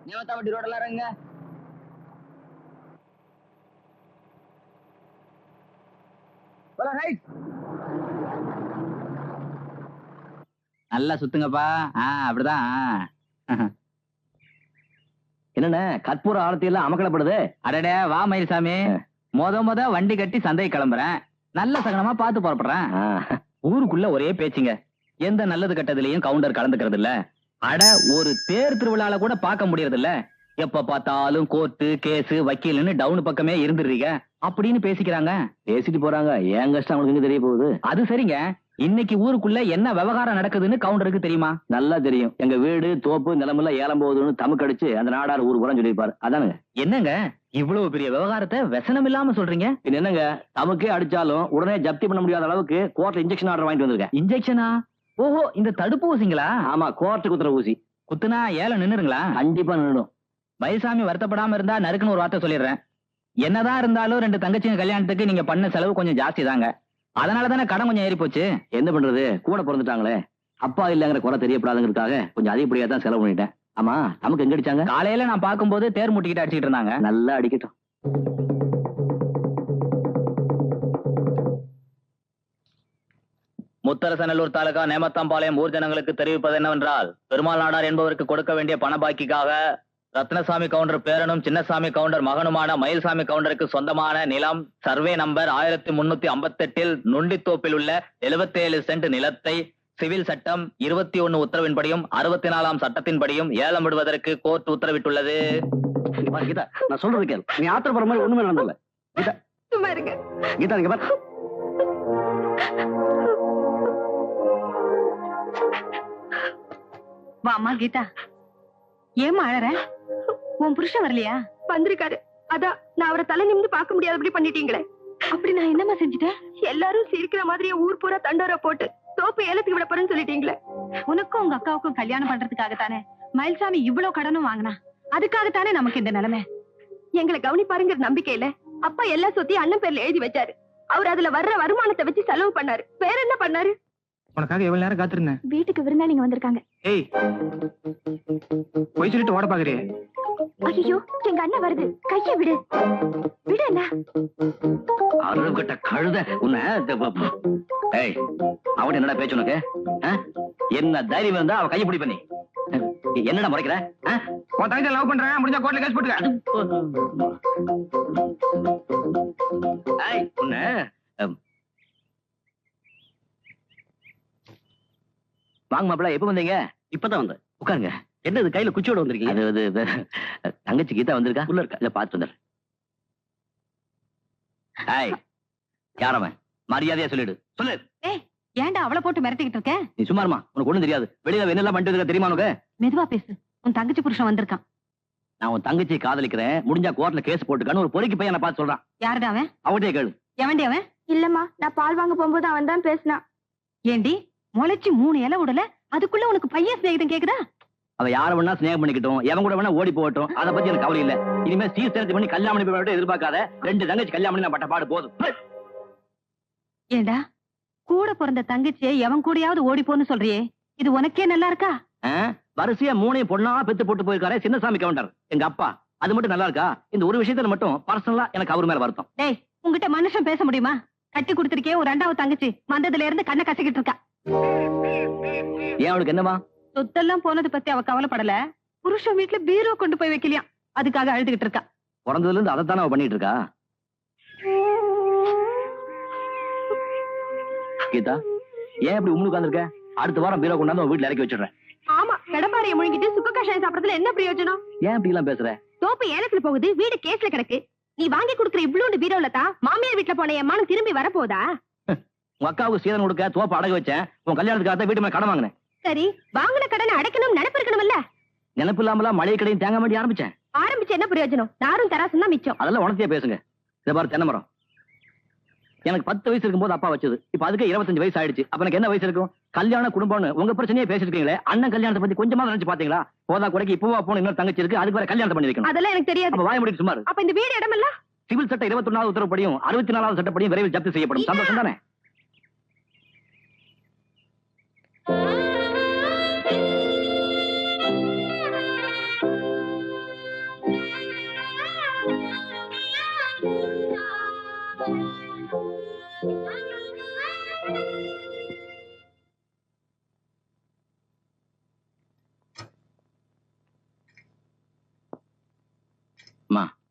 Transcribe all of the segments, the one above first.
நேமத்தாம்பட்டி ரோடெல்லாம் இறங்குங்க. நல்லா சுத்துங்கப்பா. அப்படிதான். என்னண்ணே கற்பூர ஆரத்தி எல்லாம் அமக்கலப்படுது. அடடே வா மயில்சாமி. மொத வண்டி கட்டி சந்தை கிளம்புறேன். நல்ல சகனமா பார்த்து புறப்படுறேன். ஊருக்குள்ள ஒரே பேச்சுங்க. எந்த நல்லது கட்டதுலயும் கவுண்டர் கலந்துக்கிறது இல்ல. அட ஒரு தேர் திருவிழால கூட பார்க்க முடியறது இல்ல. எப்ப பார்த்தாலும் கோர்ட்டு கேஸ் வக்கீல்னு டவுன் பக்கமே இருந்துடுறீங்க அப்படின்னு பேசிக்கிறாங்க. பேசிட்டு போறாங்க. என் கஷ்டம் அவங்களுக்கு தெரிய போகுது. அது சரிங்க. இன்னைக்கு ஊருக்குள்ள என்ன விவகாரம் நடக்குதுன்னு கவுண்டருக்கு தெரியுமா? நல்லா தெரியும். எங்க வீடு தோப்பு நிலமெல்லாம் ஏலம் போகுதுன்னு தமுக்கடிச்சு அந்த நாடார் ஊர் புறம் சொல்லியிருப்பாரு. அதானுங்க. என்னங்க இவ்வளவு பெரிய விவகாரத்தை வெசனம் இல்லாம சொல்றீங்க? என்னங்க தமுக்கே அடிச்சாலும் உடனே ஜப்தி பண்ண முடியாத அளவுக்கு கோர்ட்ல இன்ஜெக்ஷன் ஆர்டர் வாங்கிட்டு வந்திருக்கேன். இன்ஜெக்ஷனா? ஓஹோ, இந்த தடுப்பு ஊசிங்களா? ஆமா, கோர்ட்டு குத்துற ஊசி. குத்துனா ஏலம் நின்னுருங்களா? கண்டிப்பா நின்னுடும். மயில்சாமி வருத்தப்படாம இருந்தா நறுக்குன்னு ஒரு வார்த்தை சொல்லிடுறேன். என்னதான் இருந்தாலும் 2 தங்கச்சிங்க கல்யாணத்துக்கு நீங்க பண்ண செலவு கொஞ்சம் ஜாஸ்தி தாங்க. அதனாலதானே கடன் கொஞ்சம் ஏறி போச்சு. என்ன பண்றது, கூட பிறந்துட்டாங்களே. அப்பா இல்லங்கிற குறை தெரியப்படாதுங்கிறதுக்காக கொஞ்சம் அதிகப்படியா தான் செலவு பண்ணிட்டேன். ஆமா, நமக்கு எங்க அடிச்சாங்க? காலையில நான் பார்க்கும்போது தேர் முட்டிக்கிட்டு அடிச்சிட்டு இருந்தாங்க. நல்லா அடிக்கட்டும். முத்தரசநல்லூர் தாலுகா நேமத்தாம்பாளையம் ஊர் ஜனங்களுக்கு தெரிவிப்பது என்னவென்றால், பெருமாள் நாடார் என்பவருக்கு கொடுக்க வேண்டிய பண பாக்கிக்காக ரத்னசாமி கவுண்டர் பேரனும் சின்னசாமி கவுண்டர் மகனுமான மயில்சாமி கவுண்டருக்கு சொந்தமான நிலம் சர்வே நம்பர் 1358 நுண்டித்தோப்பில் உள்ள 77 சென்ட் நிலத்தை சிவில் சட்டம் 21 உத்தரவின்படியும் 64ஆம் சட்டத்தின்படியும் ஏலம் விடுவதற்கு கோர்ட் உத்தரவிட்டுள்ளது. கீதா, நான் சொல்றது கேளு. நீ ஆத்திரப்படுற மாதிரி ஒண்ணுமே நடந்தல. கீதா சும்மா இருங்க. கீதா, நீங்க பாரு. வாமா கீதா. ஏமா அழற? உன் புருஷன் வரலையா? வந்திருக்காரு. அதான் நான் அவரை தலை நிமிந்து பார்க்க முடியாதபடி பண்ணிட்டீங்களே. அப்படி நான் என்னமா செஞ்சுட்டேன்? எல்லாரும் சிரிக்கிற மாதிரியே ஊர் பூரா தண்டோரா போட்டு தோப்பு ஏலத்துக்கு விட போறேன்னு சொல்லிட்டீங்களே. உனக்கும் உங்க அக்காவுக்கும் கல்யாணம் பண்றதுக்காக தானே மயில்சாமி இவ்வளவு கடனும் வாங்கினா. அதுக்காகத்தானே நமக்கு இந்த நிலைமை. எங்களை கவனிப்பாருங்கிற நம்பிக்கையில அப்பா எல்லா சொத்தையும் அண்ணன் பேர்ல எழுதி வச்சாரு. அவர் அதுல வர்ற வருமானத்தை வச்சு செலவு பண்ணாரு. வேற என்ன பண்ணாரு? உனக்காக எவ்வளவு நேரம் காத்திருந்தேன். வீட்டுக்கு விருந்தாளிங்க வந்திருக்காங்க. ஏய், போய் சொல்லிட்டு ஓட பாக்குறியே. ஐயோ, எங்க அண்ணன் வருது. கைய விடு. விடு என்ன? அருகட்ட கழுத உன்னை. ஏய், அவன் என்னடா பேச்சு உனக்கு? என்ன தைரியம் இருந்தா அவ கையை பிடி பண்ணி என்னடா முறைக்கிற? உன் தங்கச்சி லவ் பண்றேன், முடிஞ்சா கோர்ட்ல கேஸ் போட்டுக்க. உன்னை வாங்க மாப்பிள்ள. எப்ப வந்தீங்க? இப்பதான் வந்தேன். உட்காருங்க. என்னது கையில குச்சியோட வந்திருக்கீங்க? அது தங்கச்சி கீதா வந்திருக்கா. உள்ள இருக்கா? இத பார்த்து வந்துடுறேன். யாரவன்? மரியாதையா சொல்லிடு. சொல்லு. ஏன்டா அவளை போட்டு மிரட்டிக்கிட்டு இருக்க? நீ சும்மாருமா. உனக்கு ஒண்ணும் தெரியாது. வெளியில என்னெல்லாம் பண்ணிட்டு தெரியுமா உனக்கு? மெதுவா பேசு. உன் தங்கச்சி புருஷன் வந்திருக்கான். நான் உன் தங்கச்சியை காதலிக்கிறேன், முடிஞ்சா கோர்ட்ல கேஸ் போட்டுக்கான்னு ஒரு பொறுக்கி பையனை பார்த்து சொல்றான். யாருடா அவன்? அவட்டே கேளு. எவன்டி அவன்? இல்லம்மா, நான் பால் வாங்க போகும்போது அவன் தான் பேசினான். ஏண்டி முளைச்சு 3 இலை விடல, அதுக்குள்ள உனக்கு பையன் சிநேகிதம் கேக்குதா? அவ யார வேணா ஸ்நேகம் பண்ணிக்கிட்டோம், எவன் கூட வேணா ஓடி போகட்டும், அதை பத்தி எனக்கு கவலை இல்ல. இனிமே சீர்திருத்தி பண்ணி கல்யாணம் பண்ணி எதிர்பார்க்காத. 2 தங்கச்சி கல்யாணம் பண்ணி நான் பட்ட பாடு போதும். ஏண்டா கூட பிறந்த தங்கச்சியை எவன் கூடயாவது ஓடி போன்னு சொல்றியே, இது உனக்கே நல்லா இருக்கா? வரிசையா 3 பொண்ணா பெத்து போட்டு போயிருக்காரு சின்னசாமி கவுண்டர் எங்க அப்பா. அது மட்டும் நல்லா இருக்கா? இந்த ஒரு விஷயத்துல மட்டும் பர்சனலா எனக்கு அவர் மேல வருத்தம். டேய், உங்ககிட்ட மனுஷன் பேச முடியுமா? கட்டி கொடுத்திருக்கே ஒரு 2வது தங்கச்சி வந்ததுல இருந்து கண்ணை கசக்கிட்டு இருக்கா. ஏன் அவளுக்கு என்னவா? சொத்தெல்லாம் போனது பத்தி அவ கவலைப்படல. புருஷன் வீட்டுல பீரோ கொண்டு போய் வைக்கலையா, அதுக்காக அழுதுகிட்டு இருக்கா. பிறந்ததுல இருந்து அதைத்தானே அவ பண்ணிட்டு இருக்கா. கீதா, ஏன் இப்படி உம்முன்னு உட்கார்ந்திருக்க? அடுத்த வாரம் பீரோ கொண்டாந்து வீட்டுல இறக்கி வச்சிடுறேன். ஆமா, கடப்பாறையை முழுங்கிட்டு சுக்க கஷாயம் சாப்பிடறதுல என்ன பிரயோஜனம்? ஏன் இப்படி எல்லாம் பேசுற? தோப்பு ஏலத்துல போகுது, வீடு கேஸ்ல கிடக்கு. நீ வாங்கி கொடுக்குற இவ்வளவு பீரோல தான் மாமியார் வீட்டுல போன என் மனம் திரும்பி வரப்போதா? உங்க அக்காவுக்கு சீதனம் கொடுக்க தோப்பு அடகு வச்சேன். உன் கல்யாணத்துக்காக வீட்டு மேல கடன் வாங்கினேன். சரி, வாங்கின கடனை அடைக்கணும், நினைப்பு இருக்கணும்ல. நினைப்பு இல்லாமலாம் மளிகை கடையும் தேங்க வேண்டி ஆரம்பிச்சு என்ன பிரயோஜனம்? நாரும் தராசும் தான் மிச்சம். அதெல்லாம் உனக்கே பேசுங்க. இதை பாரு, தென்னை மரம் எனக்கு 10 வயசு இருக்கும்போது அப்பா வச்சது. இப்ப அதுக்கு 25 வயசு ஆயிடுச்சு. அப்ப எனக்கு என்ன வயசு இருக்கும்? கல்யாண குடும்பம்னு உங்க பிரச்சனையே பேசிருக்கீங்களே. அண்ணன் கல்யாணத்தை பத்தி கொஞ்சமா நினைச்சு பாத்தீங்களா? போதா குறைக்கு இப்பவா போன இன்னொரு தங்கச்சி இருக்கு, அதுக்கு வேற கல்யாணத்தை பண்ணி வைக்கணும். அதெல்லாம் எனக்கு தெரியாது. அப்ப வாய முடிச்சு சுமார். அப்ப இந்த வீடு இடமெல்லாம் சிவில் சட்ட 21வது உத்தரவுப்படியும் 64வது சட்டப்படியும் விரைவில் ஜப்தி செய்யப்படும். சந்தோஷம் தானே?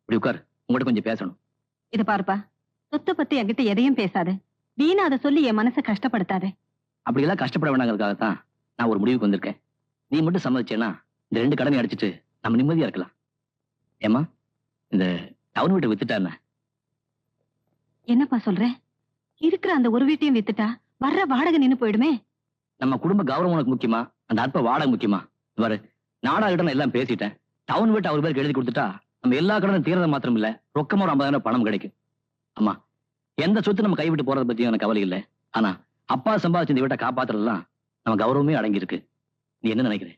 இப்படி உட்கார், உங்கள்கிட்ட கொஞ்சம் பேசணும். இது பாருப்பா, சொத்தை பத்தி என்கிட்ட எதையும் பேசாத. வீணா அதை சொல்லி என் மனசை கஷ்டப்படுத்தாத. அப்படியெல்லாம் கஷ்டப்பட வேண்டாங்கிறதுக்காகத்தான் நான் ஒரு முடிவுக்கு வந்திருக்கேன். நீ மட்டும் சம்மதிச்சேன்னா இந்த 2 கடனை அடிச்சிட்டு நம்ம நிம்மதியா இருக்கலாம். ஏமா, இந்த டவுன் வீட்டை வித்துட்டா என்னப்பா சொல்ற? இருக்கிற அந்த ஒரு வீட்டையும் வித்துட்டா வர்ற வாடகை நின்னு போயிடுமே. நம்ம குடும்ப கௌரவம் உனக்கு முக்கியமா, அந்த அற்ப வாடகை முக்கியமா? பாரு, நாடாகிட்ட எல்லாம் பேசிட்டேன். டவுன் வீட்டை அவர் பேருக்கு எழுதி கொடுத்துட்டா நம்ம எல்லா கடனும் தீரத மாத்திரம் இல்ல, ரொக்கமா ஒரு 50,000 பணம் கிடைக்கும். அம்மா, எந்த சொத்து நம்ம கைவிட்டு போறதை பத்தி எனக்கு கவலை இல்லை. ஆனா அப்பா சம்பாதிச்சு இந்த வீட்டை காப்பாத்துறதுலாம் நம்ம கௌரவமே அடங்கி இருக்கு. நீ என்ன நினைக்கிற?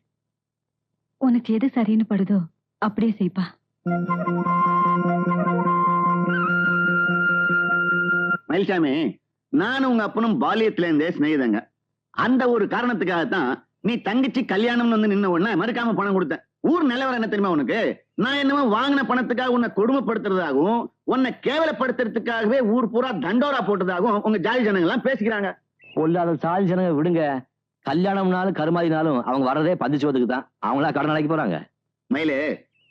உனக்கு எது சரின்னு படுதோ அப்படியே செய்ப்பா. மயில்சாமி, நானும் உங்க அப்பனும் பாலியத்துல இருந்தே சிநேகிதங்க. அந்த ஒரு காரணத்துக்காகத்தான் நீ தங்கச்சி கல்யாணம்னு வந்து நின்ன உடனே மறுக்காம பணம் கொடுத்தேன். ஊர் நிலவரம் என்ன தெரியுமா உனக்கு? நான் என்னமோ வாங்கின பணத்துக்காக உன்னை கொடுமைப்படுத்துறதாகவும் உன்னை கேவலப்படுத்துறதுக்காகவே ஊர் பூரா தண்டோரா போட்டதாகவும் உங்க ஜாதி ஜனங்க எல்லாம் பேசிக்கிறாங்க. பொல்லாத சாதி ஜனங்க விடுங்க. கல்யாணம்னாலும் கருமாதினாலும் அவங்க வர்றதே பதிச்சுவதுக்கு தான். அவங்களா கடன் அடைக்க போறாங்க. மயிலே,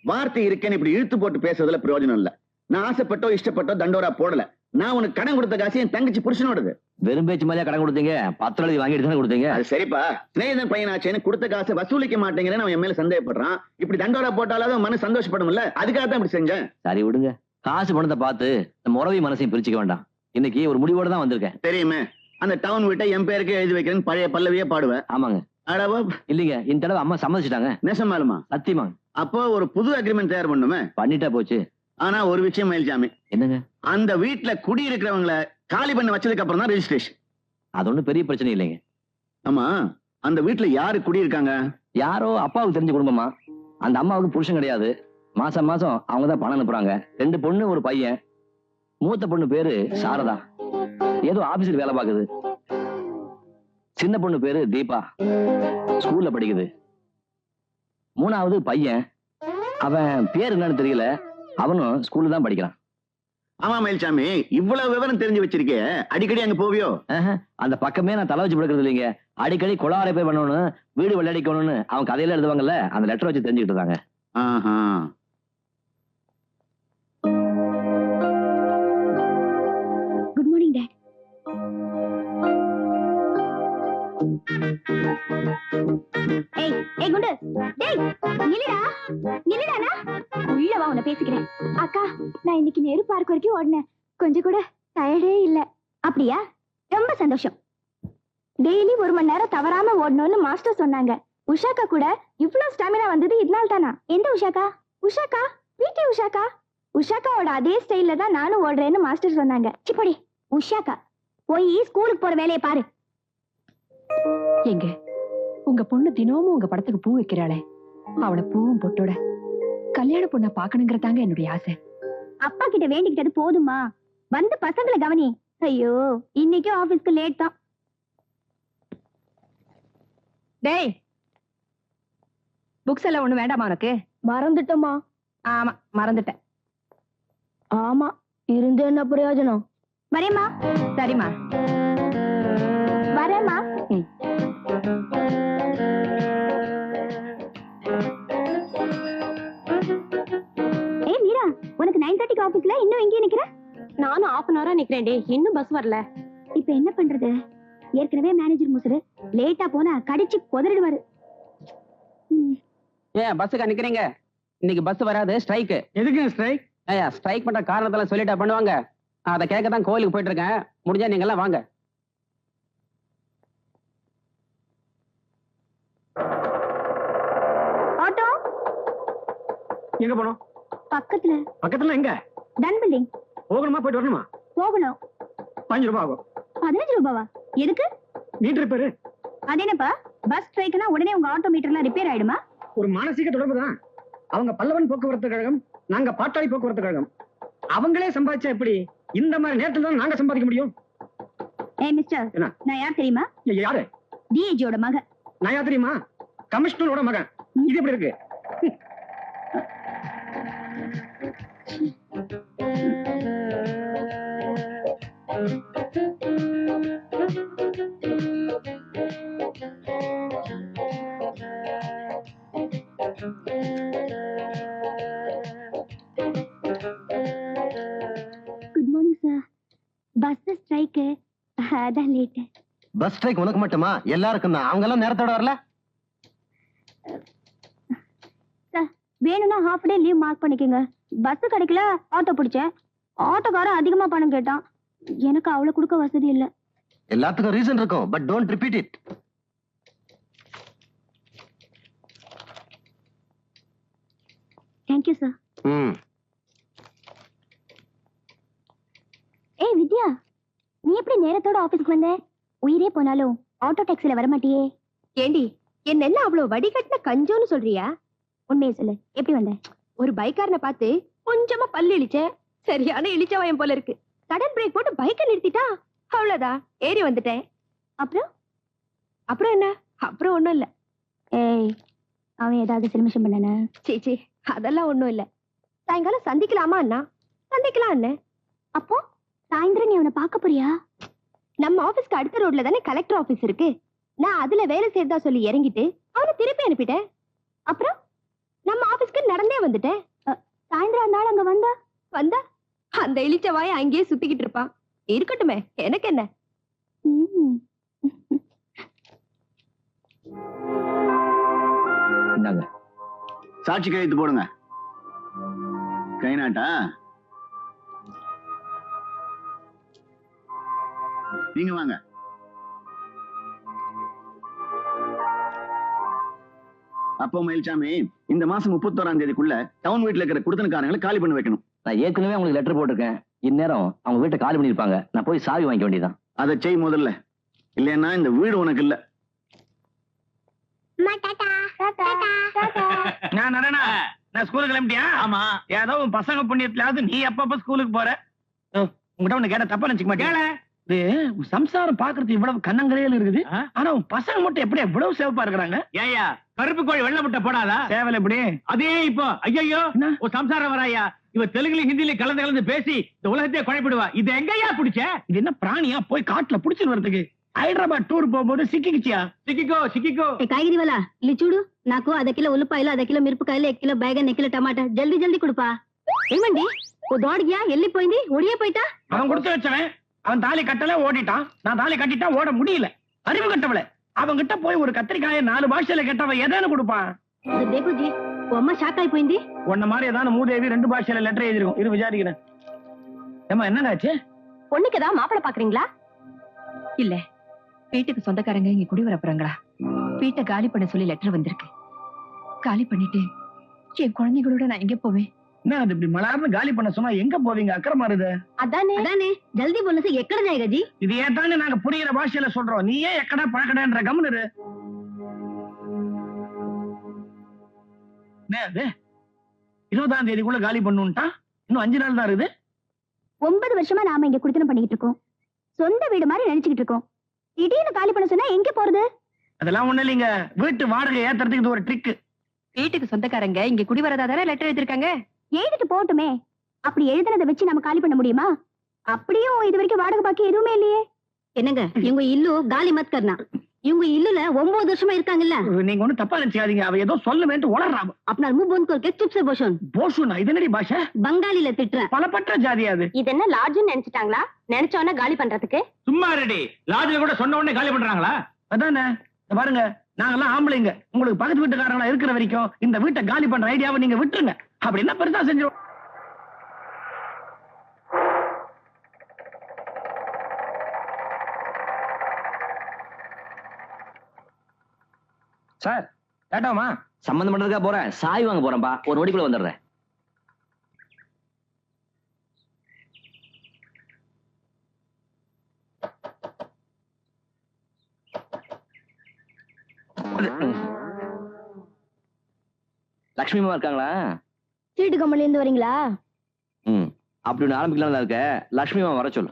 வார்த்தை இருக்கேன்னு இப்படி இழுத்து போட்டு பேசுறதுல பிரயோஜனம் இல்ல. நான் ஆசைப்பட்டோ இஷ்டப்பட்டோ தண்டோரா போடல. நான் உனக்கு கடன் கொடுத்த காசு என் தங்கச்சி புருஷனோடது. வெறும் பேச்சு மாதிரியா கடன் கொடுத்தீங்க? 10 எழுதி வாங்கிட்டு தானே கொடுத்தீங்க. அது சரிப்பா, சிநேகிதன் பையனாச்சேன்னு கொடுத்த காசை வசூலிக்க மாட்டேங்கிறேன்னு அவன் என் மேல சந்தேகப்படுறான். இப்படி தண்டோரா போட்டாலும் மனசு சந்தோஷப்படும்ல, அதுக்காக தான் இப்படி செஞ்சேன். சரி விடுங்க, காசு பணத்தை பார்த்து நம்ம உறவி மனசையும் பிரிச்சுக்க வேண்டாம். இன்னைக்கு ஒரு முடிவோட தான் வந்திருக்கேன். தெரியுமே, அந்த டவுன் வீட்டை என் பேருக்கு எழுதி வைக்கிறேன்னு பழைய பல்லவியே பாடுவேன். ஆமாங்க. அடவோ, இல்லீங்க, இந்த தடவை அம்மா சம்மதிச்சிட்டாங்க. நெசமாலுமா? சத்தியமாங்க. அப்போ ஒரு புது அக்ரிமெண்ட் தயார் பண்ணுமே. பண்ணிட்டா போச்சு. ஆனா ஒரு விஷயம் மயில்சாமி, என்னங்க? அந்த வீட்டுல குடி இருக்கிறவங்கள காலி பண்ண வச்சதுக்கு அப்புறம் தான் ரெஜிஸ்ட்ரேஷன். அது ஒண்ணும் பெரிய பிரச்சனை இல்லைங்க. ஆமா, அந்த வீட்டுல யாரு குடி இருக்காங்க? யாரோ அப்பாவுக்கு தெரிஞ்ச குடும்பமா. அந்த அம்மாவுக்கு புருஷன் கிடையாது. மாசம் மாசம் அவங்கதான் பணம் அனுப்புறாங்க. 2 பொண்ணு ஒரு பையன். மூத்த பொண்ணு பேரு சாரதா, ஏதோ ஆபீஸுக்கு வேலை பார்க்குது. சின்ன பொண்ணு பேரு தீபா, ஸ்கூல்ல படிக்குது. 3வது பையன், அவன் பேர் என்னன்னு தெரியல, அவனும் ஸ்கூல்ல தான் படிக்கிறான். ஆமா மயில்சாமி, இவ்வளவு விவரம் தெரிஞ்சு வச்சிருக்கே, அடிக்கடி அங்க போவியோ? அந்த பக்கமே நான் தலை வச்சு படுக்கிறது இல்லைங்க. அடிக்கடி குளாரை போய் பண்ணணும், வீடு வெள்ளடிக்கணும்னு அவன் கதையில எழுதுவாங்கல்ல, அந்த லெட்டர் வச்சு தெரிஞ்சுக்கிட்டு இருந்தாங்க. Good morning dot. ஏய் ஏய் குண்டு, டேய் நில்லுடா, நில்லுடானா. உள்ள வா, உன்னை பேசிக்கிறேன். அக்கா, நான் இன்னைக்கு நேரு பார்க் வரைக்கும் ஓடினேன். கொஞ்சம் கூட டயர்டே இல்ல. அப்படியா? ரொம்ப சந்தோஷம். டெய்லி 1 மணி நேரம் தவறாம ஓடணும்னு மாஸ்டர் சொன்னாங்க. உஷாக்கா கூட இவ்வளவு ஸ்டாமினா வந்தது இதனால தானா? எந்த உஷாக்கா? உஷாக்கா, பிடி உஷாக்கா. உஷாக்காவோட அதே ஸ்டைல்ல தான் நானும் ஓடுறேன்னு மாஸ்டர் சொன்னாங்க. சிப்படி உஷாக்கா, போய் ஸ்கூலுக்கு போற வேலையை பாரு. எங்க உங்க பொண்ணு தினமும் உங்க படத்துக்கு பூ வைக்கிறாளே, அவளை பூவும் பொட்டோட கல்யாண பொண்ண பாக்கணுங்கிறதாங்க என்னுடைய ஆசை. அப்பா கிட்ட வேண்டிக்கிட்டது போதுமா? வந்து பசங்களை கவனி. ஐயோ, இன்னைக்கு ஆபீஸ்க்கு லேட் தான். டேய், புக்ஸ் எல்லாம் ஒண்ணு வேண்டாமா உனக்கு? மறந்துட்டோமா? ஆமா, மறந்துட்டேன். ஆமா, இருந்து என்ன பிரயோஜனம்? வரேம்மா. சரிம்மா, வரேம்மா. ஏய் மீரா, உனக்கு 9:30 ஆபீஸ்ல இன்னும் எங்கே நிக்கிற? நானும் 1/2 hour நிக்கிறேன்டே, இன்னும் பஸ் வரல. இப்போ என்ன பண்றது? ஏற்கனவே மேனேஜர் முசுரு, லேட்டா போனா கடிச்சு கொதறிடுவாரு. ஏன் பஸ்ஸுக்கு நிக்கிறீங்க? இன்னைக்கு பஸ் வராது, ஸ்ட்ரைக். எதுக்கு ஸ்ட்ரைக்? ஏயா, ஸ்ட்ரைக் பண்ற காரணத்தெல்லாம் சொல்லிட்டா பண்ணுவாங்க. அதை கேட்க தான் கோயிலுக்கு போயிட்டு இருக்கேன். முடிஞ்சா நீங்க எல்லாம் வாங்க. ஆட்டோ எங்க போனோம்? பக்கத்துல. பக்கத்துல எங்க? டன் பில்டிங். போகணுமா போயிட்டு வரணுமா? போகணும். 5 ரூபாய் ஆகும். 15 ரூபாவா? எதுக்கு? Meter repair. அது என்னப்பா, பஸ் ஸ்ட்ரைக்னா உடனே உங்க ஆட்டோ மீட்டர்லாம் ரிப்பேர் ஆயிடுமா? ஒரு மானசீக தொடர்பு தான். அவங்க பல்லவன் போக்குவரத்து கழகம், நாங்க பாட்டாளி போக்குவரத்து கழகம். அவங்களே சம்பாதிச்சா எப்படி? இந்த மாதிரி நேரத்துல தான் நாங்க சம்பாதிக்க முடியும். ஏய் மிஸ்டர், நான் யார் தெரியுமா? யாரு? டிஏஜியோட மகன். நான் யார் தெரியுமா? கமிஷனரோட மகன். இது எப்படி இருக்கு? அதான் லேட். பஸ் ஸ்ட்ரைக் உனக்கு மட்டுமா? எல்லாருக்கும் தான். அவங்க எல்லாம் நேரத்தோட வரல. வேணும்னா ஹாஃப் டே லீவ் மார்க் பண்ணிக்கோங்க. பஸ் கிடைக்கல, ஆட்டோ பிடிச்சேன். ஆட்டோக்காரன் அதிகமா பணம் கேட்டான். எனக்கு அவ்வளவு கொடுக்க வசதி இல்ல. எல்லாத்துக்கும் ரீசன் இருக்கும், but don't repeat it. Thank you sir. ஏய் வித்யா, நீ எப்படி நேரத்தோட ஆபீஸ்க்கு வந்த? உயிரே போனாலும் ஆட்டோ டாக்ஸில வர மாட்டியே. ஏண்டி, என்ன அவ்வளவு வடிகட்டின கஞ்சோன்னு சொல்றியா? உண்மையை சொல்லு, எப்படி வந்த? ஒரு பைக்காரனை பார்த்து கொஞ்சமா பல்லு இழிச்சேன். சரியான இழிச்சவாயம் போல இருக்கு. சடன் பிரேக் போட்டு பைக்கை நிறுத்திட்டா. அவ்வளவுதான், ஏறி வந்துட்டேன். அப்புறம் அப்புறம் என்ன? அப்புறம் ஒண்ணும் இல்ல. ஏய், அவன் ஏதாவது சிலிமிஷம் பண்ணன? சீச்சி, அதெல்லாம் ஒண்ணும் இல்ல. சாயங்காலம் சந்திக்கலாமா அண்ணா? சந்திக்கலாம் அண்ணே. அப்போ சாயந்தரம் நீ அவனை பார்க்க போறியா? நம்ம ஆபீஸ்க்கு அடுத்த ரோட்ல தானே கலெக்டர் ஆபீஸ் இருக்கு. நான் அதுல வேலை செய்யறதா சொல்லி இறங்கிட்டு அவனை திருப்பி அனுப்பிட்டேன். அப்புறம் நம்ம ஆபீஸ்க்கு நடந்தே வந்துட்டேன். சாயந்தரம் அந்த ஆள் அங்க வந்தா அந்த இழிச்ச வாயை அங்கேயே சுத்திக்கிட்டு இருப்பான். இருக்கட்டுமே, எனக்கு என்ன. இந்தாங்க. சாட்சி கையெழுத்து போடுங்க. கை நாட்டா? நீங்க வாங்க. அப்போ மயில்சாமி, இந்த மாசம் 31ஆம் தேதிக்குள்ள டவுன் வீட்ல இருக்கிற குடுத்தனக்காரங்களை காலி பண்ணி வைக்கணும். நான் ஏற்கனவே உங்களுக்கு லெட்டர் போட்டிருக்கேன். இந்நேரம் அவங்க வீட்டை காலி பண்ணிருப்பாங்க. நான் போய் சாவி வாங்கிக்க வேண்டியதான். அதை செய் முதல்ல, இல்லைன்னா இந்த வீடு உனக்கு இல்ல. நான் ஸ்கூலுக்கு கிளம்பிட்டியா? ஆமா. ஏதோ உன் பசங்க புண்ணியத்திலாவது நீ அப்பப்ப ஸ்கூலுக்கு போற. உங்ககிட்ட ஒண்ணு கேட்ட தப்பா நினைச்சுக்க மாட்டேன். இது சம்சாரம் பாக்குறது இவ்வளவு கண்ணங்கரையில இருக்குது. ஆனா உன் பசங்க மட்டும் எப்படி இவ்வளவு சேவப்பா இருக்கிறாங்க? ஏயா, கருப்பு கோழி வெள்ளை முட்டை போடாதா? சேவல் எப்படி? அதே இப்போ ஐயோ ஒரு சம்சாரம் வராயா? இவ தெலுங்குல ஹிந்தில கலந்து பேசி இந்த உலகத்தையே குழப்பிடுவா. இது எங்கயா பிடிச்ச? இது என்ன பிராணியா? போய் காட்டுல புடிச்சிட்டு வரதுக்கு. హైదరాబాద్ టూర్ పోబోదు సిక్కికిచ్చియా? సిక్కికో కాయగిరి వాళ్ళ ಇಲ್ಲಿ చూడు, నాకు అర్ధ కిలో ఉల్లిపాయలు, అర్ధ కిలో మిరపకాయలు, 1 కిలో బేగన్, 1 కిలో టమాటా జల్దీ కుడుపా. ఏమండి, ఓ దోడియా ఎల్లిపోయింది, ఒడియే పోయిటా? அவன் கொடுத்து வச்சவன். அவன் தாலி கட்டல, ஓடிட்டான். நான் தாலி கட்டிட்டா ஓட முடியல. அறிவு கட்டவள. அவன் கிட்ட போய் ஒரு கத்திரிக்காயை 4 பாஷையில கேட்டவன் எதேன்னு கொடுப்பான்? தேகுஜி, ஓ அம்மா ஷாக் ஆயிப்போయింది. உன்ன மாதிரி ஏதாவது மூதேவி 2 பாஷையில லெட்டர் எழுதிருக்கும். இரு விசாரிக்கிறேன். ஏமா என்னடாச்சு? பொண்ணுக்கு ஏதாவது மாப்பிளை பாக்குறீங்களா? இல்ல, வீட்டுக்கு சொந்தக்காரங்க இங்க குடி வரப்போறாங்களா? வீட்டை காலி பண்ண சொல்லி லெட்டர் வந்திருக்கு. காலி பண்ணிட்டு என் குழந்தைகளோட நான் எங்க போவேன்? என்ன அது இப்படி மலார்னு காலி பண்ண சொன்னா எங்க போவீங்க? அக்கறமா இருது. அதானே ஜல்தி बोलने से எக்கட जाएगा जी. இது ஏதானே நாங்க புரியுற பாஷையில சொல்றோம். நீ ஏன் எக்கடா பழக்கடன்ற கம்முனு. என்ன அது? 20ஆம் தேதிக்குள்ள காலி பண்ணுன்ட்டா இன்னும் 5 நாள் தான் இருக்குது. 9 வருஷமா நாம இங்க குடித்தனம் பண்ணிட்டு இருக்கோம். சொந்த வீடு மாதிரி நினைச்சுக்கிட்டு இருக்கோம். திடீர்னு காலி பண்ண சொன்னா எங்க போறது? அதெல்லாம் ஒண்ணு இல்லைங்க. வீட்டு வாடகை ஏத்துறதுக்கு இது ஒரு ட்ரிக். வீட்டுக்கு சொந்தக்காரங்க இங்க குடி வரதா தானே லெட்டர் எழுதிருக்காங்க. எழுதிட்டு போட்டுமே. அப்படி எழுதுனதை வச்சு நம்ம காலி பண்ண முடியுமா? அப்படியும் இது வரைக்கும் வாடகை பாக்கி எதுவுமே இல்லையே. என்னங்க, இவங்க இல்லு காலி மத் கர்னா. இவங்க இல்லுல 9 வருஷமா இருக்காங்கல்ல. நீங்க ஒண்ணு தப்பா நினைச்சுக்காதீங்க. அவ ஏதோ சொல்லுவேன்ட்டு உளறாம. अपना मुंह बंद करके चुप से बोशन. போஷுனா இது என்னடி பாஷை? பங்காளில திட்டுறேன். பலப்பற்ற ஜாதி அது. இது என்ன லாட்ஜ்னு நினைச்சிட்டாங்களா? நினைச்சவன காலி பண்றதுக்கு. சும்மா ரெடி. லாட்ஜ்ல கூட சொன்ன உடனே காலி பண்றாங்களா? அதானே. பாருங்க, நாங்கெல்லாம் ஆம்பளைங்க. உங்களுக்கு பக்கத்து வீட்டுக்காரங்களா இருக்கிற வரைக்கும் இந்த வீட்டை காலி பண்ற ஐடியாவை நீங்க விட்டுருங்க. அப்படி என்ன பெருசா செஞ்சோம். சார் கேட்டோமா? சம்பந்தம் பண்றதுக்கா போறேன். சாவி வாங்க போறேன்பா. ஒரு நொடிக்குள்ள வந்துடுறேன். லட்சுமி அம்மா இருக்காங்களா? சீட்டு கம்பெனில இருந்து வரீங்களா? அப்படி ஒண்ணு ஆரம்பிக்கலாம் இருக்க. லட்சுமி அம்மா வர சொல்லு.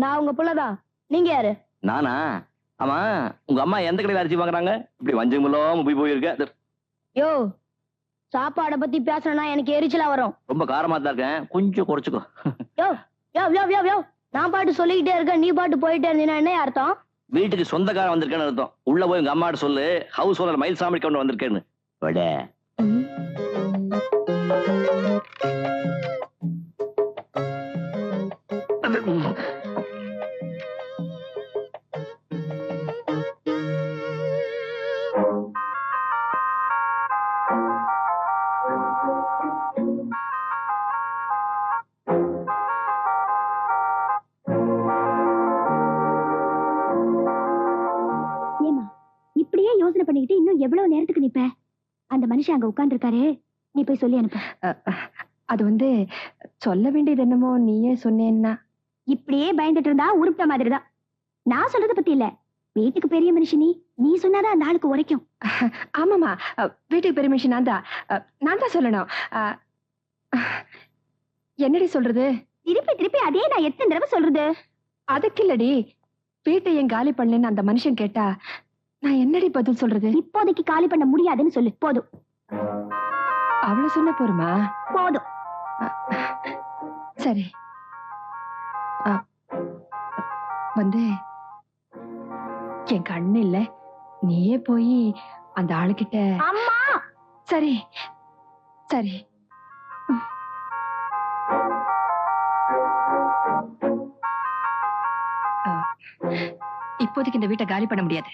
நான் உங்க புள்ளதான். நீங்க யாரு? நானா? ஆமா, உங்க அம்மா எந்த கடையில அரிசி வாங்குறாங்க? இப்படி வஞ்சமுலாம் போயிருக்க. யோ, சாப்பாட பத்தி பேசணும்னா எனக்கு எரிச்சலா வரும். ரொம்ப காரமா தான் இருக்கேன், கொஞ்சம் குறைச்சுக்கோ. யோ யோ யோ யோ யோ, நான் பாட்டு சொல்லிக்கிட்டே இருக்கேன், நீ பாட்டு போயிட்டே இருந்தீங்கன்னா என்ன அர்த்தம்? வீட்டுக்கு சொந்தக்காரன் வந்திருக்கேன்னு அர்த்தம். உள்ள போய் உங்க அம்மாட்ட சொல்லு, ஹவுஸ் ஓனர் மயில்சாமி கவுண்டர் வந்திருக்கேன்னு. யோசனை பண்ணிக்கிட்டு இன்னும் எவ்வளவு நேரத்துக்கு நிப்ப? அந்த மனுஷன் அங்க உட்கார்ந்து இருக்காரு, நீ போய் சொல்லி அனுப்பு. அது வந்து சொல்ல வேண்டியது என்னமோ நீயே சொன்னேன்னா. இப்படியே பயந்துட்டு இருந்தா உருப்பிட்ட மாதிரிதான். நான் சொல்றத பத்தி இல்ல, வீட்டுக்கு பெரிய மனுஷன் நீ சொன்னாதான் அந்த ஆளுக்கு உரைக்கும். ஆமாமா, வீட்டுக்கு பெரிய மனுஷன் நான் தான் சொல்லணும். என்னடி சொல்றது? திருப்பி திருப்பி அதே நான் எத்தனை தடவை சொல்றது? அதுக்கு இல்லடி, வீட்டை ஏன் காலி பண்ணலன்னு அந்த மனுஷன் கேட்டா நான் என்னடி பதில் சொல்றது? இப்போதைக்கு காலி பண்ண முடியாதுன்னு சொல்லு, போதும். அவ்வளவு சொன்ன போருமா? போதும். சரி. வந்து என் கண்ணு இல்ல, நீயே போய் அந்த ஆளுகிட்ட. அம்மா. சரி சரி. இப்போதைக்கு இந்த வீட்டை காலி பண்ண முடியாது.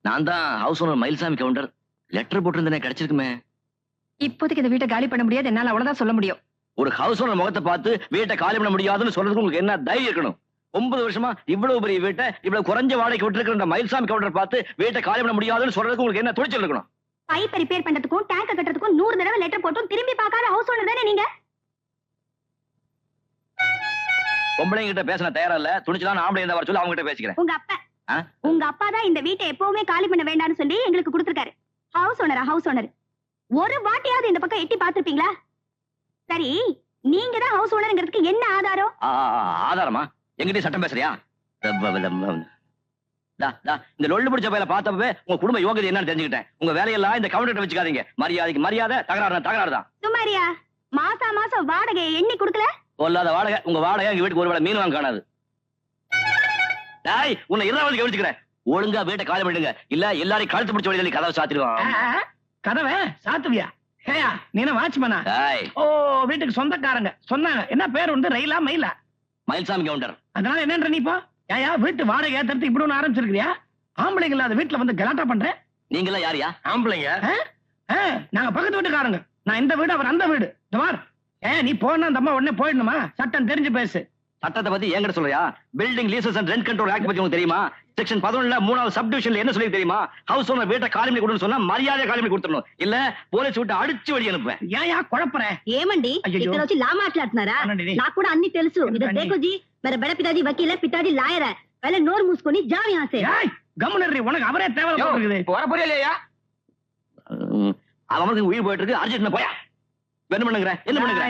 நான் தான் house owner Mayilsamy Gounder. Letter போட்டிருந்தேனே, கிடைச்சிருக்குமே. இப்போதைக்கு இந்த வீட்டை காலி பண்ண முடியாது, என்னால அவ்வளவுதான் சொல்ல முடியும். ஒரு ஹவுஸ் ஓனர் முகத்தை பார்த்து வீட்டை காலி பண்ண முடியாதுன்னு சொல்றதுக்கு உங்களுக்கு என்ன தைரியம் இருக்கணும்? 9 வருஷமா இவ்வளவு பெரிய வீட்டை இவ்வளவு குறைஞ்ச வாடகைக்கு விட்டுருக்கிற மயில்சாமி கவுண்டர் பார்த்து வீட்டை காலி பண்ண முடியாதுன்னு சொல்றதுக்கு உங்களுக்கு என்ன துணிச்சல் இருக்கணும்? பைப்பை ரிப்பேர் பண்றதுக்கும் டேங்க் கட்டுறதுக்கும் 100 தடவை லெட்டர் போட்டும் திரும்பி பார்க்காத ஹவுஸ் ஓனர் தானே நீங்க? பொம்பளைங்க கிட்ட பேச தயாரா இல்ல, துணிச்சலான ஆம்பளை இருந்தா வர சொல்லி அவங்க கிட்ட பேசிக்கிறேன். உங்க அப்பா தான் இந்த வீட்டை எப்பவுமே காலி பண்ண வேண்டாம்னு சொல்லி எங்களுக்கு கொடுத்திருக்காரு. ஹவுஸ் ஓனர் ஒரு வாட்டியாவது இந்த பக்கம் எட்டி பார்த்திருப்பீங்களா? சரி, நீங்க தான் ஹவுஸ் ஓனர்ங்கிறதுக்கு என்ன ஆதாரம்? ஆதாரமா? எங்கிட்ட சட்டம் பேசுறியா? இந்த லொள்ளு பிடிச்ச பையில பார்த்தப்பவே உங்க குடும்ப யோகியதை என்னன்னு தெரிஞ்சுக்கிட்டேன். உங்க வேலையெல்லாம் இந்த கவுண்டர் வச்சுக்காதீங்க. மரியாதைக்கு மரியாதை, தகராறு தான். சுமாரியா, மாசம் வாடகை எண்ணி கொடுக்கல? சொல்லாத வாடகை. உங்க வாடகை எங்க வீட்டுக்கு ஒரு வேளை மீன் வாங்க காணாது. உன்னை இரண்டாவது கவனிச்சுக்கிறேன். ஒழுங்கா வீட்டை காலி பண்ணிடுங்க, இல்ல எல்லாரையும் கழுத்து பிடிச்ச வழியில கதவை சாத்திடுவான். கதவை சாத்துவியா? ஏயா நீ என்ன வாட்ச்மேனா? ஓ, வீட்டுக்கு சொந்தக்காரங்க சொன்னாங்க. என்ன பேர் வந்து ரயிலா மயிலா? மயில்சாமி கவுண்டர். அதனால என்னன்ற நீ இப்போ? ஏயா வீட்டு வாடகை ஏத்துறதுக்கு இப்படி ஒண்ணு ஆரம்பிச்சிருக்கியா? ஆம்பளைங்க இல்லாத வீட்டுல வந்து கலாட்டா பண்ற. நீங்களா யாரியா? ஆம்பளைங்க. நாங்க பக்கத்து வீட்டுக்காரங்க. நான் இந்த வீடு, அவர் அந்த வீடு. நீ போனா அந்த அம்மா உடனே போயிடணுமா? சட்டம் தெரிஞ்சு பேசு. சட்டத்தை பத்தி என்கிட்ட சொல்றியா? Building leases and rent control act பத்தி உங்களுக்கு தெரியுமா? செக்ஷன் 11 3வது சப் டிவிஷன்ல என்ன சொல்லி தெரியுமா? ஹவுஸ் ஓனர் வீட்டை காலி பண்ணி கொடுன்னு சொன்னா மரியாதை காலி பண்ணி கொடுத்துடணும், இல்ல போலீஸ் விட்டு அடிச்சு வழி அனுப்புவேன். ஏயா குழப்பற? ఏమండి ఇక్కడ వచ్చి లా మాట్లాడుతున్నారా? నాకు కూడా అన్ని తెలుసు. ఇది देखो जी, मेरा बड़ा पिताजी वकील है, पिताजी लॉयर है. पहले नोर मूसकोनी जाओ यहां से. கம்முனரி, உனக்கு அவரே தேவை போட்டுருக்குது. வர புரியலையா? அவனுக்கு உயிர் போயிட்டு இருக்கு. அர்ஜென்ட் போயா. என்ன பண்ணுங்க?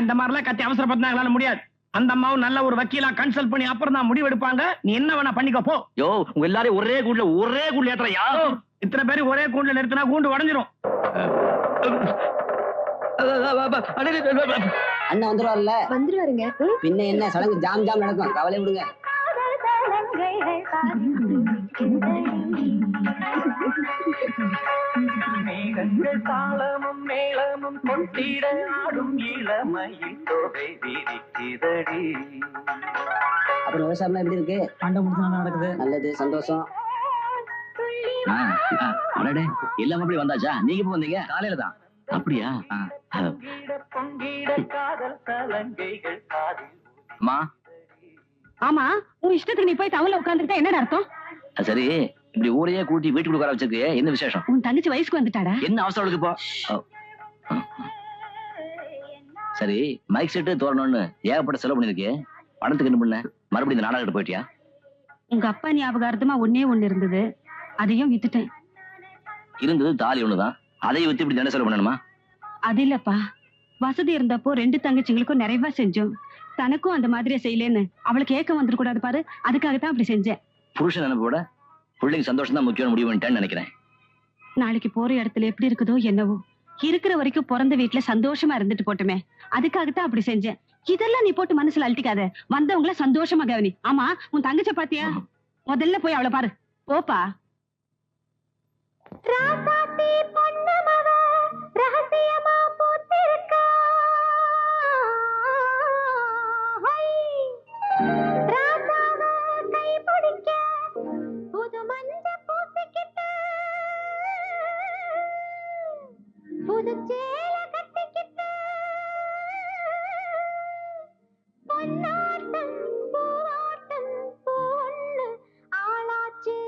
இந்த மாதிரி எல்லாம் கத்தி அவசரப்பட்டாங்களால முடியாது. அந்த அம்மாவும் நல்ல ஒரு வக்கீலா கன்சல்ட் பண்ணி அப்புறம் தான் முடிவு எடுப்பாங்க. நீ என்ன வேணா பண்ணிக்கோ போ. யோ, உங்க எல்லாரும் ஒரே கூண்டுல ஏத்துறயா? இத்தனை பேரு ஒரே கூண்டுல நிறுத்தினா கூண்டு உடைஞ்சிரும். அண்ணா வந்துருவாருல்ல? வந்துருவாருங்க. பின்ன என்ன சடங்கு ஜாம் நடக்கும், கவலை விடுங்க. தாளமும் மேளமும் கொண்டிட ஆடும் இளமையில் தொகை விரிக்கிறடி. அப்புறம் விவசாயம் எப்படி இருக்கு? பண்ட முடிஞ்சா நடக்குது. நல்லது, சந்தோஷம். எல்லாம் அப்படி வந்தாச்சா? நீங்க இப்ப வந்தீங்க? காலையில தான். அப்படியா? காதல் கலங்கைகள் காதில். அம்மா. ஆமா, உன் இஷ்டத்துக்கு நீ போய் டவுன்ல உட்கார்ந்துட்டா என்னடா அர்த்தம்? சரி, இப்படி ஊரையே கூட்டி வீட்டுக்கு உட்கார வச்சிருக்கு, என்ன விசேஷம்? உன் தங்கச்சி வயசுக்கு வந்துட்டாடா. என்ன அவசரம் இருக்கு இப்போ? சரி, மைக் செட்டு தோறணும்னு ஏகப்பட்ட செலவு பண்ணிருக்கு. பணத்துக்கு என்ன பண்ண? மறுபடியும் இந்த நாடகம் போயிட்டியா? உங்க அப்பா ஞாபகார்த்தமா ஒண்ணு இருந்தது, அதையும் வித்துட்டேன். இருந்தது தாலி ஒண்ணுதான், அதையும் வித்து இப்படி தானே செலவு பண்ணணுமா? அது இல்லப்பா, வசதி இருந்தப்போ 2 தங்கச்சிங்களுக்கும் நிறைவா செஞ்சோம். தனக்கும் அந்த மாதிரியே செய்யலேன்னு அவளுக்கு ஏக்கம் வந்துடக்கூடாது பாரு, அதுக்காகத்தான் அப்படி செஞ்சேன். புருஷன் நினைப்போட பிள்ளைங்க சந்தோஷம் தான் முக்கியம் முடிவு பண்ணிட்டேன்னு நினைக்கிறேன். நாளைக்கு போற இடத்துல எப்படி இருக்குதோ என்னவோ, இருக்கிற வரைக்கும் பிறந்த வீட்டுல சந்தோஷமா இருந்துட்டு போட்டுமே, அதுக்காகத்தான் அப்படி செஞ்சேன். இதெல்லாம் நீ போட்டு மனசுல அழட்டிக்காத, வந்தவங்கள சந்தோஷமா கவனி. ஆமா, உன் தங்கச்ச பாத்தியா? முதல்ல போய் அவளை பாரு, போப்பா. ரகசியமா போத்திருக்கா புது மஞ்ச பூசிக்கிட்ட புது சேல கட்டிக்கிட்ட பொன்னாட்டம் பூவாட்டம் பொண்ணு ஆளாச்சு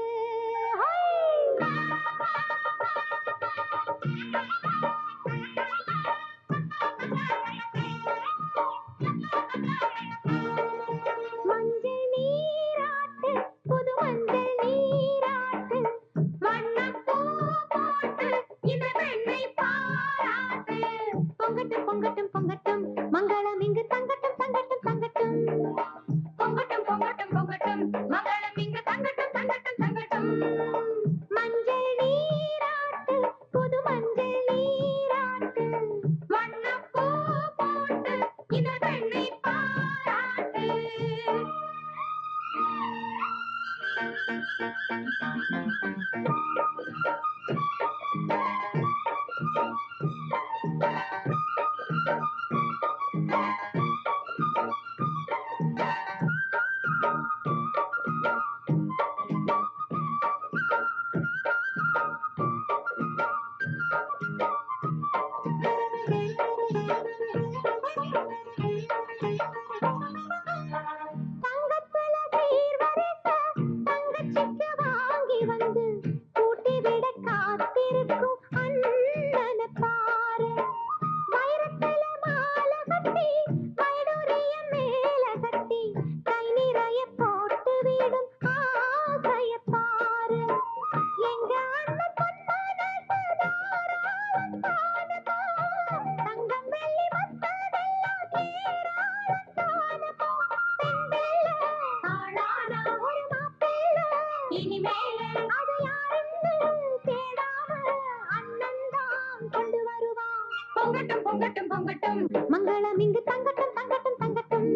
மங்களம் இங்கு தங்கட்டும் தங்கட்டும் தங்கட்டும்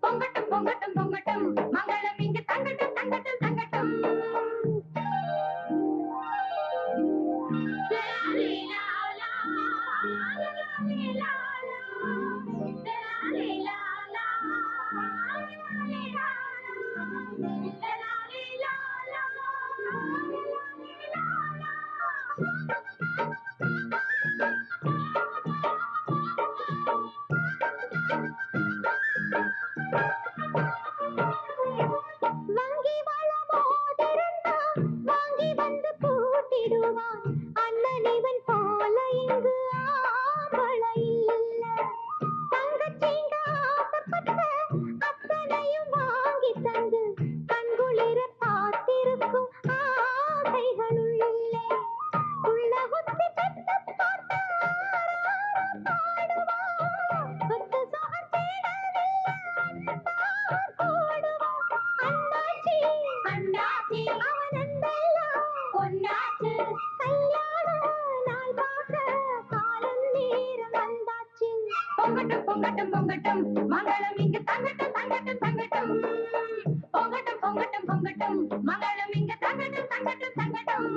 பொங்கட்டும் பொங்கட்டும் பொங்கட்டும் மங்களம் இங்கு தங்கட்டும் தங்கட்டும் தங்கட்டும் வங்கி வளமோதிருந்தா வாங்கி வந்து பூட்டிடுவான் அண்ணன் இவன் போல இங்கு ஆம்பளை இல்ல தங்கச்சிங்க ஆசைப்பட்ட அத்தனையும் வாங்கி தந்து கண்குளிர பார்த்திருக்கும் ஆசைகள் உள்ளே உள்ள ஒத்தி பெத்த பாட்டா பாடுவா சொத்து சொகம் அண்ணாச்சி அவன் அன்பெல்லாம் பொன்னாச்சு கல்யாண நாள் பார்க்க காலம் நேரம் வந்தாச்சு பொங்கட்டும் பொங்கட்டும் பொங்கட்டும் மங்களம் இங்கு தங்கட்டும் தங்கட்டும் தங்கட்டும் பொங்கட்டும் பொங்கட்டும் பொங்கட்டும் மங்களம் இங்கு தங்கட்டும் தங்கட்டும் தங்கட்டும்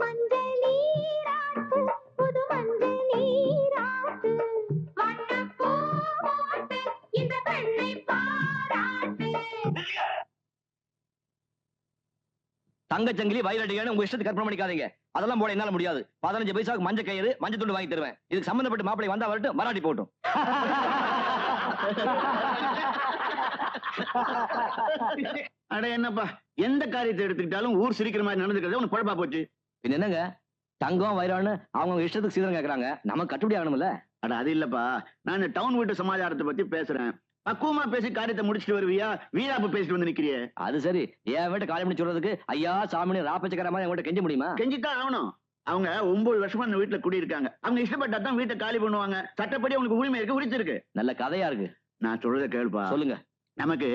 மஞ்சள் நீராட்டு புது மஞ்சள் நீராட்டு வண்ணப்பூ போட்டு இந்த பெண்ணை பாராட்டு தங்கச்சங்கிலி வயலடியான்னு உங்க இஷ்டத்துக்கு கற்பனை பண்ணிக்காதீங்க. அதெல்லாம் போட என்னால முடியாது. 15 பைசாவுக்கு மஞ்சள் கயிறு மஞ்சள் துண்டு வாங்கி தருவேன். இதுக்கு சம்பந்தப்பட்ட மாப்பிளை வந்தா வரட்டும், மராட்டி போட்டும். அட என்னப்பா, எந்த காரியத்தை எடுத்துக்கிட்டாலும் ஊர் சிரிக்கிற மாதிரி நடந்துக்கிறது உனக்கு குழப்பா போச்சு. பின்ன என்னங்க, தங்கம் வைரம்னு அவங்க இஷ்டத்துக்கு சீதனம் கேக்குறாங்க, நமக்கு கட்டுப்படி ஆகணும்ல. அட அது இல்லப்பா, நான் டவுன் வீட்டு சமாச்சாரத்தை பத்தி பேசுறேன். பக்குவமா பேசி காரியத்தை முடிச்சுட்டு வருவியா, வீராப்பு பேசிட்டு வந்து நிக்கிறியே. அது சரி, என் வீட்டை காலி பண்ணி சொல்றதுக்கு ஐயா சாமினி ராப்பச்சக்கார மாதிரி என்கிட்ட கெஞ்ச முடியுமா? கெஞ்சித்தான் ஆகணும். அவங்க 9 வருஷமா இந்த வீட்டுல குடியிருக்காங்க. அவங்க இஷ்டப்பட்டா தான் வீட்டை காலி பண்ணுவாங்க. சட்டப்படி அவங்களுக்கு உரிமை இருக்கு, உரிச்சிருக்கு. நல்ல கதையா இருக்கு. நான் சொல்றத கேளுப்பா. சொல்லுங்க. நமக்கு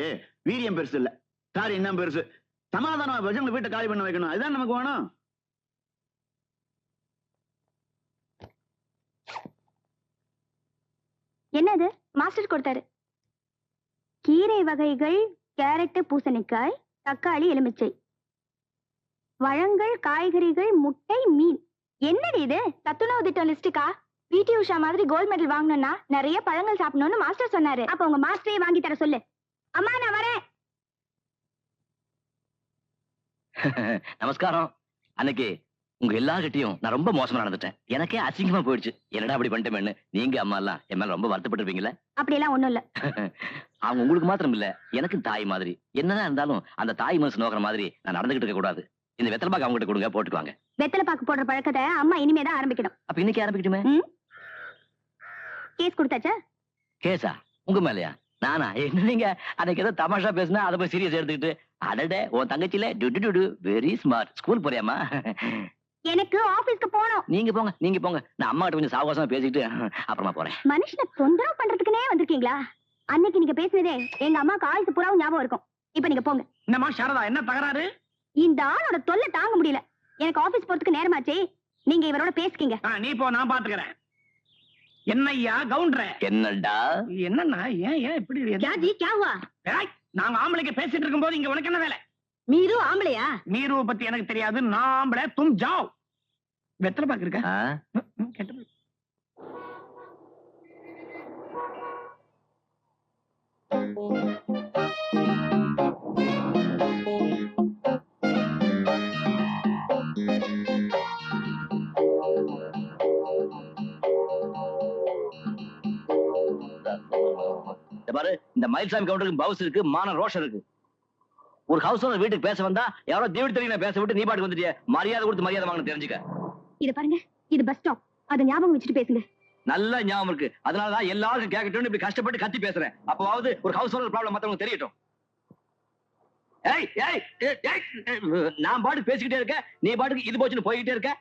வீரியம் பெருசு இல்ல, சாரி என்ன பெருசு. சமாதானம் பேசி வீட்டை காலி பண்ண வைக்கணும், அதுதான் நமக்கு வேணும். என்னது மாஸ்டர் கொடுத்தாரு? கீரை வகைகள், கேரட், பூசணிக்காய், தக்காளி, எலுமிச்சை, பழங்கள், காய்கறிகள், முட்டை, மீன். என்னடி இது? சத்துணவு திட்டம் லிஸ்டுக்கா? பிடி உஷா மாதிரி கோல்ட் மெடல் வாங்கணும்னா நிறைய பழங்கள் சாப்பிடணும்னு மாஸ்டர் சொன்னாரு. அப்ப உங்க மாஸ்டரே வாங்கி தர சொல்லு. அம்மா நான் வரேன். நமஸ்காரம். அன்னைக்கு உங்க எல்லார்கிட்டையும் நான் ரொம்ப மோசமா நடந்துட்டேன். எனக்கே அசிங்கமா போயிடுச்சு. என்னடா அப்படி பண்ணிட்டேன்னு நீங்க அம்மா எல்லாம் என் மேல ரொம்ப வருத்தப்பட்டிருப்பீங்களே. அப்படி எல்லாம் ஒண்ணும் இல்ல. அவங்க உங்களுக்கு மாத்திரம் இல்ல, எனக்கு தாய் மாதிரி. என்னதான் இருந்தாலும் அந்த தாய் மனசு நோக்கிற மாதிரி நான் நடந்துகிட்டு இருக்க கூடாது. இந்த வெத்தலை பாக்கு அவங்க கிட்ட கொடுங்க, போட்டுக்குவாங்க. வெத்தலை பாக்கு போடுற பழக்கத்தை அம்மா இனிமேதான் ஆரம்பிக்கணும். அப்ப இன்னைக்கு ஆரம்பிக்கட்டுமே. கேஸ் கொடுத்தாச்சா? கேஸா? உங்க மேலயா? நானா? என்ன நீங்க அன்னைக்கு ஏதோ தமாஷா பேசினா அதை போய் சீரியஸ் எடுத்துக்கிட்டு, அடடே உன் தங்கச்சியில டு வெரி ஸ்மார்ட். ஸ்கூல் போறியாமா? எனக்கு ஆபீஸ்க்கு போகணும். நீங்க போங்க, நீங்க போங்க. நான் அம்மா கிட்ட கொஞ்சம் சாவகாசமா பேசிட்டு அப்புறமா போறேன். மனுஷனை தொந்தரவு பண்றதுக்குனே வந்திருக்கீங்களா? அன்னைக்கு நீங்க பேசுனதே எங்க அம்மாக்கு ஆயுசு பூராவும் ஞாபகம் இருக்கும். இப்ப நீங்க போங்க. என்னம்மா சாரதா, என்ன தகராறு? இந்த ஆளோட தொல்லை தாங்க முடியல. எனக்கு ஆபீஸ் போறதுக்கு நேரமாச்சு. நீங்க இவரோட பேசிக்கீங்க. நீ போ, நான் பாத்துக்கிறேன். என்னய்யா கவுண்டர? என்னடா? என்னன்னா ஏன் இப்படி? क्या जी क्या हुआ? நாங்க ஆம்பளைக்கு பேசிட்டு இருக்கும்போது இங்க உனக்கு என்ன வேலை? மீரு ஆம்பளையா? மீருவை பத்தி எனக்கு தெரியாது. நான் ஆம்பளை, தும் ஜாவ். வெத்தலை பாக்கு இருக்க? கெட்ட பேர். பாரு, இந்த மயில்சாமி கவுண்டருக்கு பவுஸ் இருக்கு, மான ரோஷம் இருக்கு. ஒரு ஹவுஸ் ஓனர் வீட்டுக்கு பேச வந்தா யாரோ தேவி தெரியல பேச விட்டு நீ பாட்டுக்கு வந்துட்டிய. மரியாதை கொடுத்து மரியாதை வாங்க தெரிஞ்சுக்க. இத பாருங்க, இது பஸ் ஸ்டாப். அத ஞாபகம் வச்சுட்டு பேசுங்க. நல்ல ஞாபகம் இருக்கு. அதனாலதான் எல்லாரும் கேட்கட்டும் இப்படி கஷ்டப்பட்டு கத்தி பேசுறேன். அப்பவாவது ஒரு ஹவுஸ் ஓனர் ப்ராப்ளம் மத்தவங்க தெரியட்டும். ஏய் ஏய் ஏய், நான் பாட்டுக்கு பேசிக்கிட்டே இருக்க, நீ பாட்டுக்கு இது போச்சுன்னு போய்கிட்டே இருக்க.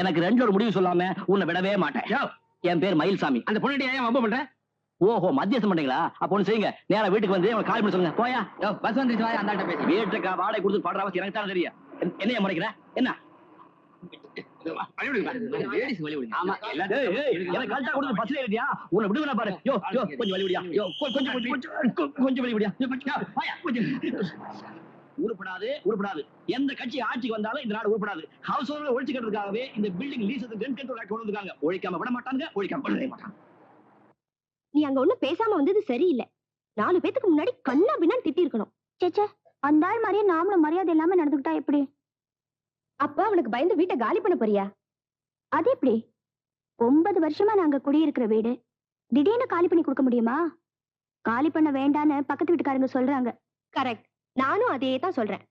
எனக்கு ரெண்டுல ஒரு முடிவு சொல்லாம உன்னை விடவே மாட்டேன். என் பேர் மயில்சாமி. அந்த பொண்ணு ஏன் வம்ப பண்ற? ஓஹோ, மத்தியஸ்தம் பண்றீங்களா? அப்ப ஒண்ணு செய்யுங்க, நேரா வீட்டுக்கு வந்து அவன் கால் பண்ணி சொல்லுங்க. போயா பஸ் வந்துச்சு, அந்த பேசி வீட்டுக்கு வாடகை கொடுத்து பாடுற அவசியம் எனக்கு தான் தெரியும். என்னைய முறைக்கிற? என்ன உருப்படாது உருப்படாது. எந்த கட்சி ஆட்சிக்கு வந்தாலும் இந்த நாடு உருப்படாது. ஹவுஸ் ஓனர் ஒழிச்சுக்கிறதுக்காகவே இந்த பில்டிங் லீஸ் கொண்டு வந்திருக்காங்க. ஒழிக்காம விட மாட்டாங்க, ஒழிக்காம விடவே மாட்டாங்க. நீ அங்க ஒண்ணு பேசாம வந்தது சரியில்லை. 4 பேத்துக்கு முன்னாடி கண்ணா பின்னான்னு திட்டி இருக்கணும். சேச்சே, அந்த ஆள் மாதிரியே நாமளும் மரியாதை இல்லாம நடந்துக்கிட்டா எப்படி? அப்ப அவனுக்கு பயந்து வீட்டை காலி பண்ண போறியா? அது எப்படி? 9 வருஷமா நாங்க குடியிருக்கிற வீடு திடீர்னு காலி பண்ணி கொடுக்க முடியுமா? காலி பண்ண வேண்டான்னு பக்கத்து வீட்டுக்காரங்க சொல்றாங்க. கரெக்ட், நானும் அதே தான் சொல்றேன்.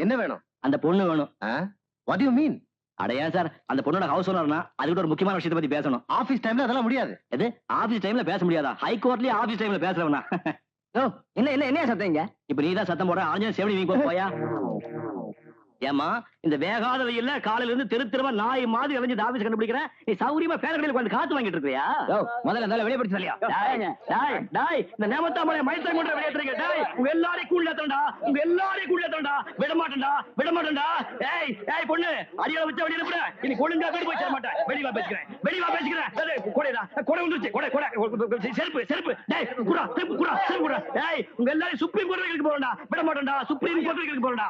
என்ன வேணும்? அந்த பொண்ணு வேணும். What you mean? அடையா சார், அந்த பொண்ணோட ஹவுஸ் ஓனர்னா அதுக்கிட்ட ஒரு முக்கியமான விஷயத்தை பத்தி பேசணும். ஆபீஸ் டைம்ல அதெல்லாம் முடியாது. எது ஆபீஸ் டைம்ல பேச முடியாதா? ஹைகோர்ட்லயே ஆபீஸ் டைம்ல பேசுறவனா? என்ன என்ன என்ன சத்தம்? இப்ப நீதான் சத்தம் போடுற. ஆஞ்சநேயர் செவனி வீங்க போயா. ஏமா, இந்த வேகாத வெயில்ல காலையில இருந்து தெரு தெருவா நாய் மாதிரி இறஞ்சி ஆபீஸ் கண்டுபிடிக்கிற. நீ சௌரியமா பேரகளில் உட்கார்ந்து காத்து வாங்கிட்டு இருக்கியா? முதல்ல இருந்தாலும் வெளியே படிச்சு சொல்லியா? இந்த நேமத்தாமலை மயில்சாமி கொண்டு வெளியேற்றுங்க. உங்க எல்லாரையும் கூள்ள ஏத்தண்டா, உங்க எல்லாரையும் கூள்ள ஏத்தண்டா. விட மாட்டேன்டா, விட மாட்டேன்டா. ஏய் ஏய் பொண்ணு, அடியால வச்ச வெளியில போட. இன்னைக்கு ஒழுங்கா வீடு போய் சேர மாட்டேன். வெளிவா பேசிக்கிறேன், வெளிவா பேசிக்கிறேன். கொடைடா, கொடை வந்துருச்சு. கொடை கொடை செருப்பு செருப்பு. டேய் குடா, செருப்பு குடா, செருப்பு குடா. ஏய் உங்க எல்லாரையும் சுப்ரீம் கோர்ட் வரைக்கும் போறடா. விட மாட்டேன்டா, சுப்ரீம் கோர்ட் வரைக்கும் போறடா.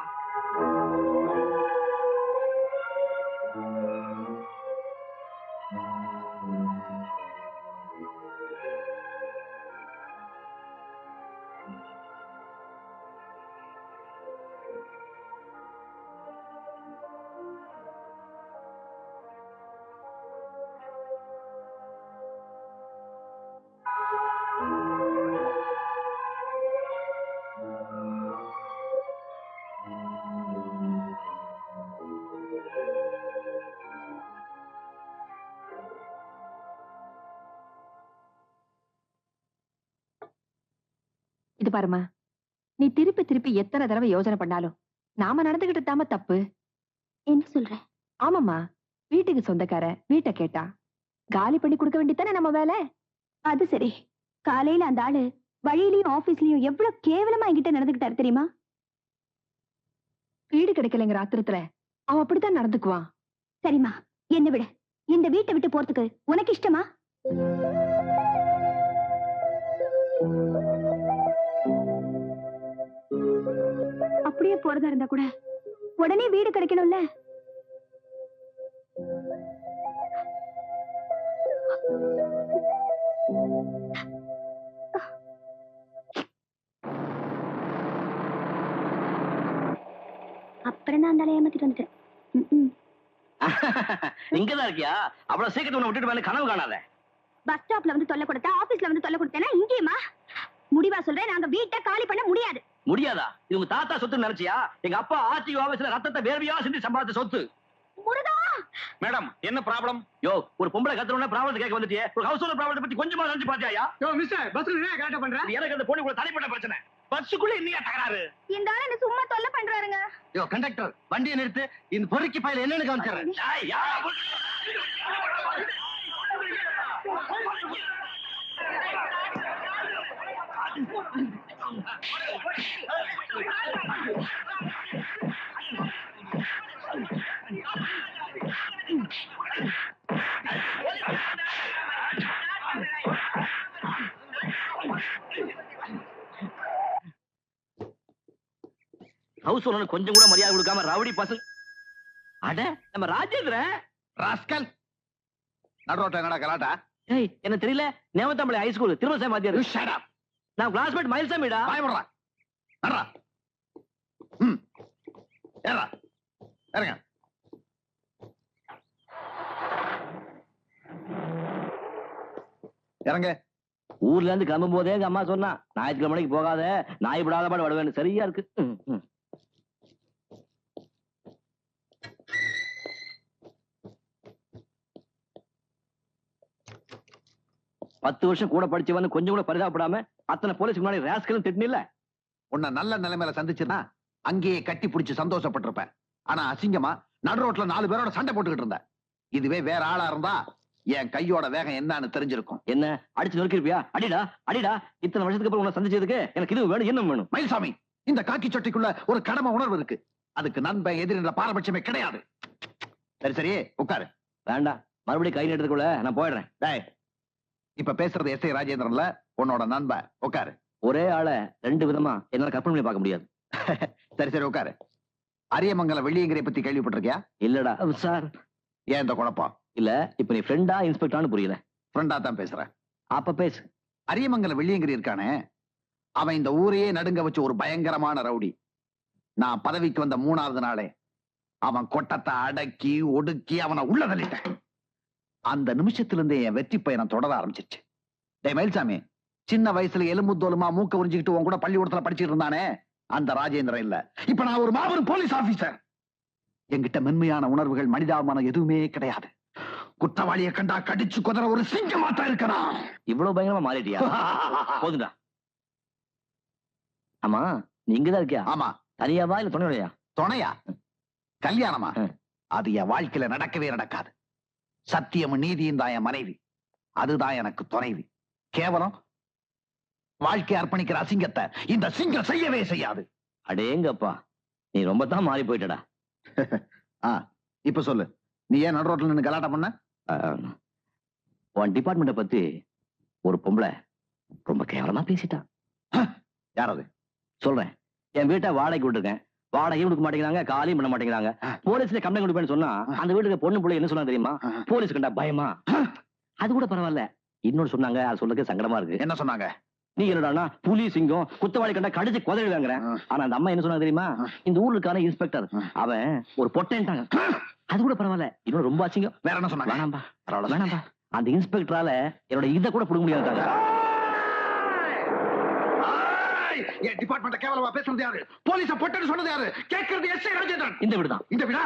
இது பாருமா, நீ திருப்பி திருப்பி எத்தனை தடவை யோசனை பண்ணாலும் நாம நடந்துகிட்டு தாம தப்பு. என்ன சொல்ற? ஆமாம்மா, வீட்டுக்கு சொந்தக்கார வீட்டை கேட்டா காலி பண்ணி கொடுக்க வேண்டியதானே நம்ம வேலை. அது சரி, காலையில அந்த ஆளு வழியிலயும் ஆபீஸ்லயும் எவ்வளவு கேவலமா என்கிட்ட நடந்துகிட்டாரு தெரியுமா? வீடு கிடைக்கலைங்கிற ஆத்திரத்துல அவன் அப்படித்தான் நடந்துக்குவான். சரிம்மா, என்ன விட. இந்த வீட்டை விட்டு போறதுக்கு உனக்கு இஷ்டமா? அப்படியே போறதா இருந்தா கூட உடனே வீடு கிடைக்கணும்ல. அப்புறம் நான் அந்த ஏமாத்திட்டு வந்துட்டேன். இங்கதான் இருக்கியா? அவ்வளவு சீக்கிரம் உன்னை விட்டுட்டு மேல கனவு காணாத. பஸ் ஸ்டாப்ல வந்து தொல்லை கொடுத்தா, ஆபீஸ்ல வந்து தொல்லை கொடுத்தேன்னா இங்கேயுமா? முடிவா சொல்றேன், நாங்க வீட்டை காலி பண்ண முடியாது. முடியாதா? இது உங்க தாத்தா சொத்து நினைச்சியா? எங்க அப்பா ஆர்டிஓ ஆபீஸ்ல ரத்தத்தை வேர்வையா சிந்தி சம்பாதிச்ச சொத்து. முருகா! மேடம், என்ன ப்ராப்ளம்? யோ, ஒரு பொம்பளை கத்துறவன ப்ராப்ளம் கேட்க வந்துட்டியே. ஒரு ஹவுஸ் ஓனர் ப்ராப்ளத்தை பத்தி கொஞ்சமா நினைச்சு பாத்தியா? யோ மிஸ்டர், பஸ்ல என்ன கேட்ட பண்ற? எனக்கு அந்த பொண்ணு கூட தனிப்பட்ட பிரச்சனை. பஸ்ஸுக்குள்ள என்னையா தகராறு? இந்த ஆளு என்ன சும்மா தொல்லை பண்றாருங்க. யோ கண்டக்டர், வண்டியை நிறுத்து. இந்த பொறுக்கி பையில என்னன்னு காமிச்சிடுறேன். ஹவுஸ் ஓனர் கொஞ்சம் கூட மரியாதை கொடுக்காம ரவுடி பசங்க. அட நம்ம ராஜேந்திர ராஸ்கல், நடுரோட்ட என்னடா கலாட்டா? ஏய் என்ன தெரியல, நேமத்தாம்பளை ஹை ஸ்கூல் திருமசாமி வாத்தியார். Shut up. நான் கிளாஸ்மேட் மயில்சாமிடா. பயமுறா நடுறா. ஏறா இறங்க. இறங்க. ஊர்ல இருந்து கிளம்பும் போதே எங்க அம்மா சொன்னா, ஞாயிற்றுக்கிழமைக்கு போகாத, நாய் விடாத பாடு வடுவேன்னு. சரியா இருக்கு. பத்து வருஷம் கூட படிச்சவன்னு கொஞ்சம் கூட பரிதாபப்படாம அத்தனை போலீஸ்க்கு முன்னாடி ராஸ்கலும் திட்டினில்ல. உன்னை நல்ல நிலைமையில சந்திச்சுன்னா அங்கேயே கட்டி பிடிச்சு சந்தோஷப்பட்டிருப்பேன். ஆனா அசிங்கமா நடு ரோட்ல 4 பேரோட சண்டை போட்டுக்கிட்டு இருந்த. இதுவே வேற ஆளா இருந்தா என் கையோட வேகம் என்னன்னு தெரிஞ்சிருக்கும். என்ன அடிச்சு நொறுக்கிருப்பியா? அடிடா அடிடா. இத்தனை வருஷத்துக்கு அப்புறம் உன்னை சந்திச்சதுக்கு எனக்கு இது வேணும், என்ன வேணும்? மயில்சாமி, இந்த காக்கி சட்டைக்குள்ள ஒரு கடமை உணர்வு இருக்கு. அதுக்கு நண்பன் எதிரின்ற பாரபட்சமே கிடையாது. சரி சரி உட்காரு. வேண்டாம், மறுபடியும் கை நீட்டதுக்குள்ள நான் போயிடுறேன். டேய், இப்ப பேசுறது எஸ்.ஐ. ராஜேந்திரன்ல, உன்னோட நண்பன். உட்காரு. ஒரே ஆளை 2 விதமா என்னால கற்பனை பண்ணி பார்க்க முடியாது. சரி சரி உட்காரு. அரியமங்கலம் வெள்ளியங்கிரியை பத்தி கேள்விப்பட்டிருக்கியா? இல்லடா சார். ஏன் இந்த குழப்பம்? இல்ல, இப்ப நீ ஃப்ரெண்டா இன்ஸ்பெக்டரானு புரியல. ஃப்ரெண்டா தான் பேசுறேன். அப்ப பேசு. அரியமங்கலம் வெள்ளியங்கிரி இருக்கானே, அவன் இந்த ஊரையே நடுங்க வச்ச ஒரு பயங்கரமான ரவுடி. நான் பதவிக்கு வந்த 3வது நாளே அவன் கொட்டத்தை அடக்கி ஒடுக்கி அவனை உள்ள தள்ளிட்டேன். அந்த நிமிஷத்துல இருந்தே என் வெற்றி பயணம் தொடர ஆரம்பிச்சிருச்சு. டேய் மயில்சாமி, சின்ன வயசுல எலும்பு தோலுமா மூக்க உறிஞ்சிக்கிட்டு உன் கூட பள்ளிக்கூடத்துல படிச்சுட்டு இருந்தானே, அந்த ராஜேந்திரன் இல்ல. இப்ப நான் ஒரு மாபெரும் போலீஸ் ஆபீசர். என்கிட்ட மென்மையான உணர்வுகள், மனிதாபிமானம் எதுவுமே கிடையாது. குற்றவாளியை கண்டா கடிச்சு குதிர ஒரு சிங்கமா தான் இருக்கணும். இவ்வளவு பயங்கரமா மாறிட்டியா? போதுடா. ஆமா, நீ இங்கதான் இருக்கியா? ஆமா. தனியாவா இல்ல துணையா? துணையா? கல்யாணமா? அது என் வாழ்க்கையில நடக்கவே நடக்காது. சத்தியமும் நீதியும் தான் என் மனைவி. அதுதான் எனக்கு துணைவி. கேவலம் வாழ்க்கை அர்ப்பணிக்கிற அசிங்கத்தை இந்த சிங்கம் செய்யவே செய்யாது. அடேங்கப்பா, நீ ரொம்ப தான் மாறி போயிட்டடா. இப்ப சொல்லு, நீ ஏன் நடு ரோட்ல நின்னு கலாட்டா பண்ண? உன் டிபார்ட்மெண்ட பத்தி ஒரு பொம்பளை ரொம்ப கேவலமா பேசிட்டா. யாராவது? சொல்றேன். என் வீட்டை வாடகைக்கு விட்டுருக்கேன். வாடகையும் கொடுக்க மாட்டேங்கிறாங்க, காலியும் பண்ண மாட்டேங்கிறாங்க. போலீஸ்ல கம்ப்ளைண்ட் கொடுப்பேன்னு சொன்னா அந்த வீட்டுக்கு பொண்ணு பிள்ளை என்ன சொன்னா தெரியுமா? போலீஸ் கண்டா பயமா. அது கூட பரவாயில்ல. இன்னொன்னு சொன்னாங்க, அது சொல்றதுக்கு சங்கடமா இருக்கு. என்ன சொன்னாங்க? நீ என்னடா புலி சிங்கம் குத்தவாளி கண்டா கடிச்சு குதறி வாங்குறேன். ஆனா அந்த அம்மா என்ன சொன்னாங்க தெரியுமா? இந்த ஊருக்கான இன்ஸ்பெக்டர் அவன் ஒரு பொட்டேன்ட்டாங்க. அது கூட பரவாயில்ல. இன்னும் ரொம்ப அசிங்கம். வேற என்ன சொன்னாங்க? வேணாம்பா வேணாம்பா, அந்த இன்ஸ்பெக்டரால என்னோட இதை கூட புடுங்க முடியாது. என் டிபார்ட்மெண்ட கேவலமா பேசுறது யாரு? போலீஸ பொட்டன்னு சொன்னது யாரு? கேட்கிறது எஸ்.ஐ. ராஜேந்திரன். இந்த வீடுதான். இந்த வீடா?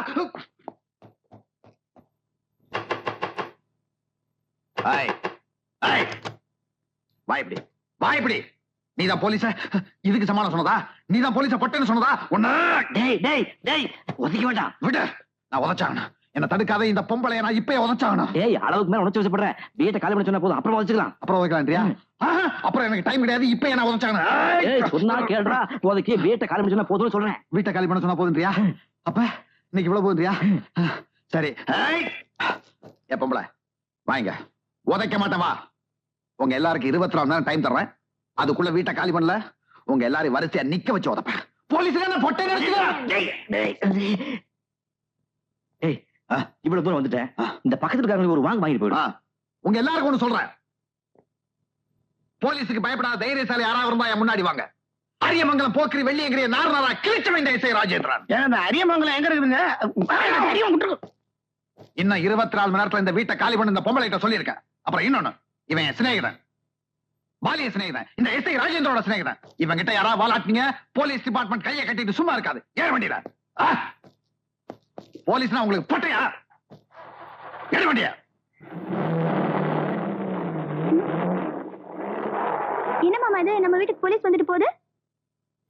வாய்ப்படி வாய்ப்படி. நீதான் போலீஸ இதுக்கு சமாளம் சொன்னதா? நீதான் போலீஸ பொட்டன்னு சொன்னதா? ஒண்ணு டேய் டேய் டேய் ஒதுக்க வேண்டாம். விடு, நான் உதச்சாகணும். என்ன தடுக்காத. இந்த பொம்பளை நான் இப்பயே உதச்சாகணும். டேய், அளவுக்கு மேல உணர்ச்சி வசப்படுறேன். வீட்டை காலி பண்ண சொன்னா போதும், அப்புறம் உதச்சிக்கலாம். அப்புறம் உதைக்கலான்றியா? அப்புறம் எனக்கு டைம் கிடையாது. இப்ப என்ன உதச்சாகணும். ஏய் சொன்னா கேளுடா. இப்போதைக்கு வீட்டை காலி பண்ண சொன்னா போதும்னு சொல்றேன். வீட்டை காலி பண்ண சொன்னா போதுன்றியா? அப்ப இன்னைக்கு இவ்வளவு போதுன்றியா? சரி. ஏ பொம்பளை வாங்க. உதைக்க மாட்டேன் வா. உங்க எல்லாருக்கும் 24 மணி நேரம் டைம் தர்றேன். அதுக்குள்ள வீட்டை காலி பண்ணல, உங்க எல்லாரும் வரிசையா நிக்க வச்சு உதப்பேன். போலீஸ்ல பொட்டை இவ்வளவு தூரம் வந்துட்டேன். இந்த பக்கத்துல இருக்காங்க ஒரு வாங்க வாங்கிட்டு போயிடும். உங்க எல்லாருக்கும் ஒண்ணு சொல்றேன். போலீஸுக்கு பயப்படாத தைரியசாலி யாராவது இருந்தா என் முன்னாடி வாங்க. அரியமங்கலம் போக்கிரி வெள்ளியங்கிரிய நார்நாரா கிழிச்ச வேண்டிய எஸ்.ஐ. ராஜேந்திரன். அரியமங்கலம் எங்க இருக்குதுங்க? இன்னும் 24 மணி நேரத்துல இந்த வீட்டை காலி பண்ண இந்த பொம்பளைகிட்ட சொல்லியிருக்கேன். அப்புறம் இன்னொன்னு, இவன் என் சிநேகிதன், பாலிய சிநேகிதன், இந்த எஸ்.ஐ. ராஜேந்திரோட சிநேகிதன். இவன் கிட்ட யாராவது வாலாட்டினீங்க, போலீஸ் டிபார்ட்மெண்ட் கையை கட்டிட்டு சும்மா இருக்காது. ஏற வேண்டியதா? போலீஸ்னா உங்களுக்கு பொட்டையா? ஏற வேண்டிய. என்ன மாமா இது? நம்ம வீட்டுக்கு போலீஸ் வந்துட்டு போகுது.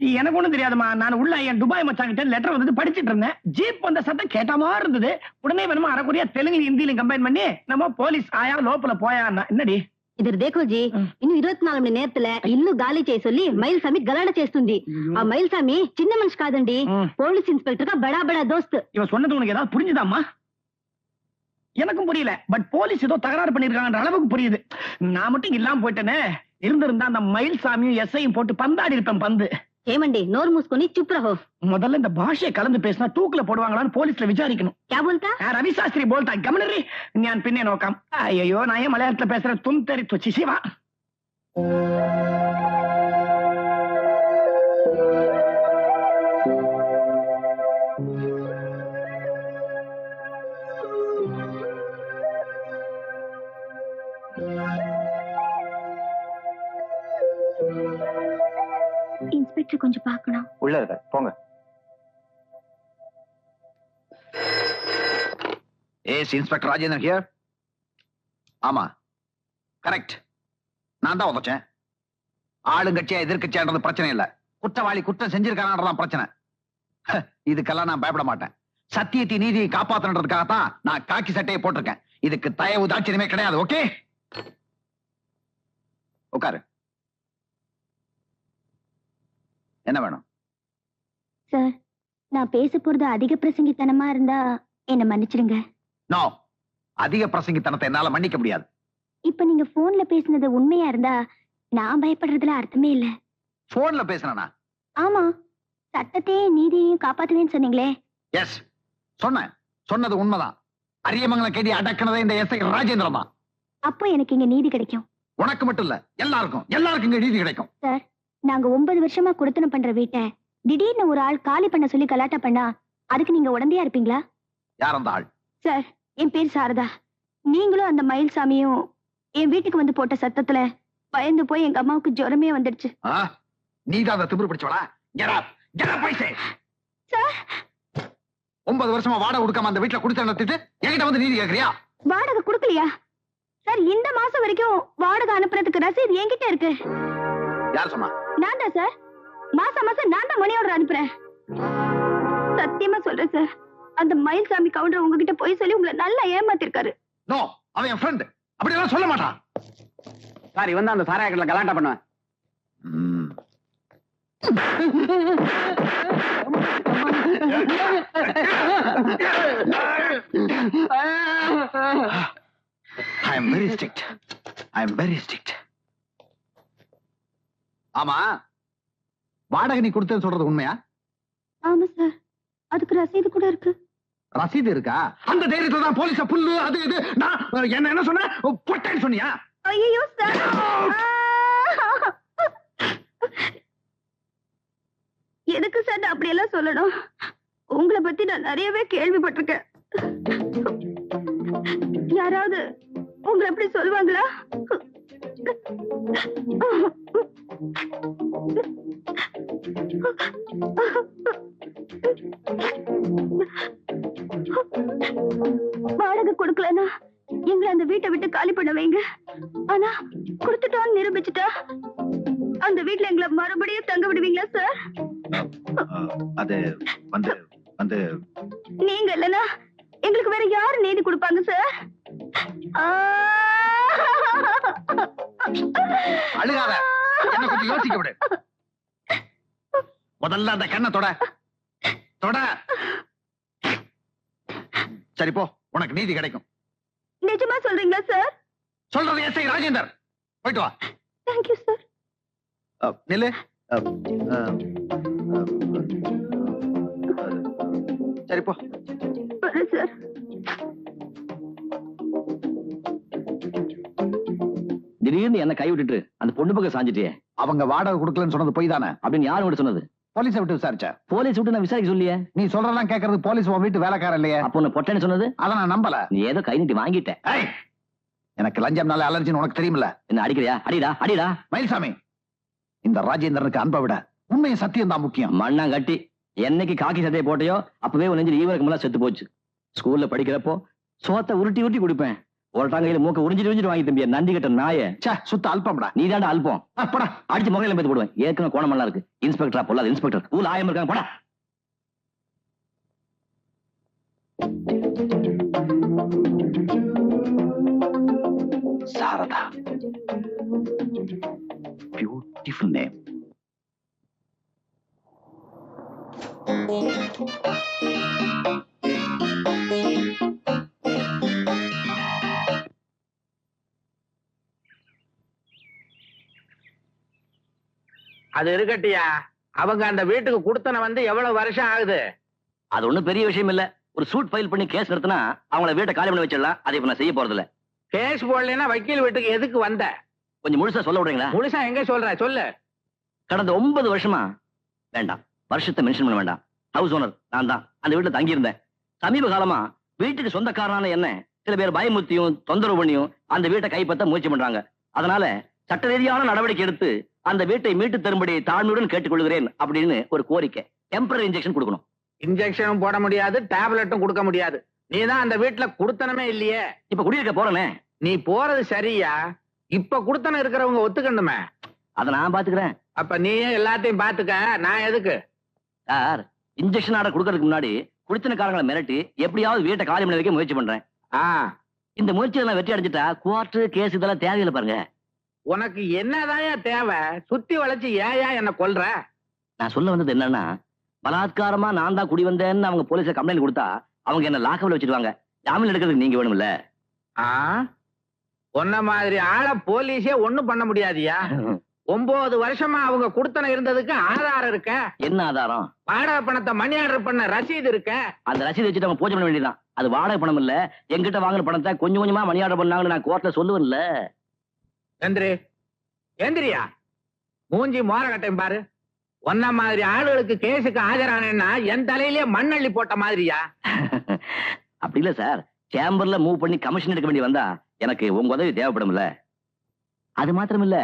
எனக்கு ஒண்ணும் தெரியாதுமா. நான் உள்ள என் துபாய் மச்சாங்கிட்ட லெட்டர் வந்து படிச்சிட்டு இருந்தேன். ஜீப் வந்த சத்தம் கேட்ட மாதிரி இருந்தது. உடனே வேணுமா அரைக்குறையா தெலுங்கு ஹிந்தியிலும் கம்பைன் பண்ணி நம்ம போலீஸ் ஆயா லோப்பல போயா என்னடி ఇద్దరు దేకోజీ ఇನ್ನು 24 మణి నేర్తల ఇల్లు గాలి చేసొల్లి మైల్సామి గలాడ చేస్తుంది. ఆ మైల్సామి చిన్న మనిషి కాదండి, పోలీస్ ఇన్స్పెక్టర్ గా బడా బడా దోస్త్. இவன் சொன்னது உனக்கு ஏதாவது புரிஞ்சுதாம்மா? எனக்கும் புரியல. பட் போலீஸ் ஏதோ தகராறு பண்ணிருக்காங்கன்ற அளவுக்கு புரியுது. நான் மட்டும் இல்லாம போயிட்டேனே, இருந்திருந்தா அந்த மயில்சாமியும் எஸ்ஐயும் போட்டு பந்தாடி இருப்பேன் பந்து. ఏమండి నోరు మూసుకొని చుప్ రహో. முதல்ல இந்த பாஷையை கலந்து பேசினா தூக்குல போடுவாங்களான்னு போலீஸ்ல விசாரிக்கணும். क्या बोलता? ரவி சாஸ்திரி போல்டா கமனரி ஞான் பின்னே நோக்கம். ஐயோ நான் ஏன் மலையாளத்துல பேசுறேன்? தும் தெரி துச்சி சிவா. இன்ஸ்பெக்டர் கொஞ்சம் பார்க்கணும். உள்ள இருக்க போங்க. Ace inspector Rajendran here. ஆமா கரெக்ட், நான் தான் உதச்சேன். ஆளுங்கட்சியா எதிர்கட்சியான்றது பிரச்சனை இல்ல, குற்றவாளி குற்றம் செஞ்சிருக்கானதான் பிரச்சனை. இதுக்கெல்லாம் நான் பயப்பட மாட்டேன். சத்தியத்தை நீதியை காப்பாத்தன்றதுக்காகத்தான் நான் காக்கி சட்டையை போட்டிருக்கேன். இதுக்கு தயவு தாட்சியமே கிடையாது. ஓகே உட்காரு. என்ன வேணும்? சார், நான் பேச போறது அதிக பிரசங்கித்தனமா இருந்தா என்ன மன்னிச்சிடுங்க. நோ, அதிக பிரசங்கித்தனத்தை என்னால மன்னிக்க முடியாது. இப்ப நீங்க போன்ல பேசினது உண்மையா இருந்தா நான் பயப்படுறதுல அர்த்தமே இல்ல. போன்ல பேசுறேனா? ஆமா, சட்டத்தையும் நீதியையும் காப்பாத்துவேன்னு சொன்னீங்களே. எஸ் சொன்னேன், சொன்னது உண்மைதான். அரியமங்கலம் கேடி அடக்கினதே இந்த எஸ்ஐ ராஜேந்திரன் தான். அப்போ எனக்கு இங்க நீதி கிடைக்கும். உனக்கு மட்டும் இல்ல, எல்லாருக்கும் இங்க நீதி கிடைக்கும். சார், நாங்க 9 வருஷமா குடுத்தனம் பண்ற வீட்டை திடீர்னு ஒரு ஆள் காலி பண்ண சொல்லி கலாட்டா பண்ணா அதுக்கு நீங்க உடந்தையா இருப்பீங்களா? யார் அந்த ஆள்? சார், என் பேர் சாரதா. நீங்களும் அந்த மயில்சாமியும் என் வீட்டுக்கு வந்து போட்ட சத்தத்துல பயந்து போய் எங்க அம்மாவுக்கு ஜுரமே வந்துடுச்சு. நீதான் அந்த திமிரு பிடிச்சவளா? சார், 9 வருஷமா வாடகை கொடுக்காம அந்த வீட்டுல குடிச்சு நடத்திட்டு என்கிட்ட வந்து நீதி கேக்குறியா? வாடகை கொடுக்கலையா? சார், இந்த மாசம் வரைக்கும் வாடகை அனுப்புறதுக்கு ரசீது என்கிட்ட இருக்கு. யார் சொன்னா? நான் தான் சார். மாசம் மாசம் நான் தான் மணி ஆர்டர் அனுப்புறேன். சத்தியமா சொல்றேன் சார், அந்த மயில்சாமி கவுண்டர் உங்ககிட்ட போய் சொல்லி உங்களை நல்லா ஏமாத்திருக்காரு. நோ, அவன் என் ஃப்ரெண்ட். அப்படி எல்லாம் சொல்ல மாட்டான் சார். இவன் தான் அந்த சாராய கடையில கலாட்டா பண்ணுவேன். I am very strict. I am very strict. ஆமா, வாடகை நீ கொடுத்தேன்னு சொல்றது உண்மையா? ஆமா சார், அதுக்கு ரசீது கூட இருக்கு. ரசீது இருக்கா? அந்த தைரியத்துல தான் போலீஸ புல்லு அது இது நான் என்ன சொன்ன பொட்டேன்னு சொன்னியா? ஐயோ சார், எதுக்கு சார் அப்படி எல்லாம் சொல்லணும்? உங்களை பத்தி நான் நிறையவே கேள்விப்பட்டிருக்கேன். யாராவது உங்களை எப்படி சொல்லுவாங்களா? வாடகை கொடுக்கலன்னா எங்களை அந்த வீட்டை விட்டு காலி பண்ண வைங்க. ஆனா கொடுத்துட்டோம்னு நிரூபிச்சுட்டா அந்த வீட்டுல எங்களை மறுபடியும் தங்க விடுவீங்களா சார்? அது வந்து வந்து நீங்க இல்லனா எங்களுக்கு வேற யாரு நீதி கொடுப்பாங்க சார்? அழுகாத, என்ன கொஞ்சம் யோசிக்க விடு. முதல்ல அந்த கண்ணை தொட தொட. சரி போ, உனக்கு நீதி கிடைக்கும். நிஜமா சொல்றீங்களா சார்? சொல்றது எஸ்ஐ ராஜேந்தர். போயிட்டு வா. Thank you sir. நில்லு. சரி போ. சார், திடீர்னு என்ன கை விட்டுட்டு அந்த பொண்ணு பக்கம் சாஞ்சிட்டியே. அவங்க வாடகை கொடுக்கலன்னு சொன்னது போய் தானே? அப்படின்னு யாரும் கூட சொன்னது? போலீஸை விட்டு விசாரிச்ச. போலீஸ் விட்டு நான் விசாரிக்க சொல்லியே. நீ சொல்றதெல்லாம் கேட்கறது போலீஸ் உன் வீட்டு வேலைக்காரன் இல்லையே. அப்போ உன்னை பொட்டேன்னு சொன்னது? அதை நான் நம்பல. நீ ஏதோ கை நீட்டி வாங்கிட்ட. எனக்கு லஞ்சம்னால அலர்ஜின்னு உனக்கு தெரியுமில்ல. என்ன அடிக்கிறியா? அடிடா அடிடா. மயில்சாமி, இந்த ராஜேந்திரனுக்கு அன்பை விட உண்மையை சத்தியம் தான் முக்கியம். மண்ணாங்கட்டி, என்னைக்கு காக்கி சட்டையை போட்டையோ அப்பவே உன் நெஞ்சில் ஈவருக்கு முன்னாடி செத்து போச்சு. ஸ்கூல்ல படிக்கிறப்போ சோத்தை உருட்டி உருட்டி குடிப்பேன். ஒரு டாங்கையில மூக்க உறிஞ்சிட்டு வாங்கி தம்பியா நந்தி கிட்ட நாய சுத்த அல்பம்டா. நீ தாண்டா அல்பம் போடா அடிச்சு முகையில பேத்து போடுவேன். ஏற்கனவே கோணமெல்லாம் இருக்கு. இன்ஸ்பெக்டரா பொல்லாத இன்ஸ்பெக்டர் ஊர் ஆயம் இருக்காங்க போடா. Sarada, beautiful name. அது இருக்கட்டியா, அவங்க அந்த வீட்டுக்கு கொடுத்தன வந்து எவ்வளவு வருஷம் ஆகுது? அது ஒண்ணும் பெரிய விஷயம் இல்ல. ஒரு சூட் ஃபைல் பண்ணி கேஸ் நடத்தினா அவங்கள வீட்டை காலி பண்ணி வச்சிடலாம். அதை இப்ப நான் செய்ய போறது இல்ல. கேஸ் போடலைன்னா வக்கீல் வீட்டுக்கு எதுக்கு வந்த? கொஞ்சம் முழுசா சொல்ல விடுறீங்களா? முழுசா எங்க சொல்ற சொல்லு. கடந்த 9 வருஷமா வேண்டாம், வருஷத்தை மென்ஷன் பண்ண வேண்டாம். ஹவுஸ் ஓனர் நான் தான் அந்த வீட்டுல தங்கி இருந்தேன். சமீப காலமா வீட்டுக்கு சொந்தக்காரனான என்ன சில பேர் பயமுறுத்தியும் தொந்தரவு பண்ணியும் அந்த வீட்டை கைப்பற்ற முயற்சி பண்றாங்க. அதனால சட்ட ரீதியான நடவடிக்கை எடுத்து அந்த வீட்டை மீட்டு தரும்படி தாழ்மையுடன் கேட்டுக்கொள்கிறேன் அப்படின்னு ஒரு கோரிக்கை. டெம்பரரி இன்ஜெக்ஷன் கொடுக்கணும். இன்ஜெக்ஷனும் போட முடியாது, டேப்லெட்டும் கொடுக்க முடியாது. நீதான் அந்த வீட்டுல குடுத்தனமே இல்லையே. இப்ப குடியிருக்க போறேனே. நீ போறது சரியா? இப்ப குடுத்தனம் இருக்கிறவங்க ஒத்துக்கணுமே. அதை நான் பாத்துக்கிறேன். அப்ப நீயே எல்லாத்தையும் பாத்துக்க, நான் எதுக்கு? சார், இன்ஜெக்ஷன் ஆர்டர் கொடுக்கறதுக்கு முன்னாடி குடித்தனக்காரங்களை மிரட்டி எப்படியாவது வீட்டை காலி பண்ண வைக்க முயற்சி பண்றேன். இந்த முயற்சியில நான் வெற்றி அடைஞ்சிட்டா கோர்ட்டு கேஸ் இதெல்லாம் தேவையில்லை பாருங்க. உனக்கு என்னதான் தேவை? சுத்தி வளைச்சு ஏயா என்ன கொல்ற? நான் சொல்ல வந்தது என்னன்னா, பலாத்காரமா நான் தான் குடி வந்தேன்னு அவங்க போலீஸ கம்ப்ளைண்ட் கொடுத்தா அவங்க என்ன லாக்கப்ல வச்சிருவாங்க. ஜாமீன் எடுக்கிறதுக்கு நீங்க வேணும்ல. உன்ன மாதிரி ஆள போலீஸே ஒண்ணும் பண்ண முடியாதியா? 9 வருஷமா அவங்க குடுத்தன இருந்ததுக்கு ஆதாரம் இருக்க. என்ன ஆதாரம்? வாடகை பணத்தை மணி ஆர்டர் பண்ண ரசீது இருக்க. அந்த ரசீது வச்சுட்டு அவங்க பூஜை பண்ண வேண்டியதான். அது வாடகை பணம் இல்ல, எங்கிட்ட வாங்கின பணத்தை கொஞ்சம் கொஞ்சமா மணி ஆர்டர் பண்ணாங்கன்னு நான் கோர்ட்ல சொல்லுவேன்ல. எந்திரியா, மூஞ்சி மோர கட்டையும் பாரு. ஒன்ன மாதிரி ஆளுகளுக்கு கேஸுக்கு ஆஜரானேன்னா என் தலையிலேயே மண்ணள்ளி போட்ட மாதிரியா? அப்படி இல்ல சார், சேம்பர்ல மூவ் பண்ணி கமிஷன் எடுக்க வேண்டி வந்தா எனக்கு உங்க உதவி தேவைப்படும்ல. அது மாத்திரம் இல்ல,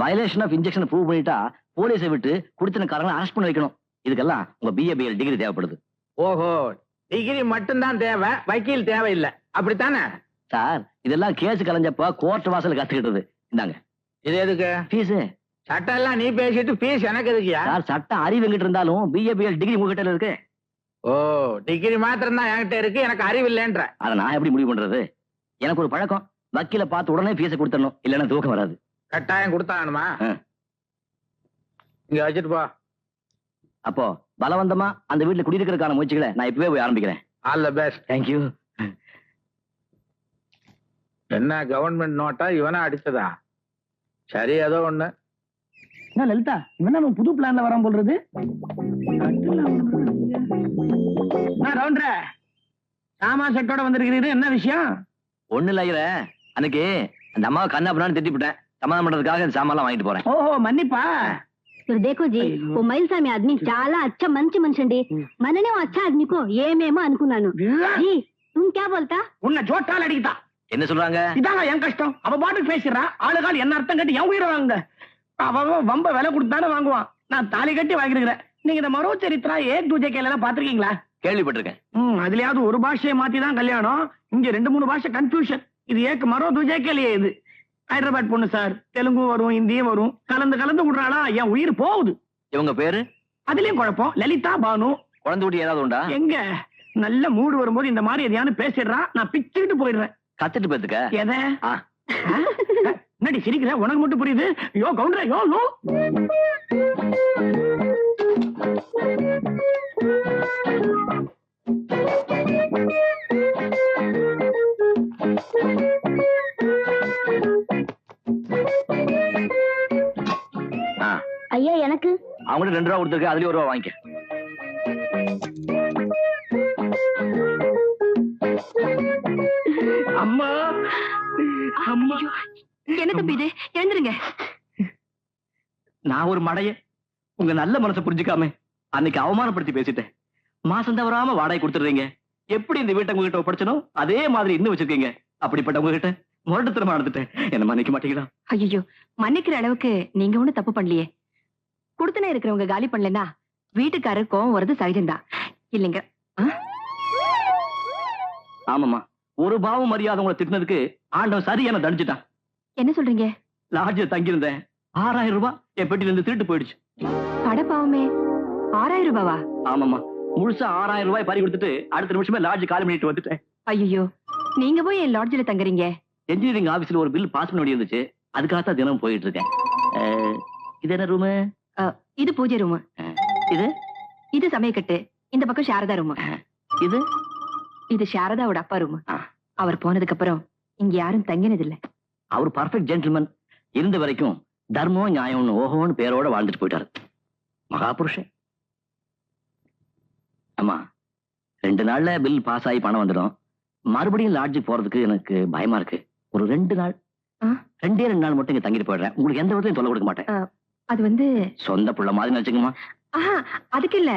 வயலேஷன் ஆஃப் இன்ஜெக்ஷன் ப்ரூவ் பண்ணிட்டா போலீஸை விட்டு குடித்தனக்காரங்களை அரெஸ்ட் பண்ண வைக்கணும். இதுக்கெல்லாம் உங்க BA டிகிரி தேவைப்படுது. ஓஹோ, டிகிரி மட்டும்தான் தேவை, வக்கீல் தேவையில்லை, அப்படித்தானே? சார், இதெல்லாம் கேஸ் கலைஞ்சப்ப கோர்ட் வாசல் கத்துக்கிட்டது. இந்தாங்க. இது எதுக்கு? ஃபீஸ். சட்டம் எல்லாம் நீ பேசிட்டு ஃபீஸ் எனக்கு எதுக்குயா? சார், சட்ட அறிவு எங்கிட்ட இருந்தாலும் BA டிகிரி உங்ககிட்ட இருக்கு. ஓ, டிகிரி மாத்திரம் தான் என்கிட்ட இருக்கு, எனக்கு அறிவு இல்லைன்ற. அதை நான் எப்படி முடிவு பண்றது? எனக்கு ஒரு பழக்கம், வக்கீல பார்த்து உடனே ஃபீஸை கொடுத்துடணும், இல்லைன்னா தூக்கம் வராது. கட்டாயம் கொடுத்தானுமா? இங்க வச்சுட்டு போ. அப்போ பலவந்தமா அந்த வீட்டுல குடியிருக்கிறதுக்கான முயற்சிகளை நான் இப்பவே போய் ஆரம்பிக்கிறேன். All the best. தேங்க்யூ. என்ன கவர்மெண்ட் நோட்டா இவனா அடிச்சதா? சரி, ஏதோ ஒண்ணு. என்ன லலிதா, இவன் நம்ம புது பிளான்ல வரான் போல்றது. சாமா செட்டோட வந்திருக்கிறீரு, என்ன விஷயம்? ஒண்ணு இல்ல ஐயரே, அன்னைக்கு அந்த அம்மாவை கண்ணா பண்ணான்னு திட்டிவிட்டேன். சமாதானம் பண்றதுக்காக இந்த சாமான் வாங்கிட்டு போறேன். ఓహో మన్నిపా. तो देखो जी, वो మైల్సామి आदमी చాలా अच्छा మంచి మనిషి అండి. మననే अच्छा आदमी को ఏమేమో అనుకున్నాను. जी, तुम क्या बोलता? உன்னை ஜோட்டால் அடிக்கிட்டா. என்ன சொல்றாங்க? இதாங்க என் கஷ்டம். அவ பாட்டுக்கு பேசிடுறா. ஆளுகால் என்ன அர்த்தம் கட்டி என் உயிரை வாங்க. அவன் வம்ப விலை கொடுத்தானே வாங்குவான். நான் தாலி கட்டி வாங்கிருக்கிறேன். நீங்க இந்த மரோ சரித்திரா ஏக் தூஜை கேலாம் பாத்திருக்கீங்களா? கேள்விப்பட்டிருக்கேன். அதுலயாவது ஒரு பாஷையை மாத்தி தான் கல்யாணம். இங்க 2-3 பாஷை கன்ஃபியூஷன். இது ஏக் மரோ தூஜை கேலியே. இது ஹைதராபாத் பொண்ணு சார். தெலுங்கும் வரும், ஹிந்தியும் வரும். கலந்து விடுறாளா, என் உயிர் போகுது. இவங்க பேரு? அதுலயும் குழப்பம். லலிதா பானு. குழந்தை குட்டி ஏதாவது உண்டா? எங்க நல்ல மூடு வரும்போது இந்த மாதிரி எதையானு பேசிடுறா. நான் பிச்சுட்டு போயிடுறேன். கத்துட்டு பேத்துக்க. எதை என்னடி சிரிக்கிற? உனக்கு மட்டும் புரியுது. யோ கவுண்டரா, யோ யோ. ஐயா எனக்கு அவங்கள்ட்ட 2 ரூபா கொடுத்துருக்க, அதுலயும் 1 ரூபா வாங்கிக்க. அம்மா அம்மா, என்ன தம்பி இது? எழுந்துருங்க. நான் ஒரு மடைய உங்க நல்ல மனசை புரிஞ்சுக்காம அன்னைக்கு அவமானப்படுத்தி பேசிட்டேன். மாசம் தவறாம வாடகை கொடுத்துடுறீங்க. எப்படி இந்த வீட்டை உங்ககிட்ட ஒப்படைச்சனோ அதே மாதிரி இன்னும் வச்சிருக்கீங்க. அப்படிப்பட்ட உங்ககிட்ட முரட்டுத்தனமா நடந்துட்டேன். என்ன மன்னிக்க மாட்டீங்களா? ஐயோ, மன்னிக்கிற அளவுக்கு நீங்க ஒண்ணும் தப்பு பண்ணலையே. குடுத்தன இருக்கிறவங்க காலி பண்ணலன்னா வீட்டுக்காரர் கோவம் வருது சகஜம்தான் இல்லைங்க. ஆமாமா, ஒரு பாவம் மரியாதை உங்களை திட்டினதுக்கு ஆண்டவன் சரியான தண்டிச்சுட்டான். என்ன சொல்றீங்க? லாட்ஜில் தங்கியிருந்தேன், 6000 ரூபாய் என் பெட்டில இருந்து திருட்டு போயிடுச்சு. படப்பாவமே, 6000 ரூபாவா? ஆமாமா, முழுசா 6000 ரூபாய் பறி கொடுத்துட்டு அடுத்த நிமிஷமே லாட்ஜ் காலி பண்ணிட்டு வந்துட்டேன். ஐயோ, நீங்க போய் என் லாட்ஜில தங்குறீங்க? என்ஜினியரிங் ஆபீஸ்ல ஒரு பில் பாஸ் பண்ண வேண்டி இருந்துச்சு, அதுக்காகத்தான் தினம் போயிட்டு இருக்கேன். இது என்ன ரூமு? இது பூஜை ரூம். இது இது சமயக்கட்டு. இந்த பக்கம் சாரதா ரூம். இது இது சாரதாவோட அப்பா ரூம். அவர் போனதுக்கு அப்புறம் இங்க யாரும் தங்கினது இல்ல. அவர் பர்ஃபெக்ட் ஜென்டில்மேன். இருந்த வரைக்கும் தர்மம் நியாயம்னு ஓஹோன்னு பேரோட வாழ்ந்துட்டு போயிட்டாரு. மகாபுருஷன். ஆமா, 2 நாள்ல பில் பாஸ் ஆகி பணம் வந்துடும். மறுபடியும் லாட்ஜுக்கு போறதுக்கு எனக்கு பயமா இருக்கு. ஒரு 2 நாள், 2 நாள் மட்டும் இங்க தங்கிட்டு போயிடுறேன். உங்களுக்கு எந்த விதத்தையும் தொல்லை கொடுக்க மாட்டேன். அது வந்து சொந்த புள்ள மாதிரி நினைச்சுக்கமா. அதுக்கு இல்ல,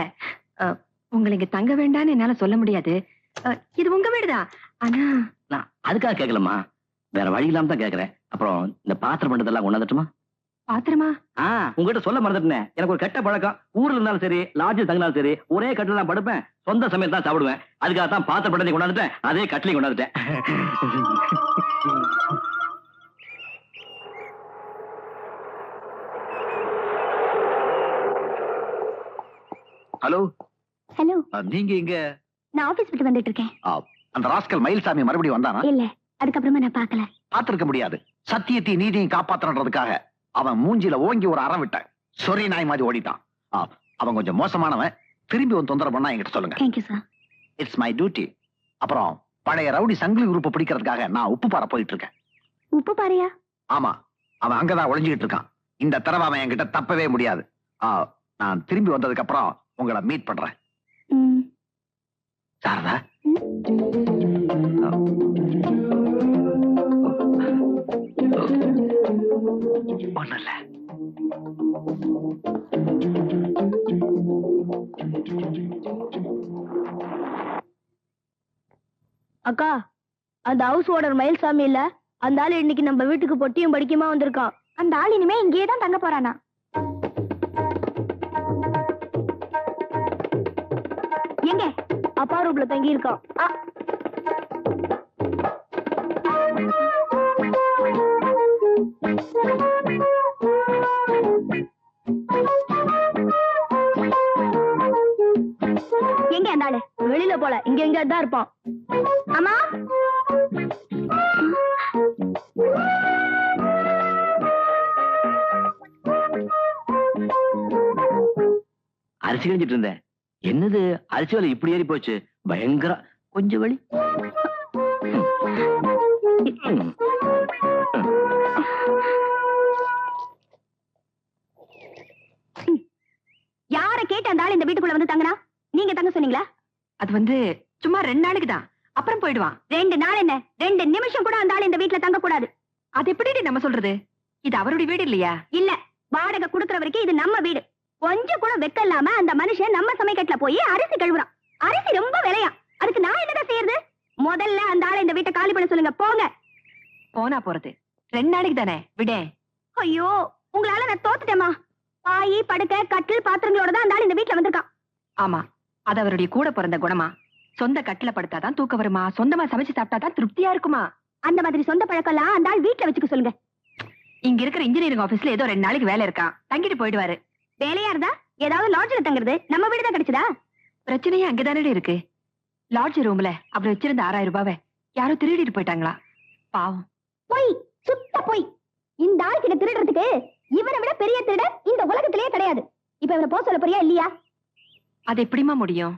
உங்களை இங்க தங்க வேண்டாம்னு என்னால சொல்ல முடியாது. இது உங்க வீடுதான். ஆனா நான் அதுக்காக கேட்கலமா, வேற வழி இல்லாம தான் கேட்கறேன். அப்புறம் இந்த பாத்திரம் பண்றதெல்லாம் கொண்டாந்துட்டுமா? பாத்திரமா? உங்ககிட்ட சொல்ல மறந்துட்டேன். எனக்கு ஒரு கெட்ட பழக்கம். ஊர்ல இருந்தாலும் சரி, லாட்ஜில் தங்கினாலும் சரி, ஒரே கட்டில தான் படுப்பேன், சொந்த சமையல் தான் சாப்பிடுவேன். அதுக்காக தான் பாத்திரம் பண்டத்தை கொண்டாந்துட்டேன், அதே கட்டிலையும் கொண்டாந்துட்டேன். ஹலோ ஹலோ, நீங்க இங்க? நான் ஆபீஸ் விட்டு வந்துட்டு இருக்கேன். அந்த ராஸ்கல் மயில்சாமி மறுபடியும் வந்தானா? இல்ல, அதுக்கப்புறமா நான் பார்க்கல. பாத்திருக்க முடியாது. சத்தியத்தை நீதியும் காப்பாத்துறதுக்காக அவன் மூஞ்சில ஓங்கி ஒரு அறம் விட்டான். சொரி நாய் மாதிரி ஓடிட்டான். அவன் கொஞ்சம் மோசமானவன். திரும்பி ஒரு தொந்தரவு பண்ணா என்கிட்ட சொல்லுங்க. Thank you sir. It's my duty. அப்புறம் பழைய ரவுடி சங்கிலி குரூப் பிடிக்கிறதுக்காக நான் உப்பு பாறை போயிட்டு இருக்கேன். உப்பு பாறையா? ஆமா, அவன் அங்கதான் ஒளிஞ்சுக்கிட்டு இருக்கான். இந்த தடவை அவன் என்கிட்ட தப்பவே முடியாது. நான் திரும்பி வந்ததுக்கு அப்புறம் உங்களை மீட் பண்றேன். சாரதா, ஒண்ணுல்ல. அக்கா, அந்த ஹவுஸ் ஓனர் மயில்சாமி இல்ல, அந்த ஆள் இன்னைக்கு நம்ம வீட்டுக்கு பொட்டியும் படிக்குமா வந்திருக்கான். அந்த ஆள் இனிமே இங்கேயே தான் தங்க போறானா? எங்க? அப்பா ரூம்ல தங்கி இருக்கான். எங்க அந்த ஆளு? வெளியில போல, இங்க எங்க தான் இருப்பான். ஆமா, அரிசி கழிஞ்சிட்டு இருந்தேன். என்னது அரிசி வேலை இப்படி ஏறி போச்சு? பயங்கர. கொஞ்சம் வழி. யார கேட்டு அந்த ஆள் இந்த வீட்டுக்குள்ள வந்து தங்கினா? நீங்க தங்க சொன்னீங்களா? அது வந்து சும்மா 2 நாளைக்கு தான், அப்புறம் போயிடுவான். 2 நாள் என்ன, 2 நிமிஷம் கூட அந்த ஆள் இந்த வீட்டுல தங்க கூடாது. அது எப்படி நம்ம சொல்றது? இது அவருடைய வீடு இல்லையா? இல்ல, வாடகை குடுக்கற வரைக்கும் இது நம்ம வீடு. கொஞ்சம் கூட வெக்க இல்லாம அந்த மனுஷன் நம்ம சமைக்கட்டுல போய் அரிசி கழுவுறான். அரிசி ரொம்ப விலையா, அதுக்கு நான் என்னதான் செய்யறது? முதல்ல அந்த ஆளை இந்த வீட்டை காலி பண்ண சொல்லுங்க. போங்க. போனா போறது, 2 நாளைக்கு தானே, விட. ஐயோ, உங்களால நான் தோத்துட்டேமா. பாயி படுக்க கட்டில் பாத்திரங்களோட தான் அந்த ஆள் இந்த வீட்டுல வந்திருக்கான். ஆமா, அது அவருடைய கூட பிறந்த குணமா. சொந்த கட்டில படுத்தாதான் தூக்கம் வருமா, சொந்தமா சமைச்சு சாப்பிட்டாதான் திருப்தியா இருக்குமா. அந்த மாதிரி சொந்த பழக்கம் எல்லாம் அந்த ஆள் வீட்டுல வச்சுக்க சொல்லுங்க. இங்க இருக்கிற இன்ஜினியரிங் ஆபீஸ்ல ஏதோ 2 நாளைக்கு வேலை இருக்கான், தங்கிட்டு போயிடுவாரு. வேலையா இருந்தா ஏதாவது லாட்ஜ்ல தங்குறது. நம்ம வீடு தான் கிடைச்சதா? பிரச்சனையே அங்கதானே இருக்கு. லாட்ஜ் ரூம்ல அப்படி வச்சிருந்த 6000 ரூபாவை யாரோ திருடிட்டு போயிட்டாங்களா? பாவம். போய், சுத்த போய். இந்த ஆள் கிட்ட திருடுறதுக்கு இவனை விட பெரிய திருட இந்த உலகத்திலேயே கிடையாது. இப்ப இவனை போக சொல்ல போறியா இல்லையா? அது எப்படிமா முடியும்?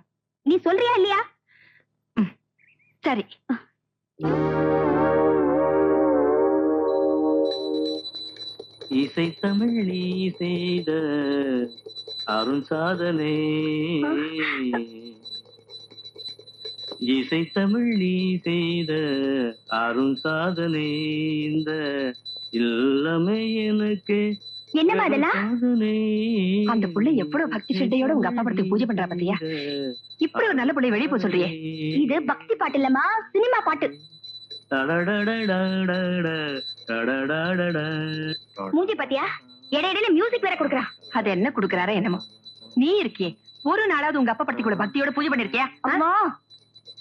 நீ சொல்றியா இல்லையா? சரி. இசை தமிழ் நீ செய்த அருண் சாதனை, இசை தமிழ் நீ செய்த அருண் சாதனை, இந்த இல்லமே எனக்கு என்னமா அதெல்லாம்? அந்த புள்ள எவ்வளவு பக்தி சிட்டையோட உங்க அப்பா படத்துக்கு பூஜை பண்றா பாத்தியா? இப்படி ஒரு நல்ல புள்ளை வெளியே போய் சொல்றியே. இது பக்தி பாட்டு இல்லம்மா, சினிமா பாட்டு. மூஞ்சி பாத்தியா? இடையில மியூசிக் வேற கொடுக்கறா. அது என்ன கொடுக்கறாரா என்னமோ. நீ இருக்கியே, ஒரு நாளாவது உங்க அப்பா படத்துக்கு கூட பக்தியோட பூஜை பண்ணிருக்கியா? அம்மா,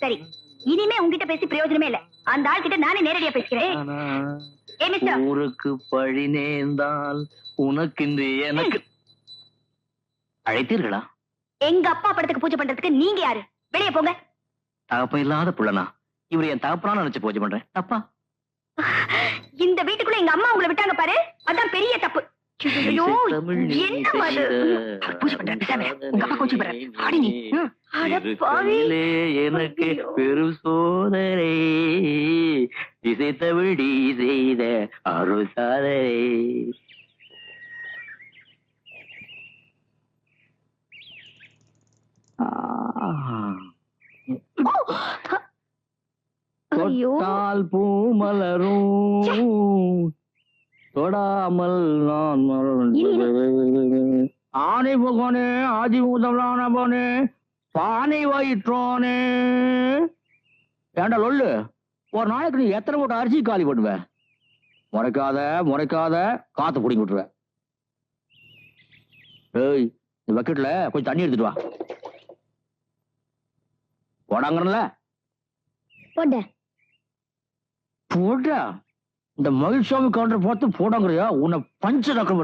சரி, இனிமே உங்ககிட்ட பேசி பிரயோஜனமே இல்ல. அந்த ஆள் கிட்ட நானே நேரடியா பேசுகிறேன். ஏ மிஸ்டர், ஊருக்கு பழி நேர்ந்தால் உனக்கு எனக்கு அழைத்தீர்களா? எங்க அப்பா படத்துக்கு பூஜை பண்றதுக்கு நீங்க யாரு? வெளியே போங்க. தகப்பம் இல்லாத புள்ளனா இவரு என் தகப்பனா நினைச்சு பூஜை பண்றேன். தப்பா? இந்த வீட்டுக்குள்ள எங்க அம்மா உங்களை விட்டாங்க பாரு, அதான் பெரிய தப்பு. ஐயோ, என்ன அது? பூஜை பண்றேன், பேசாம. உங்க அப்பா பூஜை பண்றேன். ஆடி நீ. அட பாவி. எனக்கு பெரும் சோதனை இசைத்தவிடி செய்த அருள் சாதனை. தொட்டால் பூ மலரும் தொடாமல் நான் ஆனை போகனே ஆதி முதலான போனே பானை வயிற்றோனே. ஏண்டா லொல்லு, ஒரு நாளைக்கு நீ எத்தனை மூட்டை அரிசி காலி பண்ணுவ? முறைக்காத காத்து பிடிங்கி விட்டுருவேன். ஏய், இந்த பக்கெட்ல கொஞ்சம் தண்ணி எடுத்துட்டு வா. போடாங்கல்ல போட்டா இந்த மகிழ்ச்சாமி கவுண்டர் பார்த்து போடாங்கறியா? உன்னை பஞ்ச ரக்கம்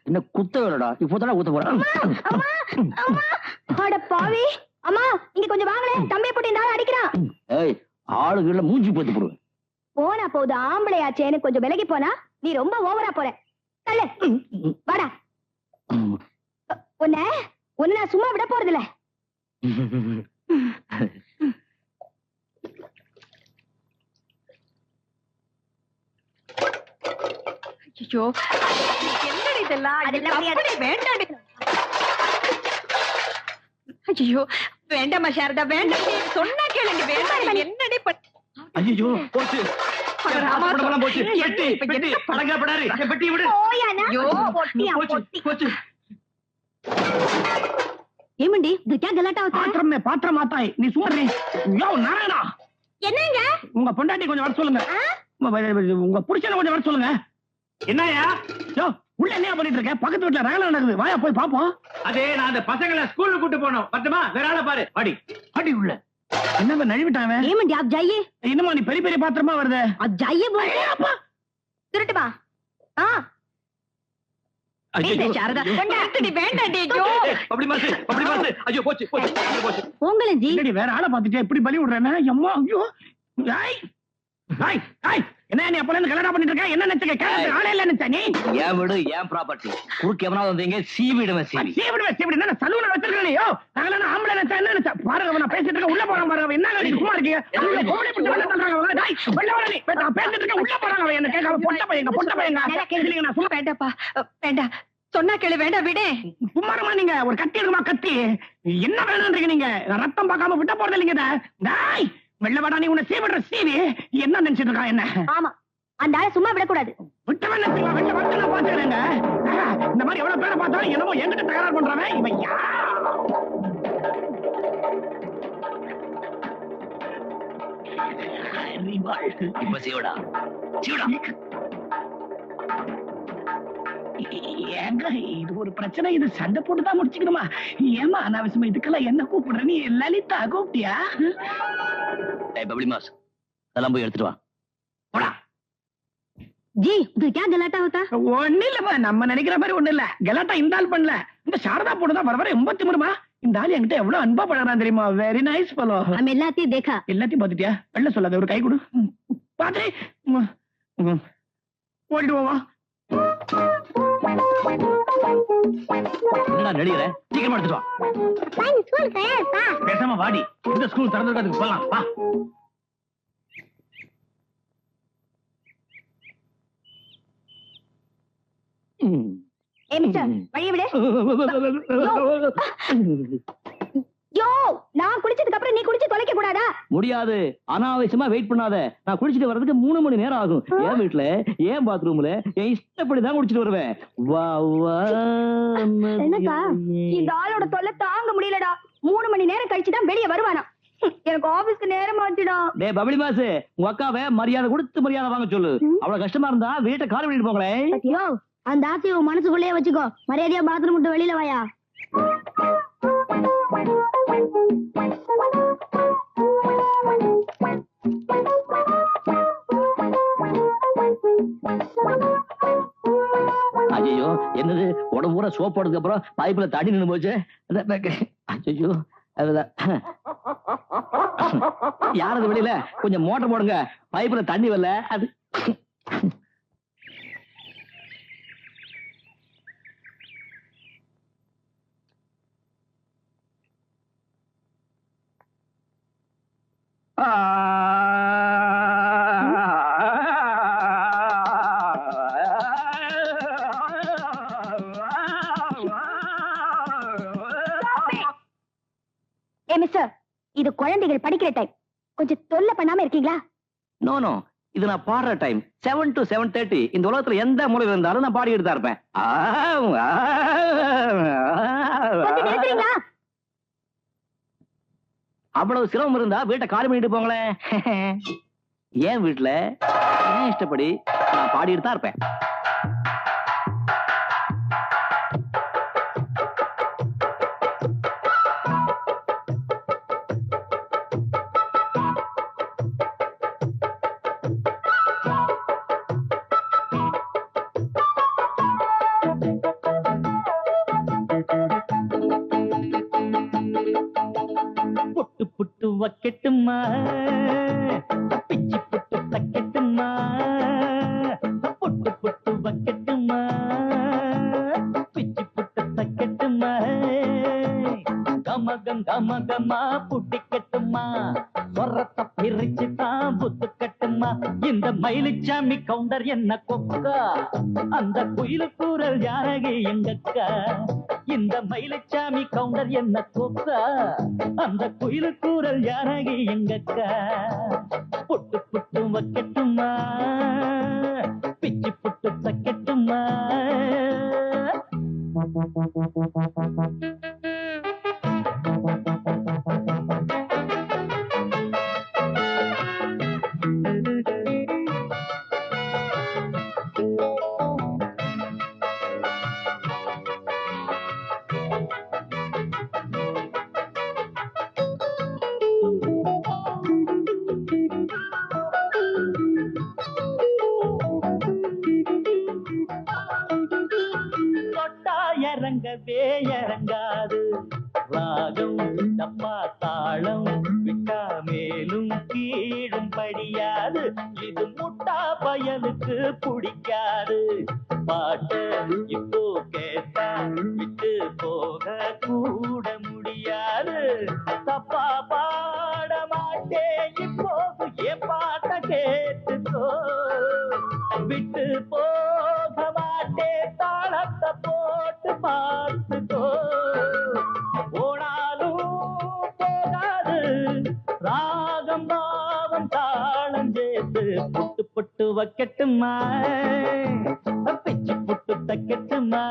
என்ன குத்த வேலடா, இப்போதான் குத்த போறேன். அட பாவி. அம்மா, இங்க கொஞ்சம் வாங்களே, தம்பியை போட்டு இந்த ஆள் அடிக்கிறான். ஏய், ஆளுகள மூஞ்சி போட்டு போடுவேன். போனா போது ஆம்பளையாச்சேன்னு கொஞ்சம் விலகி போனா நீ ரொம்ப ஓவரா போற. தள்ளு, வாடா. உன்னை நான் சும்மா விட போறதில்ல. ஐயோ, என்னடி இதெல்லாம்? வேண்டாம். ஐயோ, வேண்டாமா சாரதா, வேண்டாம். சொன்னா கேளுங்க. வேண்டாம். என்னடி ஐயோ, போச்சு. படமெல்லாம் போச்சு. பெட்டி, பெட்டி, படங்கப்படாரு. பெட்டி விடு. ஐயோ, போச்சு. ஏமண்டி, இதுக்கே கலாட்டா பாத்திரமே பாத்திரம் மாத்தாய். நீ சும்மா யோ நாராயணா. என்னங்க? உங்க பொண்டாட்டி கொஞ்சம் வர சொல்லுங்க. உங்க புருஷனை கொஞ்சம் வர சொல்லுங்க. என்னயா உள்ள என்ன பண்ணிட்டு இருக்க? பக்கத்து வீட்டுல ரகலை நடக்குது, வாயா போய் பாப்போம். அதே நான் அந்த பசங்களை ஸ்கூலுக்கு கூட்டு போனோம். பட்டுமா வேற ஆளை பாரு. அடி உள்ள என்ன நழுவிட்டாங்க. ஏமண்டி, आप जाइए. என்னமா நீ பெரிய பெரிய பாத்திரமா வருது? आप जाइए बोल. அப்பா திருட்டு வா. சாரதா, வேண்டாண்டி. வேண்டாண்டி. அப்படி மாசு. ஐயோ, போச்சு. உங்களை ஜி வேற ஆளை பாத்துட்டே இப்படி பலி விடுறேன். அம்மா, ஐயோ. என்ன நீ அப்பல இருந்து கல்யாணம் பண்ணிட்டு இருக்க? என்ன நினைச்ச? ஆளே இல்ல நினைச்ச நீ? ஏன் வீடு, ஏன் ப்ராப்பர்ட்டி குறுக்கு எவனாவது வந்தீங்க சீவிடுவேன். சீவிடுவேன். என்ன சலூன வச்சிருக்கீங்க? நாங்கள ஆம்பளை நினைச்சா என்ன நினைச்சா? பாருங்க, நான் பேசிட்டு இருக்க, உள்ள போறான் பாருங்க. என்ன நீ சும்மா இருக்கீங்க? கோடி பிடிச்சு வெளில தள்ளுறாங்க. டேய், வெளில வர நீ. நான் பேசிட்டு இருக்க, உள்ள போறாங்க. என்ன கேட்காம பொட்ட பையங்க. நான் சும்மா வேண்டாப்பா, வேண்டாம். சொன்னா கேளு. வேண்டாம், விடு. சும்மாரமா நீங்க ஒரு கத்தி எடுக்குமா? கத்தி என்ன வேணும்ன்றீங்க நீங்க? ரத்தம் பார்க்காம விட்ட போறது இல்லைங்க. டேய், வெள்ள வாடா, நீ உன்னை சீவிடுற சீவி என்ன நினைச்சிட்டு இருக்கா? என்ன? ஆமா, அந்த ஆளை சும்மா விடக்கூடாது. விட்டவன் வெள்ள வந்து நான் பாத்துக்கிறேங்க. இந்த மாதிரி எவ்வளவு பேரை பார்த்தாலும் என்னமோ என்கிட்ட தகராறு பண்றவன் இவன் யார்? இப்ப சீவடா. ஏங்க, இது ஒரு பிரச்சனை. இது சண்டை போட்டுதான் முடிச்சுக்கணுமா? ஏமா அனாவசியமா இதுக்கெல்லாம் என்ன கூப்பிடுற? நீ லலிதா கூப்பிட்டியா? பப்ளி மாஸ் அதெல்லாம் போய் எடுத்துட்டு வா. போடா. ஜி, இது क्या गलाटा होता? ஒண்ணு இல்லம்மா, நம்ம நினைக்கிற மாதிரி ஒண்ணு இல்ல. கலாட்டா இந்த ஆள் பண்ணல, இந்த சாரதா போட்டுதான் வர வர 83 இந்த ஆள் என்கிட்ட எவ்வளவு அன்பா பழகிறான் தெரியுமா? Very nice fellow. हम எல்லாத்தையும் देखा. எல்லாத்தையும் பாத்துட்டியா? வெள்ள சொல்லாத, ஒரு கை கொடு. பாத்துறே ஓடிட்டு போவா. என்னடா நடிகிற? சீக்கிரமா எடுத்துட்டு வா. பேசாம வாடி, இந்த ஸ்கூல் திறந்துருக்கிறதுக்கு போலாம். வா. வழிய விடு. யோ, நான் குளிச்சதுக்கு அப்புறம் நீ குளிச்சு தொலைக்க கூடாதா? முடியாது. அனாவசியமா வெயிட் பண்ணாத. நான் குளிச்சிட்டு வர்றதுக்கு 3 மணி நேரம் ஆகும். என் வீட்டுல, என் பாத்ரூம்ல என் இஷ்டப்படிதான் குளிச்சிட்டு வருவேன். வா வா. என்னக்கா, இந்த ஆளோட தொல்லை தாங்க முடியலடா. 3 மணி நேரம் கழிச்சுதான் வெளியே வருவானா. எனக்கு ஆபீஸ்க்கு நேரம் ஆச்சுடா. டே பப்ளி மாசு, உங்க அக்காவை மரியாதை கொடுத்து மரியாதை வாங்க சொல்லு. அவ்வளவு கஷ்டமா இருந்தா வீட்டை காலி பண்ணிட்டு போங்களேன். அந்த ஆசையை மனசுக்குள்ளேயே வச்சுக்கோ. மரியாதையா பாத்ரூம் விட்டு வெளியில வாயா. ஐயோ என்னது உடம்பு பூரா சோப் போடுறதுக்கு அப்புறம் பைப்புல தண்ணி நின்று போச்சு. ஐயோ அதுதான் யாரது வெளியில கொஞ்சம் மோட்டர் போடுங்க, பைப்புல தண்ணி வரல. அது மிஸ்டர், இது குழந்தைகள் படிக்கிற டைம், கொஞ்சம் தொல்லை பண்ணாம இருக்கீங்களா? நோ நோ, இது நான் பாடுற டைம். 7 to 7:30 இந்த உலகத்துல எந்த மூலையில இருந்தாலும் நான் பாடிக்கிட்டு தான் இருப்பேன். கொஞ்சம் நிறுத்துறீங்களா? அவ்வளவு சிரமம் இருந்தா வீட்டை காலி பண்ணிட்டு போங்களேன். ஏன் வீட்டுல ஏன் இஷ்டப்படி நான் பாடிட்டு தான் இருப்பேன். புட்டு புட்டு வைக்கட்டுமா, பிச்சி புட்டு தைக்கட்டுமா, புட்டு புட்டு வைக்கட்டுமா, பிச்சி புட்டு தைக்கட்டுமா, கமகம் கமகமா புட்டிக்கட்டுமா, சொரத்தை பிரிச்சு தான் புத்து கட்டுமா. இந்த மயிலுச்சாமி கவுண்டர் என்ன கொக்கா, அந்த குயிலு கூறல் யாரகி எங்கக்கா. இந்த மயிலுச்சாமி கவுண்டர் என்ன கொக்கா, அந்த குயிலு கூறல் யாரகி எங்கக்கா. புட்டு புட்டு வைக்கட்டுமா, பிச்சி புட்டு தைக்கட்டுமா. இறங்கவே இறங்காது ராகம் தப்பா தாளம் விட்டா மேலும் கீழும் படியாது. இது முட்டா பயலுக்கு பிடிக்காது. பாட்டு இப்போ கேட்டா விட்டு போக கூட முடியாது. தப்பா பாட மாட்டேன் இப்போது என் பாட்ட கேட்டுக்கோ. விட்டு போக மாட்டேன் தாளத்தை போட்டு பார்த்துக்கோ. போனாலும் போகாது ராகம் பாவம் தாளம் சேர்த்து புட்டு புட்டு வைக்கட்டுமா, பிச்சு புட்டு தைக்கட்டுமா.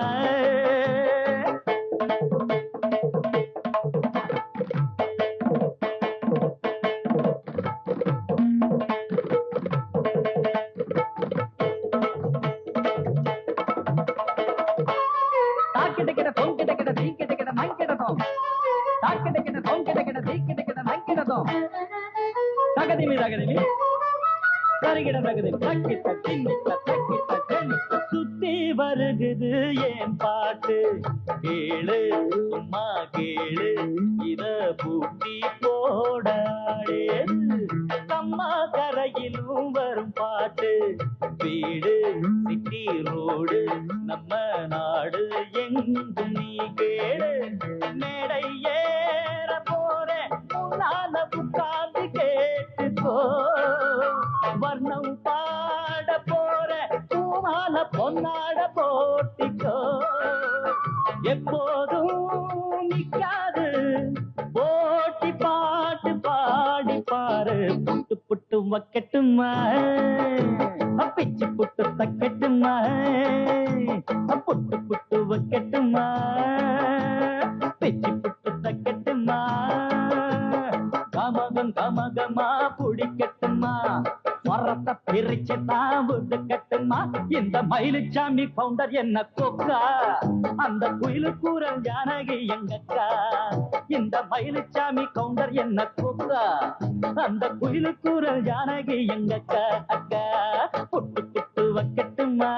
சுத்தி வருகுது என் பாட்டு கேளு சும்மா கேளு இத பூட்டி போடாடே. கம்மா கரையிலும் வரும் பாட்டு வீடு சிட்டி ரோடு நம்ம நாடு எங்கு நீ கேளு. மேடை ஏற போற முன்னால உட்கார்ந்து கேட்டுக்கோ. வர்ணம் பாட போற பூமால பொன்னாட போட்டிக்கோ. எப்போதும் நிக்காது போட்டி பாட்டு பாடி பாரு. புட்டு புட்டு வைக்கட்டுமா, பிச்சு புட்டு தைக்கட்டுமா, புட்டு புட்டு வைக்கட்டுமா, பிச்சு புட்டு தைக்கட்டுமா. கமகம் கமகமா புடிக்கட்டுமா, மரத்தை பிரிச்சு தான் கட்டுமா. இந்த மயிலுச்சாமி கவுண்டர் என்ன கொக்கா, அந்த குயிலு கூறல் ஜானகி எங்கக்கா. இந்த மயிலுச்சாமி கவுண்டர் என்ன கொக்கா, அந்த குயிலு கூறல் ஜானகி எங்கக்கா. அக்கா புட்டு புட்டு வைக்கட்டுமா,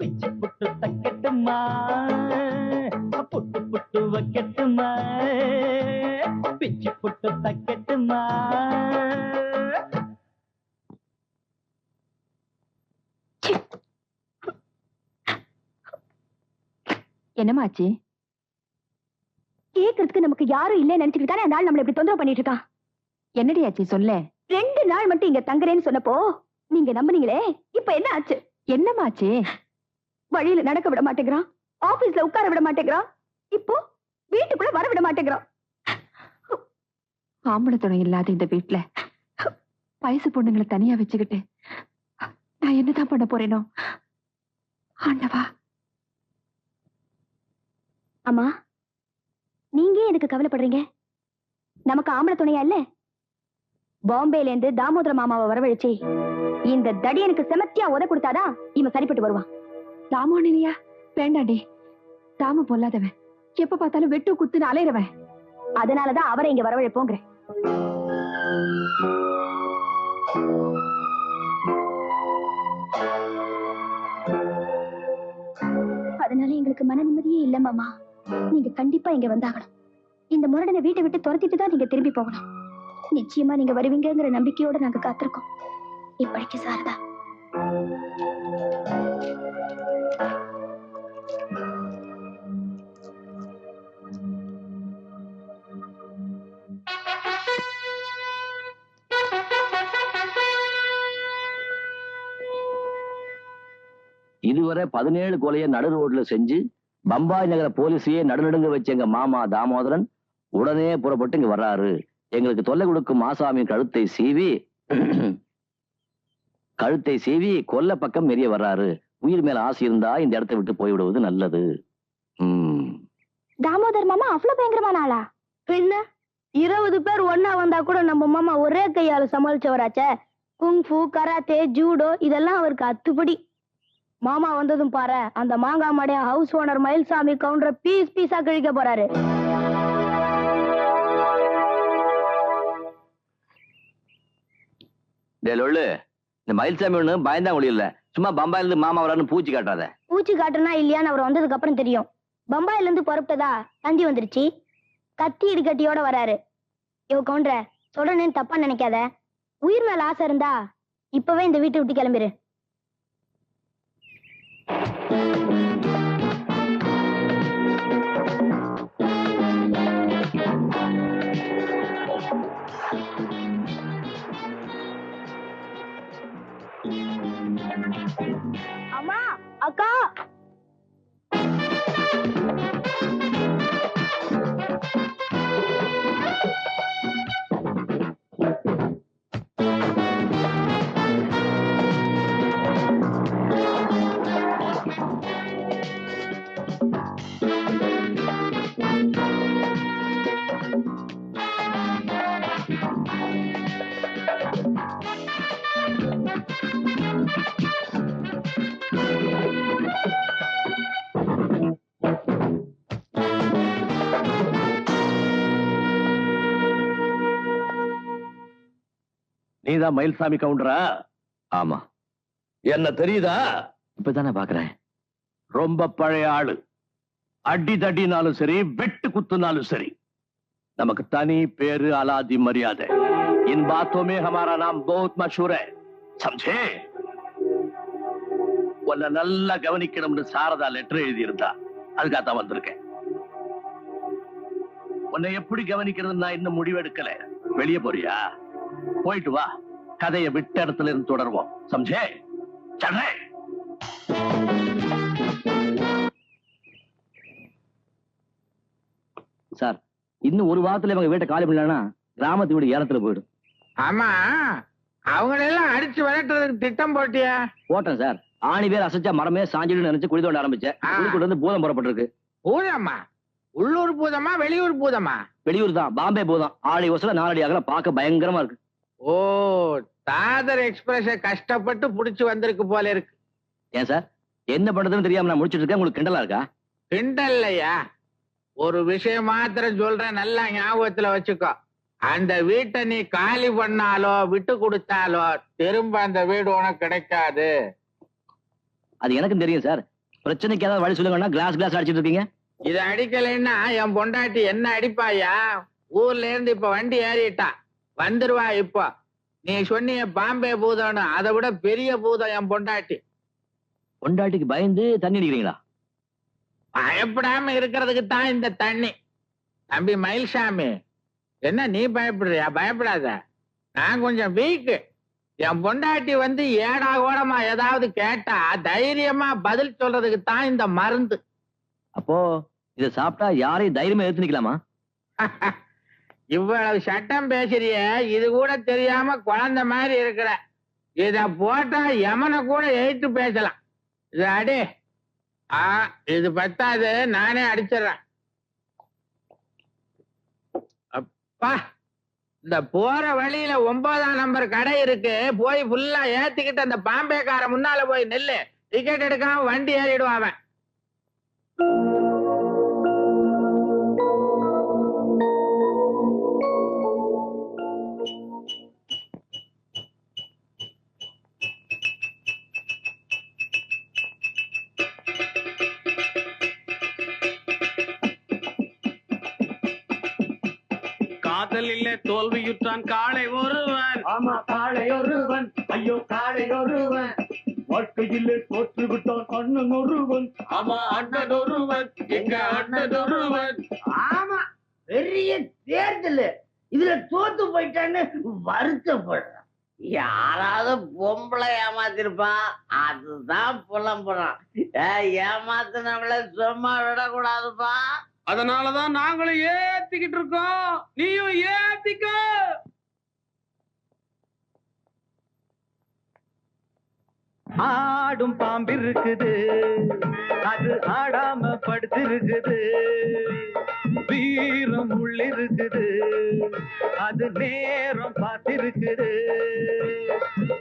பிச்சு வைக்கட்டுமா புட்டு புட்டு வைக்கட்டுமா பிச்சு புட்டு தைக்கட்டுமா என்னமாச்சு? கேக்குறதுக்கு நமக்கு யாரும் இல்ல நினைச்சுக்கிட்டு தானே அந்த ஆள் நம்மள இப்படி தொந்தரவு பண்ணிட்டு இருக்கான். என்னடி ஆச்சு சொல்ல? 2 நாள் மட்டும் இங்க தங்குறேன்னு சொன்னப்போ நீங்க நம்புனீங்களே, இப்ப என்ன ஆச்சு? என்னமாச்சு? வழியில நடக்க விட மாட்டேங்கிறான், ஆபீஸ்ல உட்கார விட மாட்டேங்கிறான், இப்போ வீட்டுக்குள்ள வர விட மாட்டேங்கிறான். ஆம்பளை துணை இல்லாத இந்த வீட்டுல வயசு பொண்ணுங்களை தனியா வச்சுக்கிட்டு நான் என்னதான் பண்ண போறேனோ ஆண்டவா. அம்மா, நீங்க எதுக்கு கவலைப்படுறீங்க? நமக்கு ஆம்பளை துணையா இல்ல? பாம்பேல இருந்து தாமோதர மாமாவை வரவழைச்சு இந்த தடியனுக்கு செமத்தியா உத கொடுத்தாதான் இவன் சரிப்பட்டு வருவான். தாமோனியா? வேண்டாண்டி, தாம பொல்லாதவன், எப்ப பார்த்தாலும் வெட்டு குத்துன்னு அலையிறவன். அதனாலதான் அவரை இங்க வரவழைப்போங்கிறேன். அதனால எங்களுக்கு மன நிம்மதியே இல்ல மாமா. நீங்க கண்டிப்பா இங்க வந்தாகணும். இந்த முரடனை வீட்டை விட்டு துரத்திட்டு தான் நீங்க திரும்பி போகணும். நிச்சயமா நீங்க வருவீங்கங்கிற நம்பிக்கையோட நாங்க காத்திருக்கோம். இப்படிக்கு சாரதா. இதுவரை 17 கொலையை நடு ரோட்ல செஞ்சு பம்பாய் நகர போலீஸையே நடுநடுங்க வச்ச எங்க மாமா தாமோதரன் உடனே புறப்பட்டு இங்க வர்றாரு. எங்களுக்கு தொல்லை கொடுக்கும் மாசாமி கழுத்தை சீவி கொல்ல பக்கம் மெரிய வர்றாரு. உயிர் மேல ஆசை இருந்தா இந்த இடத்தை விட்டு போய்விடுவது நல்லது. தாமோதர் மாமா அவ்வளவு பயங்கரமான ஆளா? என்ன 20 பேர் ஒன்னா வந்தா கூட நம்ம மாமா ஒரே கையால சமாளிச்சவராச்சே. குங்ஃபு, கராத்தே, ஜூடோ இதெல்லாம் அவருக்கு அத்துப்படி. மாமா வந்ததும் பாரு, அந்த மாங்காய் மடைய ஹவுஸ் ஓனர் மயில்சாமி கவுண்டரை பீஸ் பீஸா கிழிக்க போறாரு. இந்த மயில்சாமி ஒண்ணு பயந்தா இல்ல, சும்மா பம்பாயில இருந்து மாமா வரான்னு பூச்சி காட்டாத. பூச்சி காட்டுனா இல்லையான்னு அவர் வந்ததுக்கு அப்புறம் தெரியும். பம்பாயில இருந்து புறப்பட்டதா தந்தி வந்துருச்சு, கத்தி இடுக்கட்டியோட வராரு. யோ கவுண்டர, சொல்றேன்னு தப்பா நினைக்காத. உயிர் மேல ஆசை இருந்தா இப்பவே இந்த வீட்டை விட்டு கிளம்பிரு. அம்மா, அக்கா, நீதான் மயில்சாமி கவுண்டரா? ஆமா. என்ன தெரியுதா? இப்பதானே பாக்குறேன். ரொம்ப பழைய ஆளு. அடி தடினாலும் சரி, வெட்டு குத்துனாலும் சரி, நமக்கு தனி பேரு, அலாதி மரியாதை. इन बातों में हमारा नाम बहुत मशहूर है, समझे? உன்னை நல்லா கவனிக்கணும்னு சாரதா லெட்டர் எழுதியிருந்தா, அதுக்காகத்தான் வந்திருக்கேன். உன்னை எப்படி கவனிக்கிறது நான் இன்னும் முடிவெடுக்கல. வெளியே போறியா? போயிட்டு வா, கதையை விட்ட இடத்துல இருந்து தொடருவோம். சம்ஜே? சல்லே. சார், இன்னும் ஒரு வாரத்துல இவங்க வீட்டை காலி பண்ணலன்னா கிராமத்து வீடு ஏலத்துல போயிடும். ஆமா, அவங்களெல்லாம் அடிச்சு விரட்டுறதுக்கு திட்டம் போட்டியா? போட்டேன் சார். ஆணி பேர் அசைச்சா மரமே சாஞ்சிடும் நினைச்சு குழி தோண்ட ஆரம்பிச்சேன். குழிக்குள்ள இருந்து பூதம் புறப்பட்டிருக்கு. பூதமா? உள்ளூர் பூதமா வெளியூர் பூதமா? வெளியூர் தான், பாம்பே பூதம். 6 அடி வசல 4 அடி அகல, பார்க்க பயங்கரமா இருக்கு. ஓ, தாதர் எக்ஸ்பிரஸ் கஷ்டப்பட்டு புடிச்சு வந்திருக்கு போல இருக்கு. ஏன் சார், என்ன பண்றதுன்னு தெரியாம நான் முடிச்சிட்டு இருக்கேன். உங்களுக்கு கிண்டலா இருக்கா? கிண்டல்லையா? ஒரு விஷயம் மாத்திரம் சொல்றேன், நல்லா ஞாபகத்துல வச்சுக்கோ. அந்த வீட்டை நீ காலி பண்ணாலோ விட்டு கொடுத்தாலோ திரும்ப அந்த வீடு உனக்கு கிடைக்காது. அது எனக்கும் தெரியும் சார். பிரச்சனைக்கு ஏதாவது வழி சொல்லுங்கன்னா கிளாஸ் அடிச்சிட்டு இருக்கீங்க. இத அடிக்கலைன்னா என் பொண்டாட்டி என்ன அடிப்பாயா? ஊர்ல இருந்து இப்ப வண்டி ஏறிட்டா, வந்துருவா. இப்போ நீ சொன்னிய பாம்பே பூதம்னு, அதை விட பெரிய பூதம் என் பொண்டாட்டி. பொண்டாட்டிக்கு பயந்து தண்ணி அடிக்கிறீங்களா? பயப்படாம இருக்கிறதுக்கு தான் இந்த தண்ணி. தம்பி மயில்சாமி, என்ன நீ பயப்படுறியா? பயப்படாத, நான் கொஞ்சம் வீக்கு. என் பொண்டாட்டி வந்து ஏடா கோடமா ஏதாவது கேட்டா தைரியமா பதில் சொல்றதுக்கு தான் இந்த மருந்து. அப்போ இத சாப்பிட்டா யாரையும் தைரியமா எடுத்து நிக்கலாமா? இவ்வளவு சட்டம் பேசுறிய, இது கூட தெரியாம குழந்தை மாதிரி இருக்கிற. இத போட்டா யமனை கூட எழுத்து பேசலாம். இது அடி. இது பத்தாது, நானே அடிச்சிடறேன். அப்பா, இந்த போற வழியில 9ஆம் நம்பர் கடை இருக்கு, போய் ஃபுல்லா ஏத்திக்கிட்டு அந்த பாம்பேக்கார முன்னால போய் நெல்லு. டிக்கெட் எடுக்காம வண்டி ஏறிடுவான் அவன். காதலிலே தோல்வியுற்றான் காளை ஒருவன். ஆமா, காளை ஒருவன். ஐயோ, காளை ஒருவன். வாழ்க்கையிலே தோற்று விட்டான் அண்ணன் ஒருவன். ஆமா, அண்ணன் ஒருவன். எங்க அண்ணன் ஒருவன். ஆமா, பெரிய தேர்தல், இதுல தோத்து போயிட்டான்னு வருத்தப்படுறான். யாராவது பொம்பளை ஏமாத்திருப்பான், அதுதான் புலம்புறான். ஏமாத்தினவள சும்மா விடக்கூடாதுப்பா. அதனாலதான் நாங்களும் ஏத்திக்கிட்டு இருக்கோம், நீயும் ஏத்திக்க. ஆடும் பாம்பு இருக்குது, அது ஆடாம படுத்திருக்குது. வீரம் உள்ளிருக்குது, அது நேரம் பார்த்திருக்குது.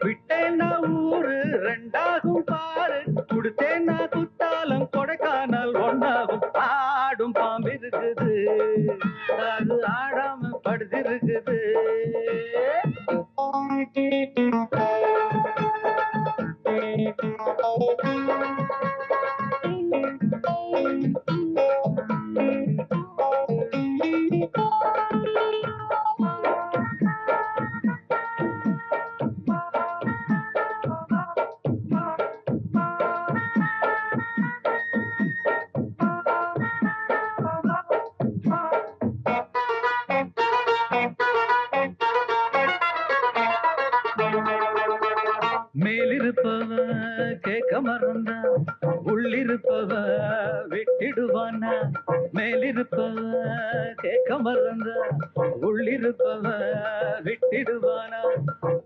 விட்டேன்னா ஊரு ரெண்டாகும் பாரு, கொடுத்தேன்னா குத்தாலம் கொடைக்கானல் ஒன்னாகும். ஆடும் பாம்பு இருக்குது, அது ஆடாம படுத்திருக்குது. மேலிருப்பவ கேட்க மறந்தா, உள்ளிருப்பவ விட்டிடுவானா. மேலிருப்பவ கேட்க மறந்தா, உள்ளிருப்பவ விட்டிடுவானா.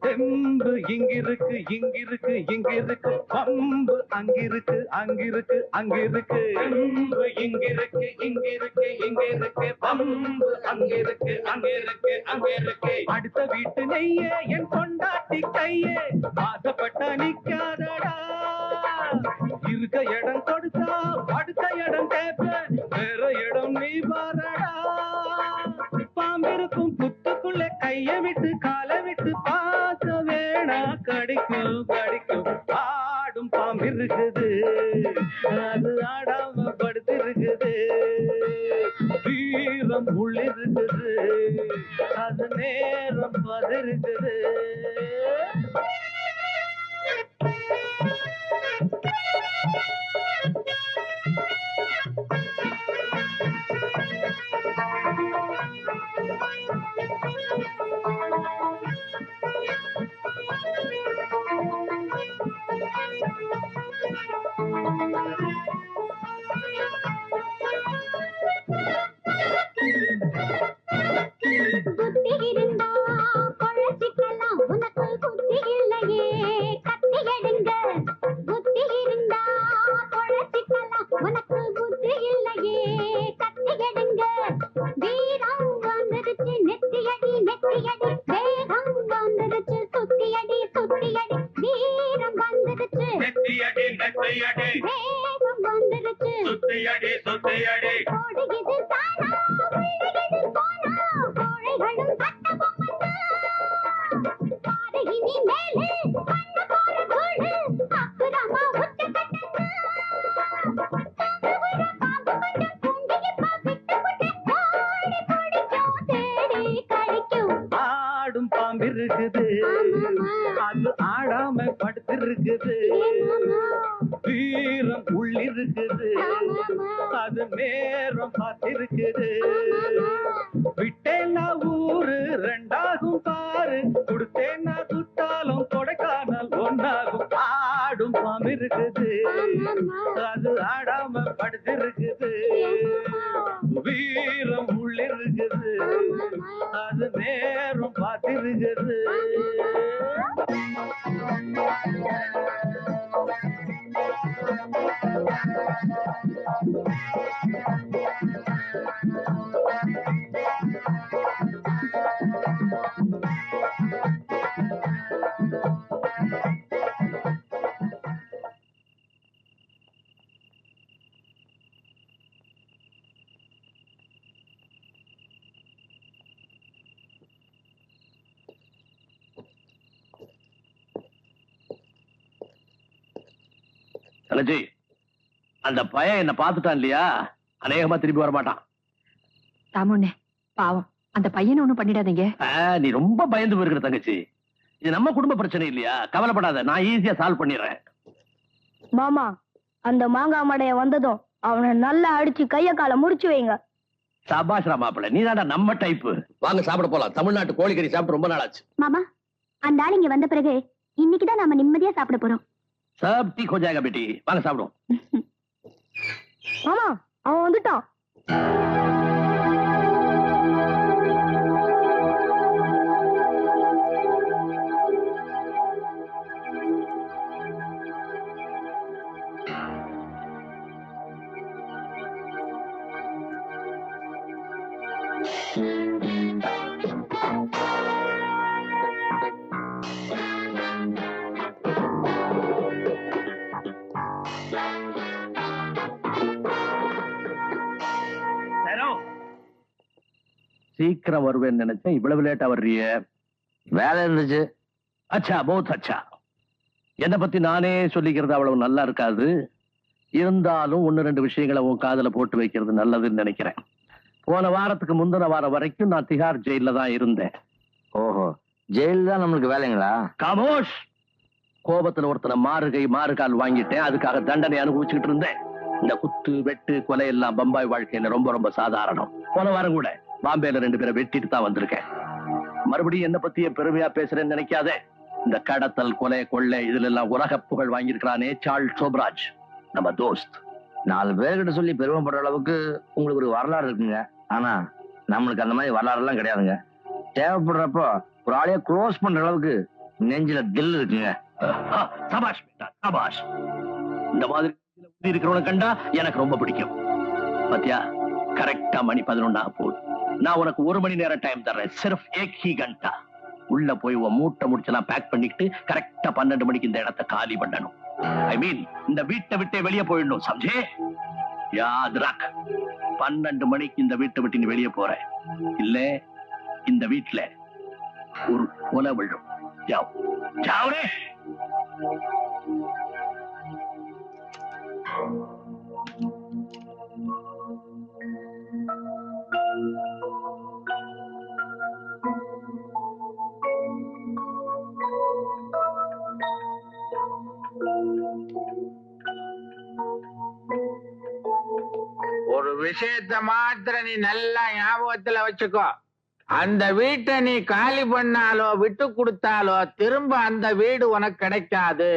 தெம்பு இங்கிருக்கு இங்கிருக்கு இங்கிருக்கு, பம்பு அங்கிருக்கு அங்கிருக்கு அங்கிருக்கு. தெம்பு இங்கிருக்கு இங்கிருக்கு இங்கிருக்கு, பம்பு அங்கிருக்கு அங்கிருக்கு அங்கிருக்கு. அடுத்த வீட்டு நெய்யே என் கொண்டாட்டி கையே, ஆசைப்பட்ட நிக்காதடா. இருக்க இடம் கொடுத்தா அடுத்த இடம் கேட்ப, வேற இடம் நீ பாரடா. பாம்பிருக்கும் புத்துக்குள்ள கைய விட்டு காலை விட்டு பார்க்க வேணா, கடிக்கும் கடிக்கும். ஆடும் பாம்பு இருக்குது, அது ஆடாம படுத்திருக்குது. வீரம் உள்ளிருக்குது, அது நேரம் பதிருக்குது. புத்தி இருந்தா பொழைச்சிக்கலாம், உனக்கு புத்தி இல்லையே கத்தி எடுங்க. புத்தி இருந்தா பொழைச்சிக்கலாம், உனக்கு புத்தி இல்லையே கத்தி எடுங்க. வீரம் வந்துருச்சு நெத்தியடி நெத்தியடி, வேகம் வந்துருச்சு சுத்தியடி சுத்தியடி. வீரம் வந்துருச்சு நெத்தியடி நெத்தியடி, வேகம் வந்துருச்சு சுத்தியடி சுத்தியடி. ஓடுகிறது தானா உள்ளிடுது போனா, கோழைகளும் சட்ட பொம்மன்னா. பாதகினி மேலே கண்ண போற கூடு, அப்புறமா உச்ச கட்டன்னா. ஆடும் பாம்பு இருக்குது, அது ஆடாம படுத்திருக்குது. வீரம் உள்ளிருக்குது, அது நேரம் பார்த்திருக்குது. விட்டேன்னா ஊரு ரெண்டாகும் பாரு, கொடுத்தேன்னா குத்தாலும் கொடைக்கானல் ஒன்றாகும். ஆடும் பாம்பு இருக்குது, அது ஆடாம படுத்திருக்குது. வீரம் உள்ளிருக்குது, அது நேரம் பார்த்திருக்குது. தலஜி, அந்த பையன் என்ன பார்த்துட்டான் இல்லையா, அநேகமா திருப்பி வர மாட்டான். ராமுண்ணே பாவம், அந்த பையனை ஒண்ணும் பண்ணிடாதீங்க. நீ ரொம்ப பயந்து போயிருக்கிற தங்கச்சி. இது நம்ம குடும்ப பிரச்சனை இல்லையா, கவலைப்படாத, நான் ஈஸியா சால்வ் பண்ணிடுறேன். மாமா, அந்த மாங்காய் மடைய வந்ததும் அவனை நல்லா அடிச்சு கைய கால முடிச்சு வைங்க. சபாஷ்ரா மாப்பிள்ள, நீ தாண்டா நம்ம டைப்பு. வாங்க சாப்பிட போலாம். தமிழ்நாட்டு கோழிக்கறி சாப்பிட்டு ரொம்ப நாள் ஆச்சு. மாமா, அந்த ஆள் இங்க வந்த பிறகு இன்னைக்குதான் நாம நிம்மதியா சாப்பிட போறோம். सब ठीक हो जाएगा बेटी, வாங்க சாப்பிடுவோம். மாமா, அவன் வந்துட்டான். சீக்கிரம் வருவேன்னு நினைச்சேன், இவ்வளவு லேட்டா வர்றிய? வேலை இருந்துச்சு. அச்சா, बहुत अच्छा. என்னை பத்தி நானே சொல்லிக்கிறது அவ்வளவு நல்லா இருக்காது. இருந்தாலும் ஒன்னு ரெண்டு விஷயங்களை உன் காதுல போட்டு வைக்கிறது நல்லதுன்னு நினைக்கிறேன். போன வாரத்துக்கு முந்தின வாரம் வரைக்கும் நான் திகார் ஜெயில தான் இருந்தேன். ஓஹோ, ஜெயில தான் நம்மளுக்கு வேலைங்களா? காமோஷ். கோபத்துல ஒருத்தனை மாறுகால் வாங்கிட்டேன், அதுக்காக தண்டனை அனுபவிச்சுக்கிட்டு இருந்தேன். இந்த குத்து வெட்டு கொலை எல்லாம் பம்பாய் வாழ்க்கையில ரொம்ப ரொம்ப சாதாரணம். போன வாரம் கூட பாம்பேல 2 பேரை வெட்டிட்டு தான் வந்திருக்கேன். மறுபடியும் என்ன பத்தியே பெருமையா பேசுறேன்னு நினைக்காதே. இந்த கடத்தல் கொலை கொள்ளை இதுல எல்லாம் உலக புகழ் வாங்கியிருக்கிறானே சார்ல்ஸ் சோப்ராஜ், நம்ம தோஸ்த். 4 பேர்கிட்ட சொல்லி பெருமைப்படுற அளவுக்கு உங்களுக்கு ஒரு வரலாறு இருக்குங்க. ஆனா நம்மளுக்கு அந்த மாதிரி வரலாறு எல்லாம் கிடையாதுங்க. தேவைப்படுறப்போ ஒரு ஆளைய க்ளோஸ் பண்ற அளவுக்கு நெஞ்சில தில் இருக்குங்க. சபாஷ் பேட்டா, சபாஷ். இந்த மாதிரி இருக்கிறவனை கண்டா எனக்கு ரொம்ப பிடிக்கும். பாத்தியா, கரெக்டா மணி 11 ஆக போகுது. நான் உனக்கு 1 மணி நேரம் டைம் தர்றேன். சிர்ஃப் ஏக் ஹி கண்டா. உள்ள போய் உன் மூட்டை முடிச்செல்லாம் பேக் பண்ணிக்கிட்டு கரெக்டா 12 மணிக்கு இந்த இடத்தை காலி பண்ணணும். ஐ மீன், இந்த வீட்டை விட்டே வெளியே போயிடணும். சம்ஜே? யாத் ரக். 12 மணிக்கு இந்த வீட்டை விட்டு நீ வெளியே போற, இல்ல இந்த வீட்டுல ஒரு கொலை விழும். ஜாவ் ஜாவ்ரே. ஒரு விஷயத்த மாத்திரம் நீ நல்லா ஞாபகத்துல வச்சுக்கோ. அந்த வீட்டை நீ காலி பண்ணாலோ விட்டு கொடுத்தாலோ திரும்ப அந்த வீடு உனக்கு கிடைக்காது.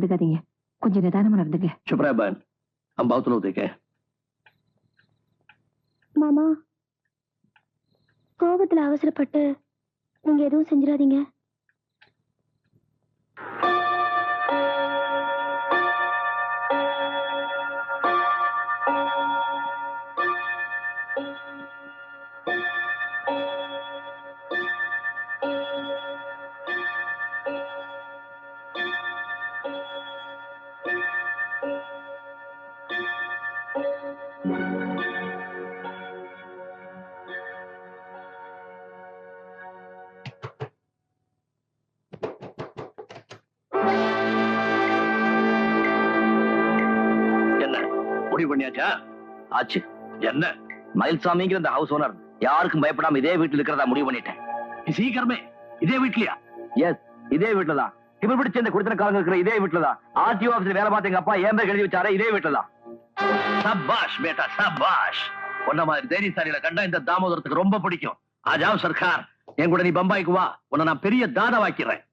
எடுக்காதீங்க, கொஞ்சம் நிதானமா நடந்துங்க. चुप रह बहन, हम बहुत लोग देखे हैं. மாமா, கோபத்துல அவசரப்பட்டு நீங்க எதுவும் செஞ்சிடாதீங்க. முடிவு பண்ணியாச்சா? ஆச்சு. என்ன? மயில்சாமிங்கிற இந்த ஹவுஸ் ஓனர் யாருக்கும் பயப்படாம இதே வீட்டுல இருக்கிறதா முடிவு பண்ணிட்டேன். சீக்கிரமே இதே வீட்லயா? எஸ், இதே வீட்டுலதான். இவர் பிடிச்ச இந்த குடித்தனக்காரங்க இருக்கிற இதே வீட்டுலதான். ஆர்டிஓ ஆபீஸ்ல வேலை பார்த்த எங்க அப்பா ஏன் பேர் எழுதி வச்சாரே இதே வீட்டுலதான். சபாஷ் பேட்டா சபாஷ். உன்ன மாதிரி தைரியசாலியில கண்டா இந்த தாமோதரத்துக்கு ரொம்ப பிடிக்கும். ஆஜாவ் சர்க்கார், என் கூட நீ பம்பாய்க்கு வா, உன்னை நான் பெரிய தாதா வாக்கிறேன்.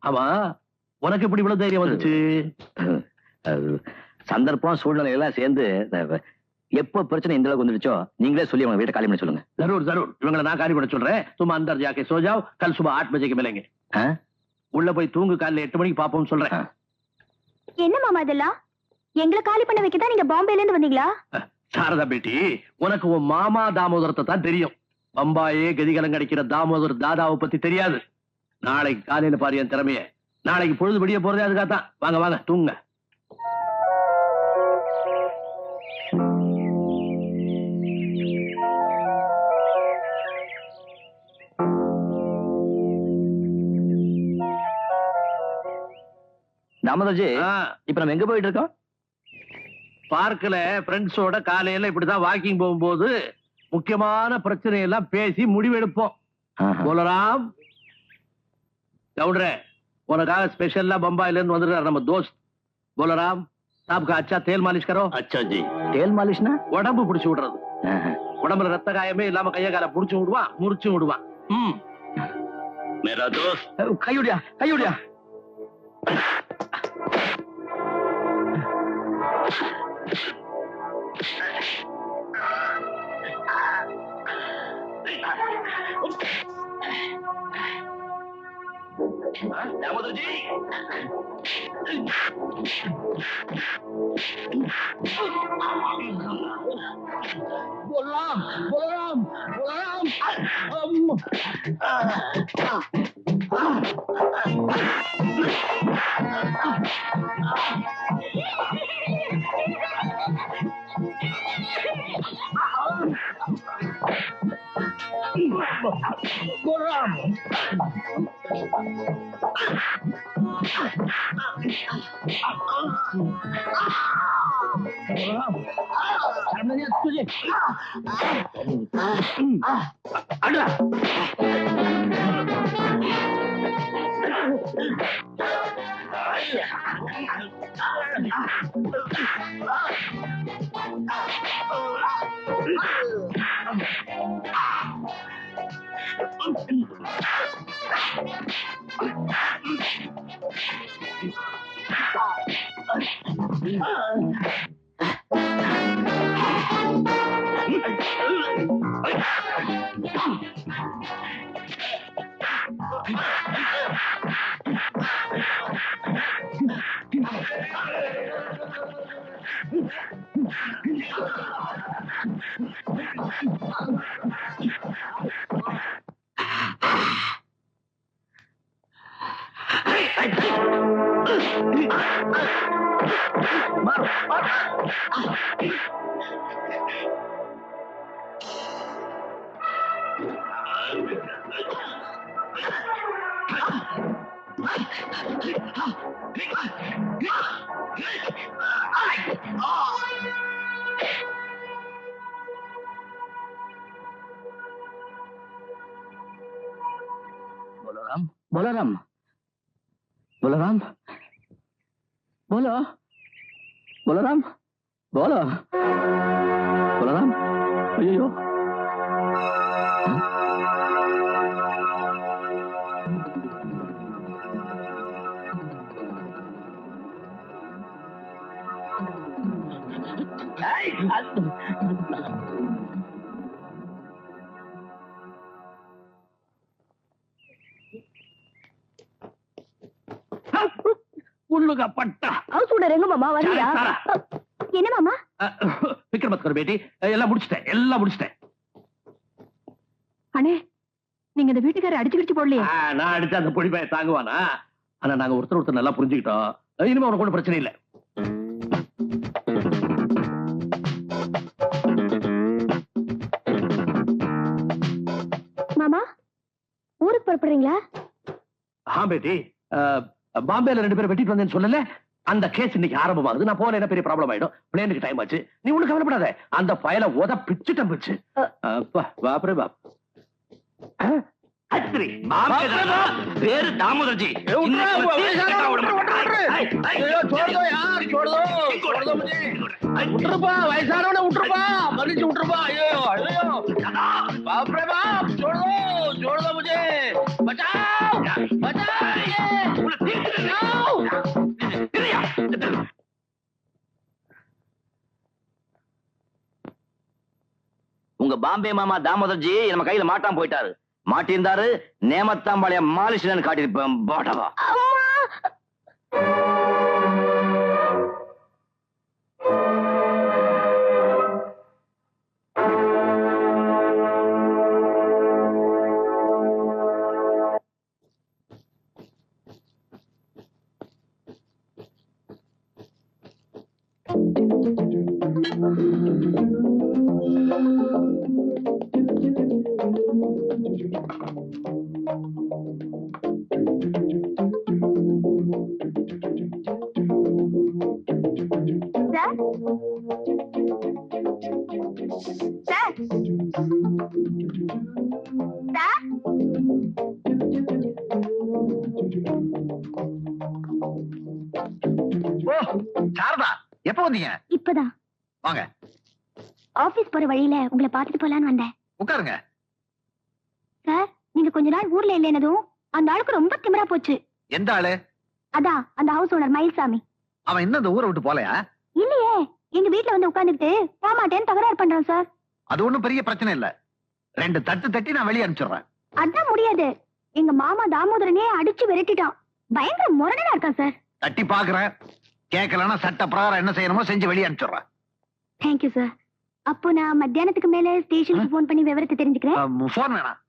ஆமா, உனக்கு இப்படி இவ்வளவு தைரியம் வந்துச்சு? சந்தர்ப்பம் சூழ்நிலை எல்லாம் சேர்ந்து எப்ப பிரச்சனை இந்த அளவுக்கு வந்துருச்சோ நீங்களே சொல்லி அவங்க வீட்டை காலி பண்ண சொல்லுங்க. ஜரூர் ஜரூர், இவங்களை நான் காலி பண்ண சொல்றேன். சும்மா அந்தர் ஜாக்கே சோ ஜாவ், கல் சுபா 8 பஜேக்கு மிலேங்க. உள்ள போய் தூங்கு, காலையில 8 மணிக்கு பாப்போம் சொல்றேன். என்ன மாமா இதெல்லாம்? எங்களை காலி பண்ண வைக்கதான் நீங்க பாம்பேல இருந்து வந்தீங்களா? சாரதா பேட்டி, உனக்கு உன் மாமா தாமோதரத்தை தான் தெரியும். பம்பாயே கதிகலம் கிடைக்கிற தாமோதர் தாதாவை பத்தி தெரியாது. நாளைக்கு காலையில பாரு என் திறமைய. நாளைக்கு பொழுது விடிய போறதே அதுக்காகத்தான். வாங்க வாங்க தூங்க. தாமோதர்ஜி, இப்ப நம்ம எங்க போயிட்டு இருக்கோம்? பார்க்கல ஃப்ரெண்ட்ஸோட காலையில இப்படிதான் வாக்கிங் போகும்போது முக்கியமான பிரச்சனை எல்லாம் பேசி முடிவெடுப்போம். போலராம் கவுண்டரே, உனக்காக ஸ்பெஷலா பம்பாயில இருந்து வந்துருக்காரு நம்ம தோஸ்த். போலராம் சாப்கா அச்சா தேல் மாலிஷ் கரோ. அச்சா ஜி. தேல் மாலிஷ்னா உடம்பு பிடிச்சு விடுறது. உடம்புல ரத்த காயமே இல்லாம கைய கால புடிச்சு விடுவான், முறிச்சு விடுவான். மேரா தோஸ்த். கையுடியா கையுடியா. दामोदर जी, बोलराम बोलराम बोलराम, बोलराम तुझे बोलराम बोलराम बोलराम बोलो बोलराम बोलो बोलराम अयो உள்ளுக பட்டா ஹவுஸ் ஓனர் எங்க மாமா வரியா? என்ன மாமா? விக்ரமத்கர் பேட்டி எல்லாம் முடிச்சிட்டேன். அண்ணே, நீங்க இந்த வீட்டுக்காரரை அடிச்சு போடலையே? நான் அடிச்சு அந்த பொடி பையன் தாங்குவானா? ஆனா நாங்க ஒருத்தர் நல்லா புரிஞ்சுக்கிட்டோம். இனிமே உனக்கு ஒன்றும் பிரச்சனை இல்லை. மாமா ஊருக்கு புறப்படுறீங்களா? பேட்டி, பாம்பேல 2 பேரும் வெட்டிட்டு வந்தேன்னு சொல்லல, அந்த கேஸ் இன்னைக்கு ஆரம்பமாகுது. நான் போன பெரிய ப்ராப்ளம் ஆயிடும். பிளேனுக்கு டைம் ஆச்சு. நீ ஒண்ணு கவலைப்படாத. அந்த பயல பிச்சுட்டு போச்சு. பேரு தாமோதர்ஜி. வயசானவன விட்டுருப்பா, மன்னிச்சு விட்டுருப்பா. ஐயோ ஐயோ बापरे बाप, छोड़ दो मुझे, बचाओ உங்க பாம்பே மாமா தாமோதர்ஜி நம்ம கையில மாட்டாம போயிட்டாரு. மாட்டிருந்தாரு நேமத்தாம்பாளைய மாலிஷன் காட்டியிருப்பேன். பாட்டவா சாரதா, எப்ப வந்தீங்க? இப்பதான். வாங்க. ஆபீஸ் போற வழியில உங்களை பாத்துட்டு போலான்னு வந்தேன். உட்காருங்க. சார், நீங்க கொஞ்ச நாள் ஊர்ல இல்லைனதும் அந்த ஆளுக்கு ரொம்ப திமிரா போச்சு. எந்த ஆளு? அதான் அந்த ஹவுஸ் ஓனர் மயில்சாமி. அவன் இன்னும் இந்த ஊரை விட்டு போலையா? இல்லையே, எங்க வீட்டுல வந்து உட்கார்ந்துட்டு போமாட்டேன்னு தகராறு பண்றான் சார். அது ஒண்ணும் பெரிய பிரச்சனை இல்ல. 2 தட்டு தட்டி நான் வெளியே அனுப்பிச்சிடுறேன். அதான் முடியாது. எங்க மாமா தாமோதரனே அடிச்சு விரட்டிட்டான். பயங்கர முரடனா இருக்கான் சார். தட்டி பாக்குறேன். கேட்கலன்னா சட்ட பிரகாரம் என்ன செய்யணுமோ செஞ்சு வெளியே அனுப்பிச்சிடுறேன். Thank you sir. அப்போ நான் மத்தியானத்துக்கு மேல ஸ்டேஷனுக்கு போன் பண்ணி விவரத்தை தெரிஞ்சுக்கிறேன். போன் வேணாம்.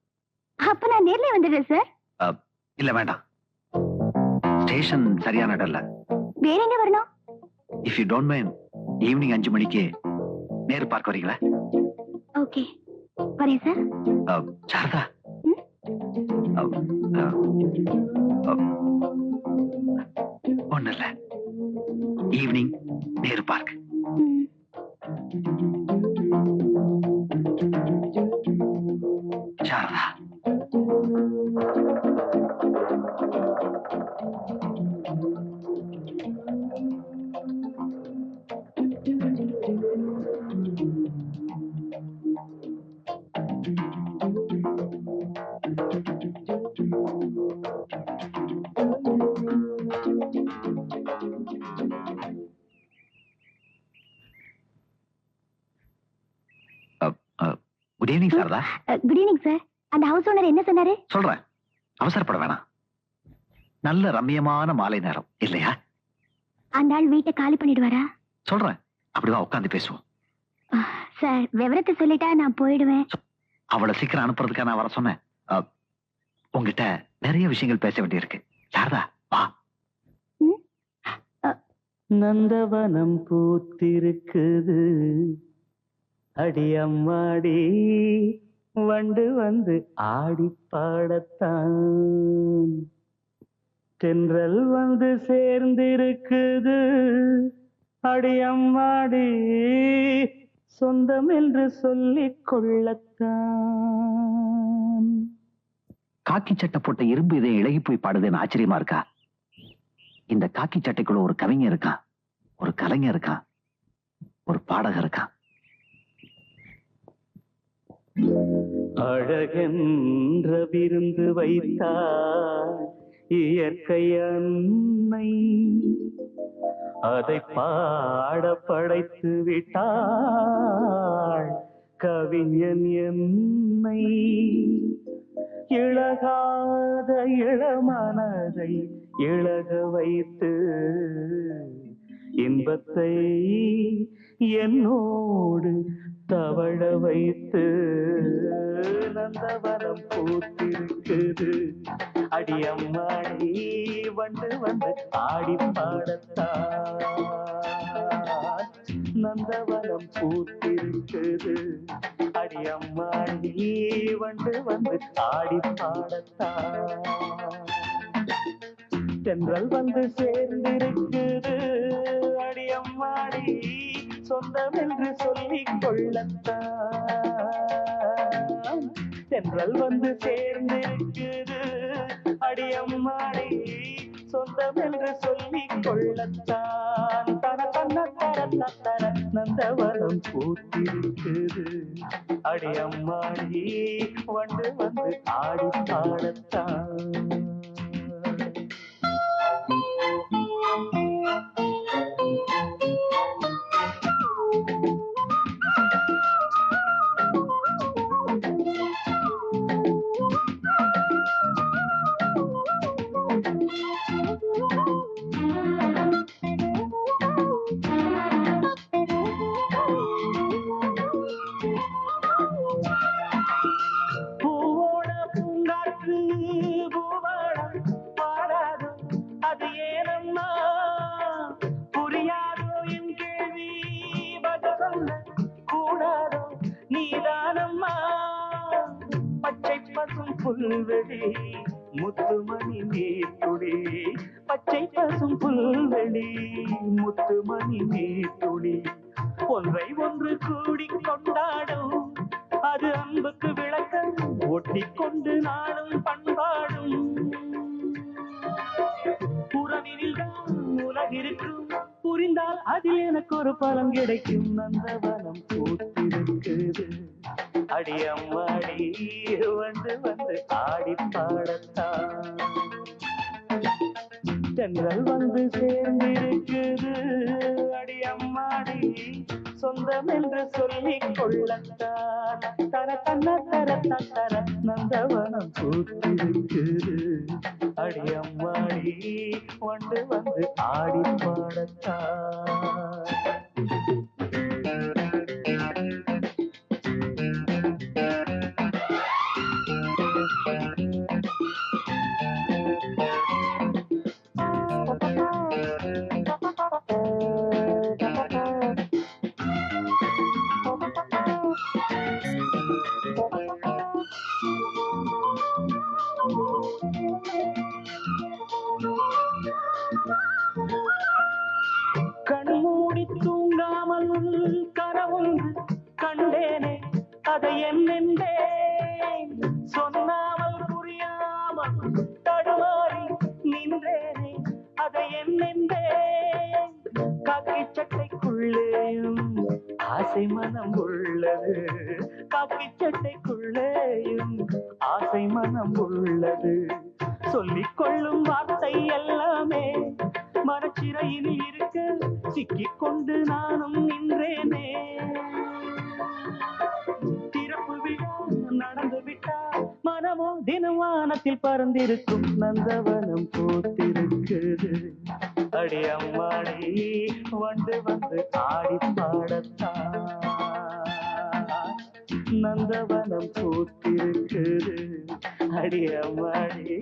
அப்ப நான் நேர்லயே வந்துடுறேன் சார். இல்ல வேண்டாம். ஸ்டேஷன் சரியான இடம் இல்ல. வேற எங்க வரணும்? If you don't mind, evening 5 மணிக்கு நேரு பார்க் வரீங்களா? ஓகே, வரேன் சார். சாரதா, ஒண்ணு இல்ல. Evening Nehru park. Sarada, good evening Sarada. Good evening sir. அந்த ஹவுஸ் ஓனர் என்ன சொன்னாரு? சொல்றேன், அவசரப்பட வேணாம். நல்ல ரம்மியமான மாலை நேரம் இல்லையா? அந்த ஆள் வீட்டை காலி பண்ணிடுவாரா? சொல்றேன், அப்படிதான் உட்காந்து பேசுவோம். சார், விவரத்தை சொல்லிட்டா நான் போயிடுவேன். அவளை சீக்கிரம் அனுப்புறதுக்காக நான் வர சொன்னேன். உங்ககிட்ட நிறைய விஷயங்கள் பேச வேண்டியிருக்கு. சாரதா, வா. நந்தவனம் பூத்திருக்குது, அடியம்மாடி வண்டு வந்து ஆடி பாடத்தான், தென்றல் வந்து சேர்ந்திருக்குது, அடியம்மாடி சொந்தம் என்று சொல்லிக் கொள்ளத்தான். காக்கி சட்டை போட்ட இரும்பு இதை இழகி போய் பாடுதுன்னு ஆச்சரியமா இருக்கா? இந்த காக்கி சட்டைக்குள்ள ஒரு கவிஞர் இருக்கான், ஒரு கலைஞர் இருக்கான், ஒரு பாடகர் இருக்கான். அழகென்ற விருந்து வைத்தார் இயற்கை அன்னை, அதை பாட படைத்து விட்டாள் கவிஞன் என்னை. இழகாத இளமனதை இழக வைத்து இன்பத்தை என்னோடு தவழ வைத்து நந்தவனம் பூத்திருக்குது அடியம்மாடி வந்து வந்து ஆடி பாடத்தான். நந்தவனம் பூத்திருக்குது அடியம்மாடி வந்து வந்து ஆடி பாடத்தான். தென்றல் வந்து சேர்ந்திருக்குது அடியம்மாடி சொந்தம் என்று சொல்லிக் கொள்ளத்தான். தென்றல் வந்து சேர்ந்திருக்குது அடியம்மாடி சொந்தம் என்று சொல்லிக் கொள்ளத்தான். தன தன்ன தர தர நந்தவனம் பூத்திருக்குது அடியம்மாடி வந்து வந்து ஆடி பாடத்தான். புல்வெளி முத்துமணி நீர்த்துளி பச்சை பசும் புல்வெளி முத்துமணி நீர்த்துளி ஒன்றை ஒன்று கூடி கொண்டாடும் அது அன்புக்கு விளக்கம் ஒட்டி கொண்டு நாளும் பண்பாடும். புறவினில் தான் உலகிருக்கும் புரிந்தால் அதில் எனக்கு ஒரு பலம் கிடைக்கும். நந்தவனம் பூத்திருக்குது அடியம்மாடி வந்து வந்து ஆடி பாடத்தான். தென்றல் வந்து சேர்ந்திருக்குது அடியம்மாடி சொந்தம் என்று சொல்லிக் கொள்ளத்தான். தர தன்ன தர தர நந்தவனம் பூத்திருக்குது அடியம்மாடி வந்து வந்து ஆடி பாடத்தான். கண்மூடி தூங்காமல் கனவொன்று கண்டேனே அதை என்னென்றேன் சொன்னாமல் புரியாமல் தடுமாறி நின்றேனே அதை என்னென்றேன். காக்கி சட்டைக்குள்ளேயும் ஆசை மனம் உள்ளது காக்கி சட்டைக்குள்ளேயும் ஆசை மனம் உள்ளது. சொல்லிக் கொள்ளும் வார்த்தை எல்லாமே மனச்சிறையில் இருக்க சிக்கிக் கொண்டு நானும் நின்றேனே. திறப்பு விழா நடந்து விட்டால் மனமோ தினவானத்தில் பறந்திருக்கும். நந்தவனம் பூத்திருக்குது அடியம்மாடி வந்து வந்து ஆடி பாடத்தான். நந்தவனம் பூத்திருக்குது அடியம்மாடி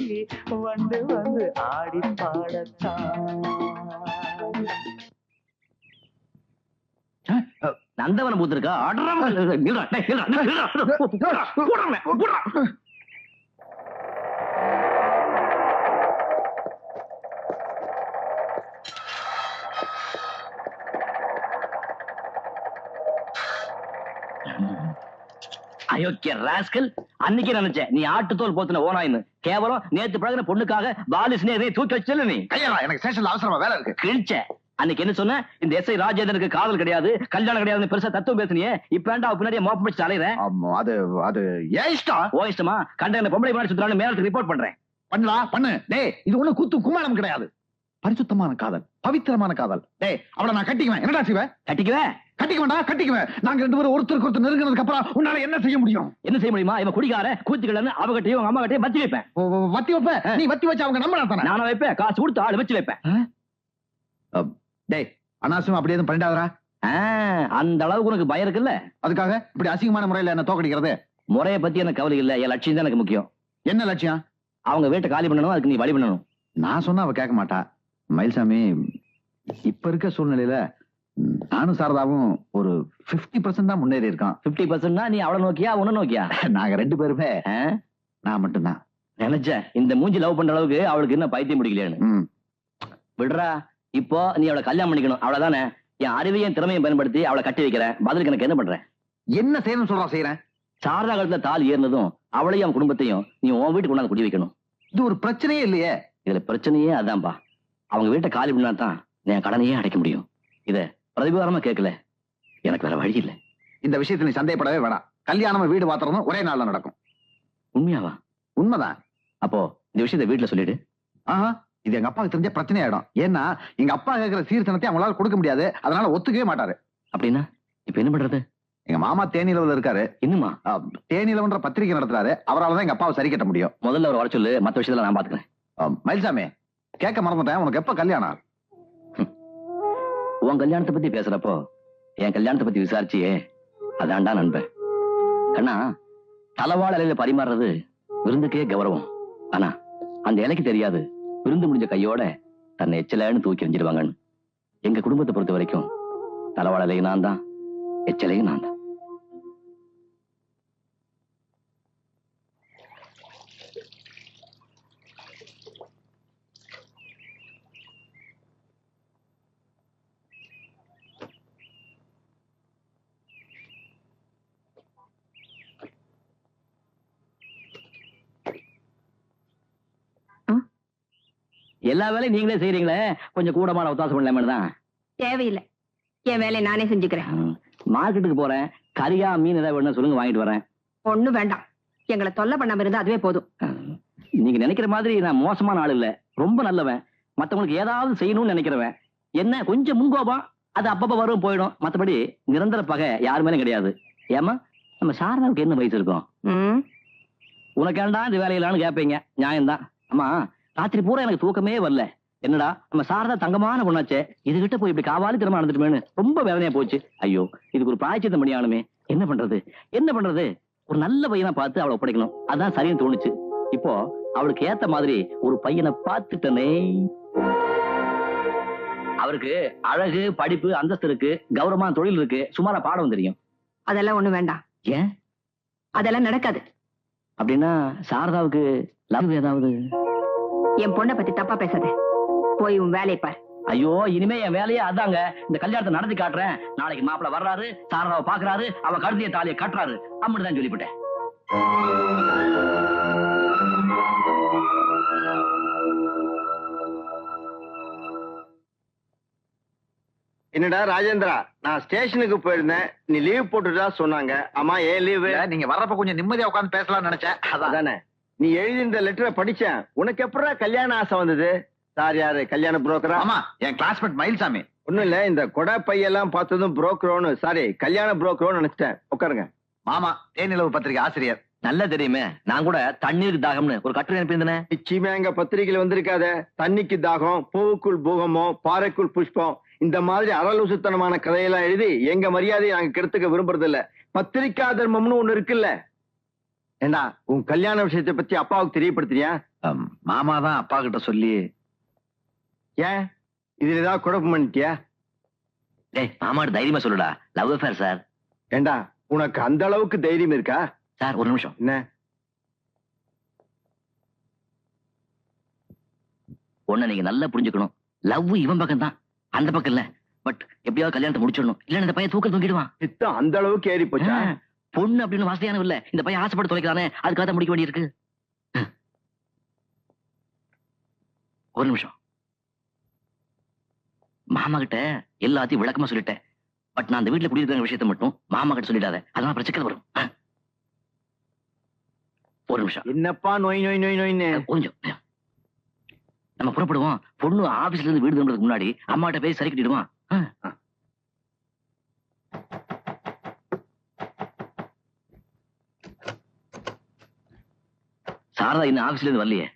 வந்து வந்து ஆடி பாடத்தான். நந்தவனம் பூத்திருக்கா அயோக்கிய ராஸ்கல். அன்னைக்கு நினைச்சேன் நீ ஆட்டுத்தோல் போத்துன ஓனாயின்னு. கேவலம் நேத்து பழகின பொண்ணுக்காக பாலிஸ்னே தூக்கி வச்சல நீ. ஐயா எனக்கு ஸ்டேஷன்ல அவசரமா வேலை இருக்கு. கிழிச்ச அன்னைக்கு என்ன சொன்ன? இந்த எஸ்ஐ ராஜேந்திரனுக்கு காதல் கிடையாது கல்யாணம் கிடையாதுன்னு பெருசா தத்துவம் பேசுனியே. இப்ப ஏன்டா பின்னாடியே மோப்பம் வச்சு அலையிறேன்? அது அது ஏன் இஷ்டம்? ஓ இஷ்டமா? கண்ட பொம்பளை மாதிரி சுத்துறான்னு மேலத்துக்கு ரிப்போர்ட் பண்றேன். பண்ணலாம் பண்ணு. டேய் இது ஒண்ணு கூத்து குமாரம் கிடையாது. பரிசுத்தமான காதல், பவித்திரமான காதல். டேய், அவளை நான் கட்டிக்குவேன். என்னடா செய்வேன்? கட்டிக்குவேன். நாங்க 2 பேரும் ஒருத்தருக்கு ஒருத்தர் நெருங்கினதுக்கு அப்புறம் உன்னால என்ன செய்ய முடியும்? என்ன செய்ய முடியுமா? இவன் குடிக்கார கூத்துக்கலன்னு அவகிட்டயும் உங்க அம்மா கிட்டயும் வச்சு வைப்பேன். வத்தி வைப்ப? நீ வத்தி வச்சு அவங்க நம்பலாம் தானே? நானும் வைப்பேன், காசு கொடுத்து ஆள் வச்சு வைப்பேன். டேய், அனாவசியம் அப்படி எதுவும் பண்ணிடாதரா. அந்த அளவுக்கு உனக்கு பயம் இருக்குல்ல? அதுக்காக இப்படி அசிங்கமான முறையில என்ன தோக்கடிக்கிறது? முறையை பத்தி எனக்கு கவலை இல்ல, என் லட்சியம் தான் எனக்கு முக்கியம். என்ன லட்சியம்? அவங்க வீட்டை காலி பண்ணணும், அதுக்கு நீ வழி பண்ணணும். நான் சொன்னா அவ கேட்க மாட்டா. மயில்சாமி, இப்ப இருக்க சூழ்நிலையில நானும் சாரதாவும் ஒரு 50% தான் முன்னேறி இருக்கான். 50%னா நீ அவளை நோக்கியா உன்ன நோக்கியா? நாங்க 2 பேருமே. நான் மட்டும்தான் நினைச்சேன். இந்த மூஞ்சி லவ் பண்ற அளவுக்கு அவளுக்கு என்ன பைத்தியம் முடிக்கலையான்னு. விடுறா, இப்போ நீ அவளை கல்யாணம் பண்ணிக்கணும், அவ்வளவுதானே. என் அறிவையும் திறமையும் பயன்படுத்தி அவளை கட்டி வைக்கிறேன். பதிலுக்கு எனக்கு என்ன பண்றேன்? என்ன செய்யணும்னு சொல்றா செய்யறேன். சாரதா காலத்துல தாலி ஏறினதும் அவளையும் அவன் குடும்பத்தையும் நீ உன் வீட்டுக்கு கொண்டாந்து குடி வைக்கணும். இது ஒரு பிரச்சனையே இல்லையே. இதுல பிரச்சனையே அதான்பா. அவங்க வீட்டை காலி பண்ணா தான் என் கடனையே அடைக்க முடியும். இத பிரதிபாரமா கேட்கல, எனக்கு வேற வழி இல்லை. இந்த விஷயத்துல நீ சந்தேகப்படவே வேணாம். கல்யாணம் வீடு பாத்திரமும் ஒரே நாள்ல நடக்கும். உண்மையாவா? உண்மைதான். அப்போ இந்த விஷயத்த வீட்டுல சொல்லிடு. இது எங்க அப்பாவுக்கு தெரிஞ்ச பிரச்சனை ஆயிடும். ஏன்னா எங்க அப்பா கேட்கிற சீர்தனத்தை அவங்களால கொடுக்க முடியாது. அதனால ஒத்துக்கவே மாட்டாரு. அப்படின்னா இப்ப என்ன பண்றது? எங்க மாமா தேனிலவுல இருக்காரு. இன்னுமா? தேனிலவன்ற பத்திரிகை நடத்துறாரு. அவரால் தான் எங்க அப்பாவை சரி கட்ட முடியும். முதல்ல ஒரு வர சொல்லு, மத்த விஷயத்துல நான் பாத்துக்கிறேன். மயில்சாமி, கேட்க மறந்துட்டேன், உனக்கு எப்ப கல்யாணம்? உன் கல்யாணத்தை பத்தி பேசுறப்போ என் கல்யாணத்தை பத்தி விசாரிச்சியே, அதான்டா நண்பன். கண்ணா, தலவாழ இலையில பரிமாறுறது விருந்துக்கே கௌரவம். ஆனா அந்த இலைக்கு தெரியாது விருந்து முடிஞ்ச கையோட தன்னை எச்சலைன்னு தூக்கி எறிஞ்சிடுவாங்கன்னு. எங்க குடும்பத்தை பொறுத்த வரைக்கும் தலவாழ இலையும் நான் தான், எச்சலையும் நான் தான். எல்லா வேலையும் நீங்களே செய்யறீங்களே, கொஞ்சம் கூடமான அவகாசம் பண்ணலாமே தான். தேவையில்லை, என் வேலையை நானே செஞ்சுக்கிறேன். மார்க்கெட்டுக்கு போறேன், கறியா மீன் ஏதாவது வேணும் சொல்லுங்க, வாங்கிட்டு வரேன். ஒண்ணும் வேண்டாம், எங்களை தொல்லை பண்ணாம இருந்தா அதுவே போதும். நீங்க நினைக்கிற மாதிரி நான் மோசமான ஆள் இல்ல, ரொம்ப நல்லவன். மத்தவங்களுக்கு ஏதாவது செய்யணும்னு நினைக்கிறவன். என்ன கொஞ்சம் முன்கோபம், அது அப்பப்ப வரும் போயிடும். மத்தபடி நிரந்தர பகை யாரு மேலும் கிடையாது. ஏமா, நம்ம சாரதாவுக்கு என்ன வயசு இருக்கும்? உனக்கு ஏண்டா இந்த வேலையிலான்னு கேட்பீங்க, நியாயம்தான். அம்மா, ராத்திரி பூரா எனக்கு தூக்கமே வரல. என்னடா நம்ம சாரதா தங்கமான பொண்ணாச்சே, இதுகிட்ட போய் இப்படி காவாலி திறமை நடந்துட்டுமேனு ரொம்ப வேதனையா போச்சு. ஐயோ, இதுக்கு ஒரு பிராயச்சித்தம் பண்ணியானுமே. என்ன பண்றது? ஒரு நல்ல பையனை பார்த்து அவளை ஒப்படைக்கணும், அதான் சரின்னு தோணுச்சு. இப்போ அவளுக்கு ஏத்த மாதிரி ஒரு பையனை பார்த்துட்டனே. அவருக்கு அழகு, படிப்பு, அந்தஸ்து இருக்கு, கௌரவமான தொழில் இருக்கு, சுமாரா பாடம் தெரியும். அதெல்லாம் ஒண்ணு வேண்டாம். ஏன்? அதெல்லாம் நடக்காது. அப்படின்னா சாரதாவுக்கு லவ் ஏதாவது? என் பொண்ணை பத்தி தப்பா பேசாத, போய் உன் வேலையை பார். ஐயோ, இனிமே என் வேலையே அதாங்க. இந்த கல்யாணத்தை நடத்தி காட்டுறேன். நாளைக்கு மாப்பிள்ள வர்றாரு, சாரதாவை பாக்குறாரு, அவ கழுதிய தாலியை கட்டுறாரு, அப்படிதான் சொல்லிவிட்டேன். என்னடா ராஜேந்திரா, நான் ஸ்டேஷனுக்கு போயிருந்தேன், நீ லீவ் போட்டுட்டா சொன்னாங்க. ஆமா, ஏன் லீவு? நீங்க வர்றப்ப கொஞ்சம் நிம்மதியா உட்கார்ந்து பேசலாம்னு நினைச்சேன். அதானே, நீ எழுதி இந்த லெட்டரை படிச்சேன். உனக்கு எப்படா கல்யாண ஆசை வந்தது? சார் யாரு, கல்யாண புரோக்கரா? ஆமா, என் கிளாஸ்மேட் மயில்சாமி. ஒண்ணும் இல்ல, இந்த கொடை பையெல்லாம் பார்த்ததும் புரோக்கரோன்னு, சாரி கல்யாண புரோக்கரோன்னு நினைச்சிட்டேன். உட்காருங்க. மாமா தேனிலவு பத்திரிகை ஆசிரியர். நல்ல தெரியுமே, நான் கூட தண்ணீருக்கு தாகம்னு ஒரு கட்டுரை அனுப்பியிருந்தேன். நிச்சயமா எங்க பத்திரிகையில வந்திருக்காத. தண்ணிக்கு தாகம், பூவுக்குள் பூகமம், பாறைக்குள் புஷ்பம், இந்த மாதிரி அரலூசுத்தனமான கதையெல்லாம் எழுதி எங்க மரியாதையை நாங்க கெடுத்துக்க விரும்புறது இல்ல. பத்திரிகா தர்மம்னு ஒண்ணு இருக்குல்ல. ஏண்டா, உன் கல்யாண விஷயத்தை பத்தி அப்பாவுக்கு தெரியப்படுத்துறியா? மாமா தான் அப்பா கிட்ட சொல்லி. ஏன், இதுல ஏதாவது குழப்பம் பண்ணிட்டியா? டேய், மாமாட்ட தைரியமா சொல்லுடா, லவ் அஃபேர் சார். ஏண்டா, உனக்கு அந்த அளவுக்கு தைரியம் இருக்கா? சார் ஒரு நிமிஷம். என்ன? ஒண்ணு நீங்க நல்லா புரிஞ்சுக்கணும், லவ் இவன் பக்கம் தான், அந்த பக்கம் இல்ல. பட் எப்படியாவது கல்யாணத்தை முடிச்சிடணும், இல்ல இந்த பையன் தூக்கல் தூக்கிடுவான். இத்தம் அந்த அளவுக்கு ஏறி போச்சா? பொண்ணு அப்படின்னு வாசையான இல்ல, இந்த பையன் ஆசைப்பட்டு தொலைக்கிறானே, அதுக்காக தான் முடிக்க வேண்டியிருக்கு. ஒரு நிமிஷம். மாமா கிட்ட எல்லாத்தையும் விளக்கமா சொல்லிட்டேன். பட் நான் அந்த வீட்டுல குடியிருக்கிற விஷயத்தை மட்டும் மாமா கிட்ட சொல்லிடாத, அதனால பிரச்சனை வரும். ஒரு நிமிஷம். என்னப்பா நோய் நோய் நோய் நோய்னு? கொஞ்சம் நம்ம புறப்படுவோம். பொண்ணு ஆபீஸ்ல இருந்து வீடு திரும்புறதுக்கு முன்னாடி அம்மாட்ட போய் சரி கட்டிடுவான். சாரதா இன்னும் ஆபீஸ்ல இருந்து வரலையே?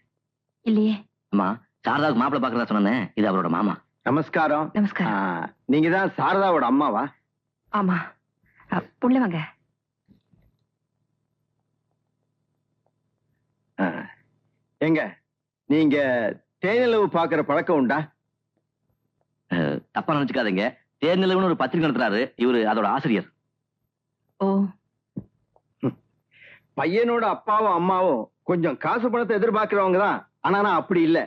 இல்லையே. அம்மா, சாரதாவுக்கு மாப்பிள்ளை பாக்குறதா சொன்னேன். இது அவரோட மாமா. நமஸ்காரம். நமஸ்காரம். நீங்க தான் சாரதாவோட அம்மாவா? ஆமா. புள்ள வாங்க. எங்க நீங்க தேனிலவு பாக்குற பழக்கம் உண்டா? தப்பா நினைச்சுக்காதீங்க. தேனிலவுன்னு ஒரு பத்திரிகை நடத்துறாரு. இவரு அதோட ஆசிரியர். ஓ. பையனோட அப்பாவும் அம்மாவும் கொஞ்சம் காசு பணத்தை எதிர்பார்க்கிறவங்க தான். ஆனா நான் அப்படி இல்ல.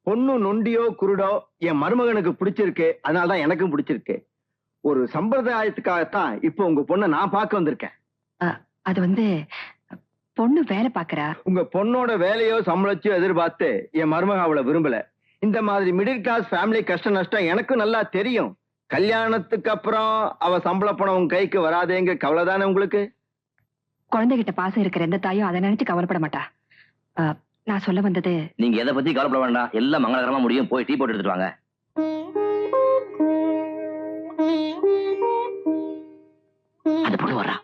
பொண்ணு நொண்டியோ குருடோ என் மருமகனுக்கு பிடிச்சிருக்கு, அதனாலதான் எனக்கும் பிடிச்சிருக்கு. ஒரு சம்பிரதாயத்துக்காகத்தான் இப்போ உங்க பொண்ணை நான் பார்க்க வந்திருக்கேன். அது வந்து பொண்ணு வேலை பாக்குறா. உங்க பொண்ணோட வேலையோ சம்பளத்தையோ எதிர்பார்த்து என் மருமக அவளை விரும்பல. இந்த மாதிரி மிடில் கிளாஸ் ஃபேமிலி கஷ்ட நஷ்டம் எனக்கும் நல்லா தெரியும். கல்யாணத்துக்கு அப்புறம் அவ சம்பள பணம் உங்க கைக்கு வராதேங்க கவலை தானே உங்களுக்கு? குழந்தைகிட்ட பாசம் இருக்கிற எந்த தாயும் அதை நினைச்சு கவலைப்பட மாட்டா. நான் சொல்ல வந்தது, நீங்க எதை பத்தி கவலைப்பட வேண்டாம். எல்லாம் மங்களகரமா முடியும். போய் டீ போட்டு எடுத்துட்டு வாங்க. அந்த பொண்ணு வர்றா.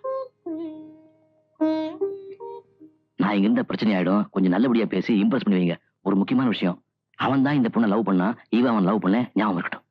நான் இங்க இருந்த பிரச்சனை ஆயிடும். கொஞ்சம் நல்லபடியா பேசி இம்ப்ரெஸ் பண்ணுவீங்க. ஒரு முக்கியமான விஷயம், அவன் தான் இந்த பொண்ணை லவ் பண்ணா. இவன் அவன் லவ் பண்ண ஞாபகம் இருக்கட்டும்.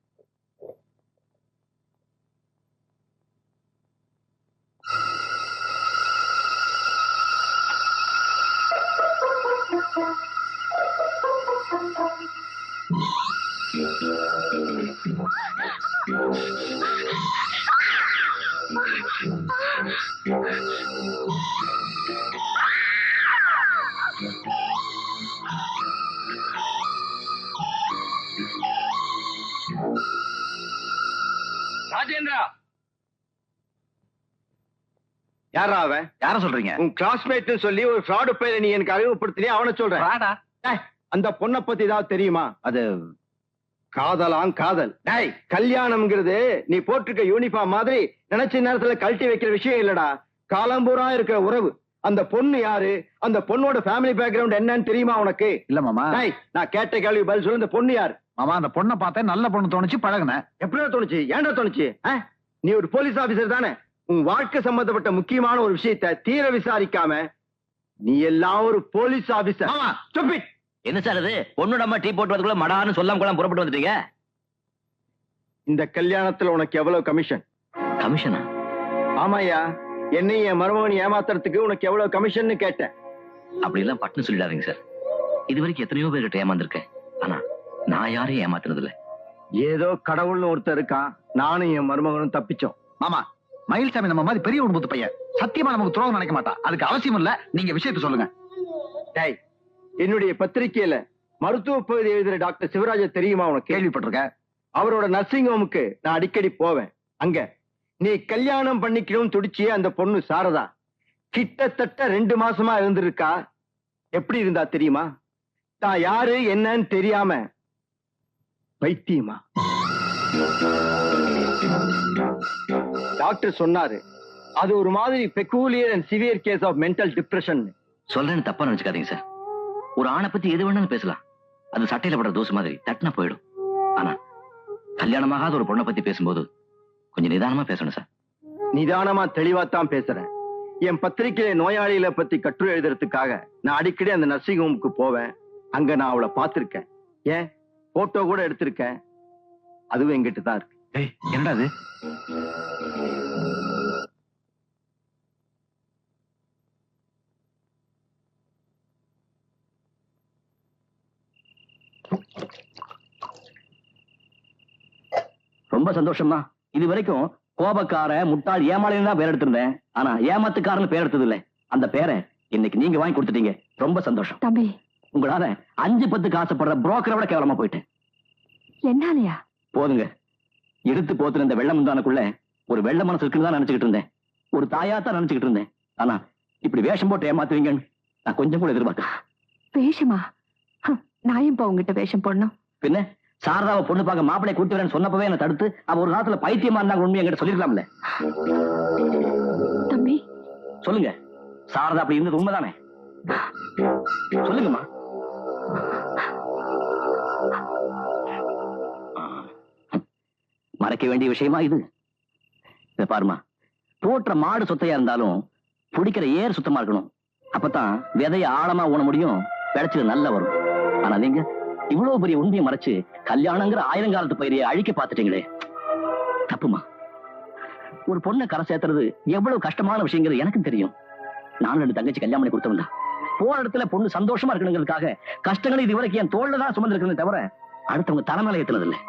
ராஜேந்திரா, யாரா அவன்? யார சொல்றீங்க? உன் கிளாஸ்மேட் சொல்லி ஒரு ஃப்ராடு பையனை நீ எனக்கு அறிமுகப்படுத்தினே, அவனை சொல்றேன். அந்த பொண்ணை பத்தி ஏதாவது தெரியுமா? அது காதலாம் காதல். டேய், கல்யாணம்ங்கிறது நீ போட்டிருக்க யூனிஃபார்ம் மாதிரி நினைச்ச நேரத்துல கழட்டி வைக்கிற விஷயம் இல்லடா. காலம்பூரா இருக்கிற உறவு. அந்த பொண்ணு யாரு, அந்த பொண்ணோட ஃபேமிலி பேக்ரவுண்ட் என்னன்னு தெரியுமா உனக்கு? இல்ல மாமா. டேய், நான் கேட்ட கேள்வி பதில் சொல்லு. இந்த பொண்ணு யாரு? மாமா, அந்த பொண்ணை பார்த்தேன், நல்ல பொண்ணு தோணுச்சு, பழகுனேன். எப்படியா தோணுச்சு? ஏன்டா தோணுச்சு? நீ ஒரு போலீஸ் ஆபீசர் தானே? உன் வாழ்க்கை சம்பந்தப்பட்ட முக்கியமான ஒரு விஷயத்தை தீர விசாரிக்காம நீ எல்லாம் ஒரு போலீஸ் ஆபீசர். என்ன சார் இது? பொண்ணோட அம்மா டீ போட்டு வரதுக்குள்ள மடான்னு சொல்லாம கூட புறப்பட்டு வந்துட்டீங்க. இந்த கல்யாணத்துல உனக்கு எவ்வளவு கமிஷன்? கமிஷனா? ஆமாயா, என்னையும் என் மருமகன் ஏமாத்துறதுக்கு உனக்கு எவ்வளவு கமிஷன் கேட்டேன். அப்படி எல்லாம் பட்டுன்னு சொல்லிடாதீங்க சார். இது வரைக்கும் எத்தனையோ பேர்கிட்ட ஏமாந்துருக்கேன். ஆனா நான் யாரையும் ஏமாத்துறது இல்ல. ஏதோ கடவுள்னு ஒருத்தர் இருக்கான். நானும் என் மருமகனும் தப்பிச்சோம். மாமா, மயில்சாமி நம்ம மாதிரி பெரிய குடும்பத்து பையன். சத்தியமா நமக்கு துரோகம் நினைக்க மாட்டான். அதுக்கு அவசியம் இல்ல. நீங்க விஷயத்தை சொல்லுங்க. டேய், என்னுடைய பத்திரிகையில மருத்துவ பகுதி எழுதுற டாக்டர் சிவராஜ தெரியுமா உனக்கு? கேள்விப்பட்டிருக்கேன். அவரோட நர்சிங் ஹோமுக்கு நான் அடிக்கடி போவேன். அங்க நீ கல்யாணம் பண்ணிக்கணும்னு துடிச்சியே அந்த பொண்ணு சாரதா கிட்டத்தட்ட 2 மாசமா இருந்திருக்கா. எப்படி இருந்தா தெரியுமா? தான் யாரு என்னன்னு தெரியாம பைத்தியமா. டாக்டர் சொன்னாரு, அது ஒரு மாதிரி peculiar and severe case of mental depression. சொல்றேன்னு தப்பா நினைச்சுக்காதீங்க சார். ஒரு ஆணை பத்தி எது வேணாலும் பேசலாம். அது சட்டையில படுற தோசை மாதிரி தட்டினா போயிடும். ஆனா கல்யாணமாகாத ஒரு பொண்ணை பத்தி பேசும்போது கொஞ்சம் நிதானமா பேசணும் சார். நிதானமா தெளிவாத்தான் பேசுறேன். என் பத்திரிகையில நோயாளிகளை பத்தி கட்டுரை எழுதுறதுக்காக நான் அடிக்கடி அந்த நர்சிங் ஹோமுக்கு போவேன். அங்க நான் அவளை பார்த்திருக்கேன். ஏன் போட்டோ கூட எடுத்திருக்கேன். அதுவும் எங்கிட்ட தான் இருக்கு. என்னடா அது? ரொம்ப சந்தோஷம் தான். இது வரைக்கும் கோபக்கார முட்டாள் ஏமாளின்னு தான் பேர் எடுத்திருந்தேன். ஆனா ஏமாத்துக்காரன்னு பேர் எடுத்தது இல்ல. அந்த பேரை இன்னைக்கு நீங்க வாங்கி கொடுத்துட்டீங்க. ரொம்ப சந்தோஷம். தம்பி, உங்களால 5-10 ஆசைப்படுற புரோக்கரை விட கேவலமா போயிட்டேன். என்னாலயா? போதுங்க. எடுத்து போத்துன இந்த வெள்ளம் முந்தானுக்குள்ள ஒரு வெள்ள மனசு இருக்குன்னு தான் நினைச்சுக்கிட்டு இருந்தேன். ஒரு தாயாத்தான் நினைச்சுக்கிட்டு இருந்தேன். ஆனா இப்படி வேஷம் போட்டு ஏமாத்துவீங்கன்னு நான் கொஞ்சம் கூட எதிர்பார்க்கல. வேஷமா? நான் இப்ப உங்ககிட்ட வேஷம் போடணும்? பின்ன சாரதாவை பொண்ணு பார்க்க மாப்பிளை கூட்டி வரேன்னு சொன்னப்பவே என்ன தடுத்து அவ ஒரு காலத்துல பைத்தியமா இருந்தாங்க உண்மையை என்கிட்ட சொல்லிருக்கலாம்ல. தம்பி சொல்லுங்க, சாரதா அப்படி இருந்தது உண்மைதானே? சொல்லுங்கம்மா. மறைக்க வேண்டிய விஷயமா இது? இத பாருமா, போற்ற மாடு சொத்தையா இருந்தாலும் பிடிக்கிற ஏர் சுத்தமா இருக்கணும். அப்பதான் விதைய ஆழமா ஊன முடியும், விளைச்சல் நல்லா வரும். ஆனா நீங்க இவ்வளவு பெரிய உண்மையை மறைச்சு கல்யாணங்கிற ஆயிரங்காலத்து பயிரையை அழிக்க பார்த்துட்டீங்களே, தப்புமா. ஒரு பொண்ணை கரை சேர்த்துறது எவ்வளவு கஷ்டமான விஷயங்கிறது எனக்கும் தெரியும். நானும் 2 தங்கச்சி கல்யாணம் பண்ணி கொடுத்தவன் தான். போற இடத்துல பொண்ணு சந்தோஷமா இருக்கணுங்கிறதுக்காக கஷ்டங்களை இதுவரைக்கும் என் தோல்ல தான் சுமந்திருக்கிறதே தவிர அடுத்தவங்க தலைமையில ஏத்துனது இல்லை.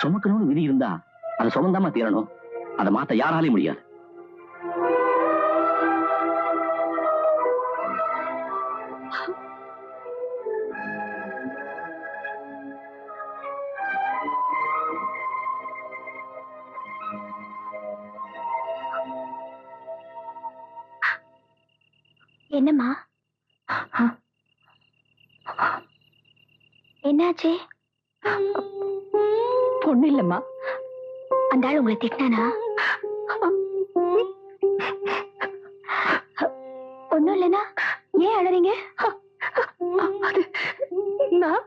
சுமக்கணும்னு விதி இருந்தா அதை சுமந்தாம தீரணும். அதை மாத்த யாராலையும் முடியாது. என்னம்மா? என்னாச்சு? பொண்ணு இல்லம்மா. அந்த ஆள் உங்களை திட்டானா? ஒண்ணும் இல்லைன்னா ஏன் அழறீங்க? அது நான்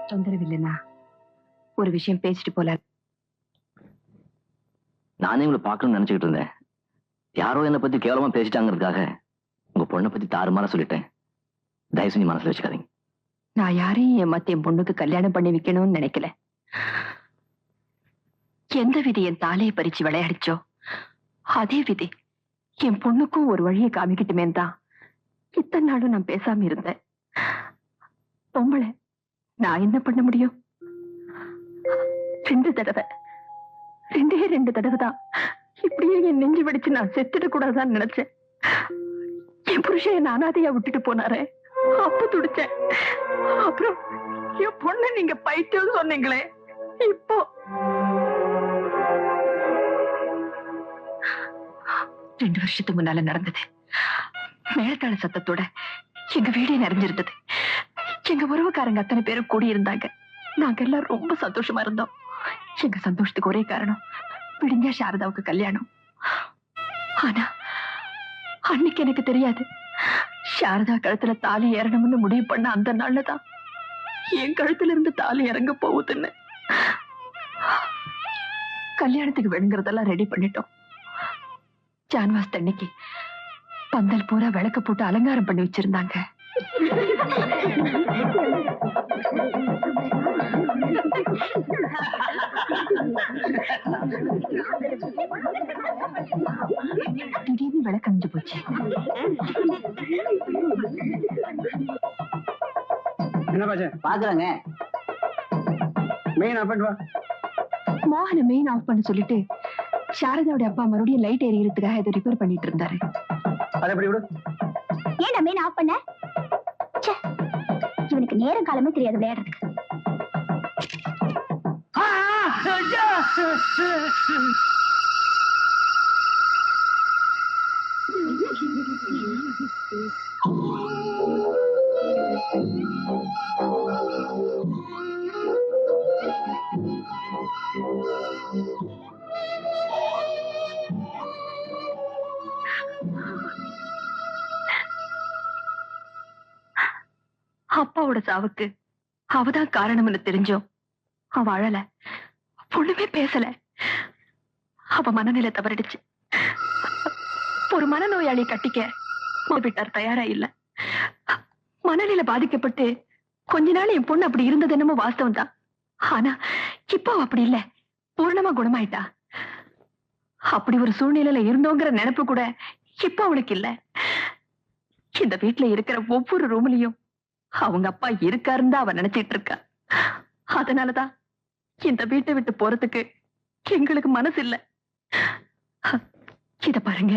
தொந்தரவு இல்லைன்னா ஒரு விஷயம் பேசிட்டு போல. நானே உங்களை பார்க்கணும்னு நினைச்சுக்கிட்டு இருந்தேன். யாரோ என்னை பத்தி கேவலமா பேசிட்டாங்கிறதுக்காக உங்க பொண்ணை பத்தி தாறுமாறா சொல்லிட்டேன். தயவு செஞ்சு மனசுல வச்சுக்காதீங்க. நான் யாரையும் ஏமாத்தி என் பொண்ணுக்கு கல்யாணம் பண்ணி வைக்கணும்னு நினைக்கல. எந்த விதி என் தாலையை பறிச்சு விளையாடிச்சோ அதே விதி என் பொண்ணுக்கும் ஒரு வழியை காமிக்கிட்டுமே தான் இத்தனை நாளும் நான் பேசாம இருந்தேன். பொம்பளை நான் என்ன பண்ண முடியும்? 2 தடவை, 2 தடவை தான் இப்படியே என் நெஞ்சு வெடிச்சு நான் செத்துட கூடாதான்னு நினைச்சேன். என் புருஷன் என் அனாதையா விட்டுட்டு போனாரே, அப்ப துடிச்சேன். அப்புறம் என் பொண்ணு நீங்க பைத்தியம் சொன்னீங்களே, இப்போ 2 வருஷத்துக்கு முன்னால நடந்தது. மேலத்தாள சத்தத்தோட எங்க வீடே நிறைஞ்சிருந்தது. எங்க உறவுக்காரங்க அத்தனை பேரும் கூடி இருந்தாங்க. நாங்க எல்லாம் ரொம்ப சந்தோஷமா இருந்தோம். எங்க சந்தோஷத்துக்கு ஒரே காரணம், விடிஞ்சா சாரதாவுக்கு கல்யாணம். ஆனா அன்னைக்கு எனக்கு தெரியாது, சாரதா கழுத்துல தாலி ஏறணும்னு முடிவு பண்ண அந்த நாள்லதான் என் கழுத்துல இருந்து தாலி இறங்க போகுதுன்னு. கல்யாணத்துக்கு வேணுங்கிறதெல்லாம் ரெடி பண்ணிட்டோம். ஜான்வாஸ் தண்ணிக்கு பந்தல் பூரா விளக்கு போட்டு அலங்காரம் பண்ணி வச்சிருந்தாங்க. திடீர்னு விளக்கு அணிஞ்சு போச்சு. பாக்குறாங்க. மோகனை மெயின் ஆஃப் பண்ண சொல்லிட்டு சாரதாவோட அப்பா மறுபடியும் லைட் எரியறதுக்காக இதை ரிப்பேர் பண்ணிட்டு இருந்தாரு. ஏன் மெயின் ஆஃப் பண்ண? இவனுக்கு நேரம் காலமே தெரியாது விளையாடுறதுக்கு. அப்பாவோட சாவுக்கு அவதான் காரணம்னு தெரிஞ்சோம் அவ அழல, ஒண்ணுமே பேசல. அவ மனநிலை தவறிடுச்சு. ஒரு மனநோயாளி கட்டிக்க வீட்டார் தயாரா இல்ல. மனநிலை பாதிக்கப்பட்டு கொஞ்ச நாள் என் பொண்ணு அப்படி இருந்தது என்னமோ வாஸ்தவம் தான். ஆனா இப்போ அப்படி இல்ல, பூர்ணமா குணமாயிட்டா. அப்படி ஒரு சூழ்நிலையில இருந்தோங்கிற நினைப்பு கூட இப்ப அவளுக்கு இல்ல. இந்த வீட்டுல இருக்கிற ஒவ்வொரு ரூம்லயும் அவங்க அப்பா இருக்காருன்னு தான் அவ நினைச்சிட்டு இருக்கா. அதனாலதான் இந்த வீட்டை விட்டு போறதுக்கு எங்களுக்கு மனசு இல்ல. இத பாருங்க,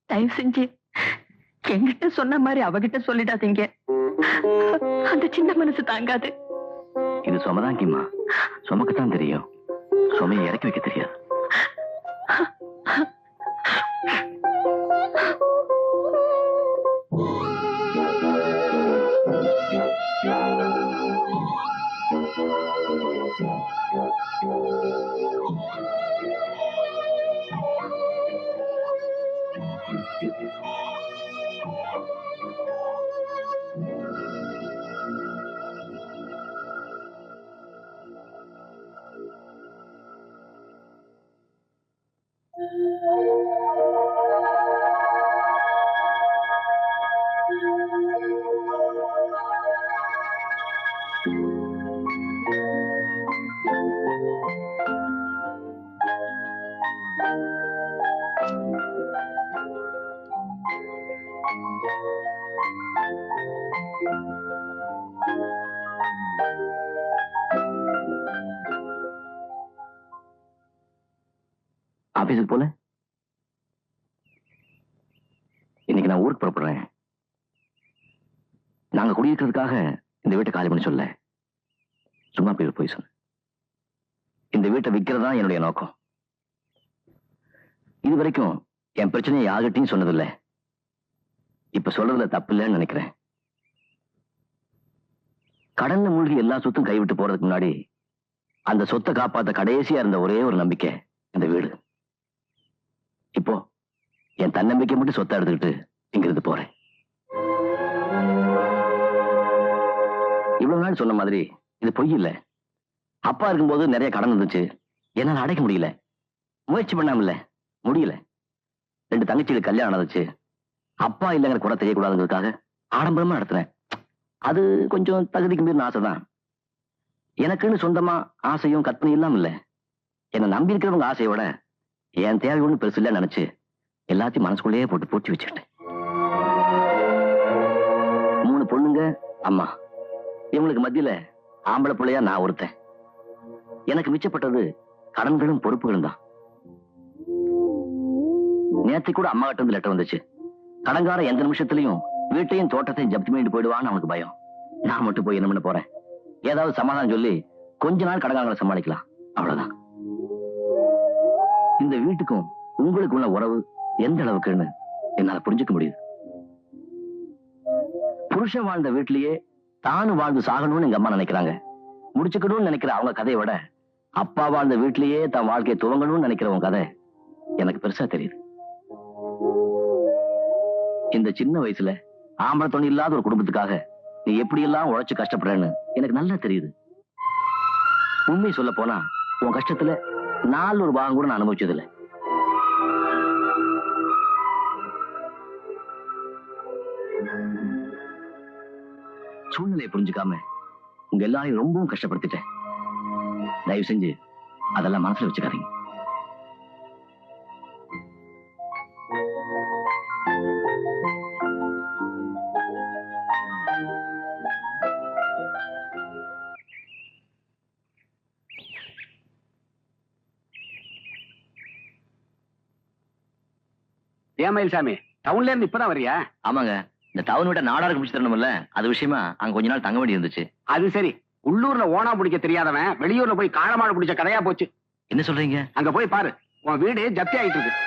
தயவு செஞ்சு என்கிட்ட சொன்ன மாதிரி அவகிட்ட சொல்லிடாதீங்க. அந்த சின்ன மனசு தாங்காது. இது சுமதாங்கிம்மா, சுமக்கத்தான் தெரியும், சுமையை இறக்கி வைக்க தெரியாது. ஆபீஸுக்கு போல இன்னைக்கு நான் ஊருக்கு புறப்படுறேன். நாங்க குடியிருக்கிறதுக்காக இந்த வீட்டை காலி பண்ணி சொல்ல, சும்மா போய் சொன்ன. இந்த வீட்டை விற்கிறதா என்னுடைய நோக்கம். இது வரைக்கும் என் பிரச்சனையை யார்கிட்டையும் சொன்னதில்லை. இப்ப சொல்றதுல தப்பு இல்லைன்னு நினைக்கிறேன். கடல்ல மூழ்கி எல்லா சொத்தும் கைவிட்டு போறதுக்கு முன்னாடி அந்த சொத்தை காப்பாத்த கடைசியா இருந்த ஒரே ஒரு நம்பிக்கை இந்த வீடு. இப்போ என் தன்னம்பிக்கை மட்டும் சொத்தை எடுத்துக்கிட்டு இங்கிருந்து போறேன். இவ்வளவு நாள் சொன்ன மாதிரி இது பொய் இல்ல. அப்பா இருக்கும்போது நிறைய கடன் இருந்துச்சு, என்னால அடைக்க முடியல. முயற்சி பண்ணாமல முடியல. 2 தங்கச்சிகளுக்கு கல்யாணம் நடந்துச்சு. அப்பா இல்லைங்கிற கூட தெரியக்கூடாதுங்கிறதுக்காக ஆடம்பரமா நடத்துறேன். அது கொஞ்சம் தகுதிக்கு மீறின ஆசைதான். எனக்குன்னு சொந்தமா ஆசையும் கற்பனையும் இல்லாம இல்ல. என்னை நம்பி இருக்கிறவங்க ஆசையோட என் தேவை ஒண்ணு பெருசு இல்ல நினைச்சு எல்லாத்தையும் மனசுக்குள்ளேயே போட்டு பூட்டி வச்சுக்கிட்டேன். 3 பொண்ணுங்க, அம்மா. இவங்களுக்கு மத்தியில ஆம்பளை பிள்ளையா நான் ஒருத்தன். எனக்கு மிச்சப்பட்டது கடன்களும் பொறுப்புகளும் தான். நேற்று கூட அம்மா கிட்ட இருந்து லெட்டர் வந்துச்சு. கடன்கார எந்த நிமிஷத்துலயும் வீட்டையும் தோட்டத்தையும் ஜப்தி பண்ணிட்டு போயிடுவான்னு அவனுக்கு பயம். நான் மட்டும் போய் என்ன பண்ண போறேன்? ஏதாவது சமாதானம் சொல்லி கொஞ்ச நாள் கடன்காரங்களை சமாளிக்கலாம், அவ்வளவுதான். இந்த வீட்டுக்கும் உங்களுக்கு உள்ள உறவு எந்த அளவுக்குன்னு என்னால புரிஞ்சுக்க முடியுது. புருஷன் வாழ்ந்த வீட்டிலேயே தானும் வாழ்ந்து சாகணும்னு எங்க அம்மா நினைக்கிறாங்க. முடிச்சுக்கணும்னு நினைக்கிற அவங்க கதையை விட அப்பா வாழ்ந்த வீட்டிலேயே தன் வாழ்க்கையை துவங்கணும்னு நினைக்கிறவங்க கதை எனக்கு பெருசா தெரியுது. இந்த சின்ன வயசுல ஆம்பளை துணை இல்லாத ஒரு குடும்பத்துக்காக நீ எப்படி எல்லாம் உழைச்சு கஷ்டப்படுறேன்னு எனக்கு நல்லா தெரியுது. உண்மை சொல்ல போனா உன் கஷ்டத்துல 4 பாகம் கூட நான் அனுபவிச்சதில்லை. சூழ்நிலையை புரிஞ்சுக்காம உங்க எல்லாரையும் ரொம்பவும் கஷ்டப்படுத்திட்டேன். தயவு செஞ்சு அதெல்லாம் மனசுல வச்சுக்காதீங்க. ஏன் மயில்சாமி, டவுன்ல இருந்து இப்பதான் வரியா? ஆமாங்க, இந்த டவுன் விட நாடாருக்கு பிடிச்சு தரணும்ல, அது விஷயமா அங்க கொஞ்ச நாள் தங்க வேண்டி இருந்துச்சு. அது சரி, உள்ளூர்ல ஓனா பிடிக்க தெரியாதவன் வெளியூர்ல போய் காளமாடு பிடிச்ச கதையா போச்சு. என்ன சொல்றீங்க? அங்க போய் பாரு, உன் வீடு ஜப்தி ஆயிட்டு இருக்கு.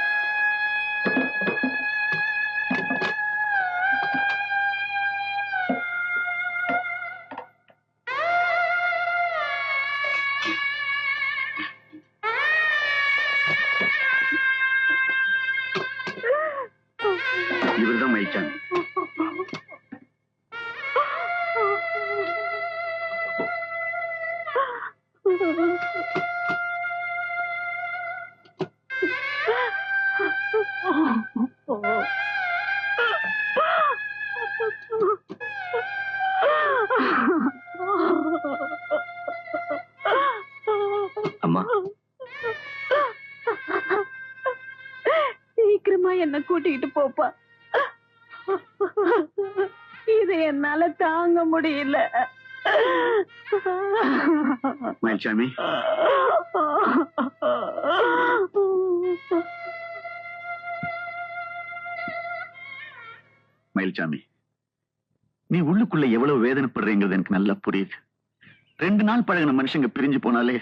இவர்தான் மயில்சாமி. அம்மா, சீக்கிரமா என்ன கூட்டிக்கிட்டு போப்பா. இதை என்னால தாங்க முடியல. மயில்சாமி, மயில்சாமி, நீ உள்ளுக்குள்ள எவ்வளவு வேதனைப்படுறீங்கிறது எனக்கு நல்லா புரியுது. 2 நாள் பழகின மனுஷங்க பிரிஞ்சு போனாலே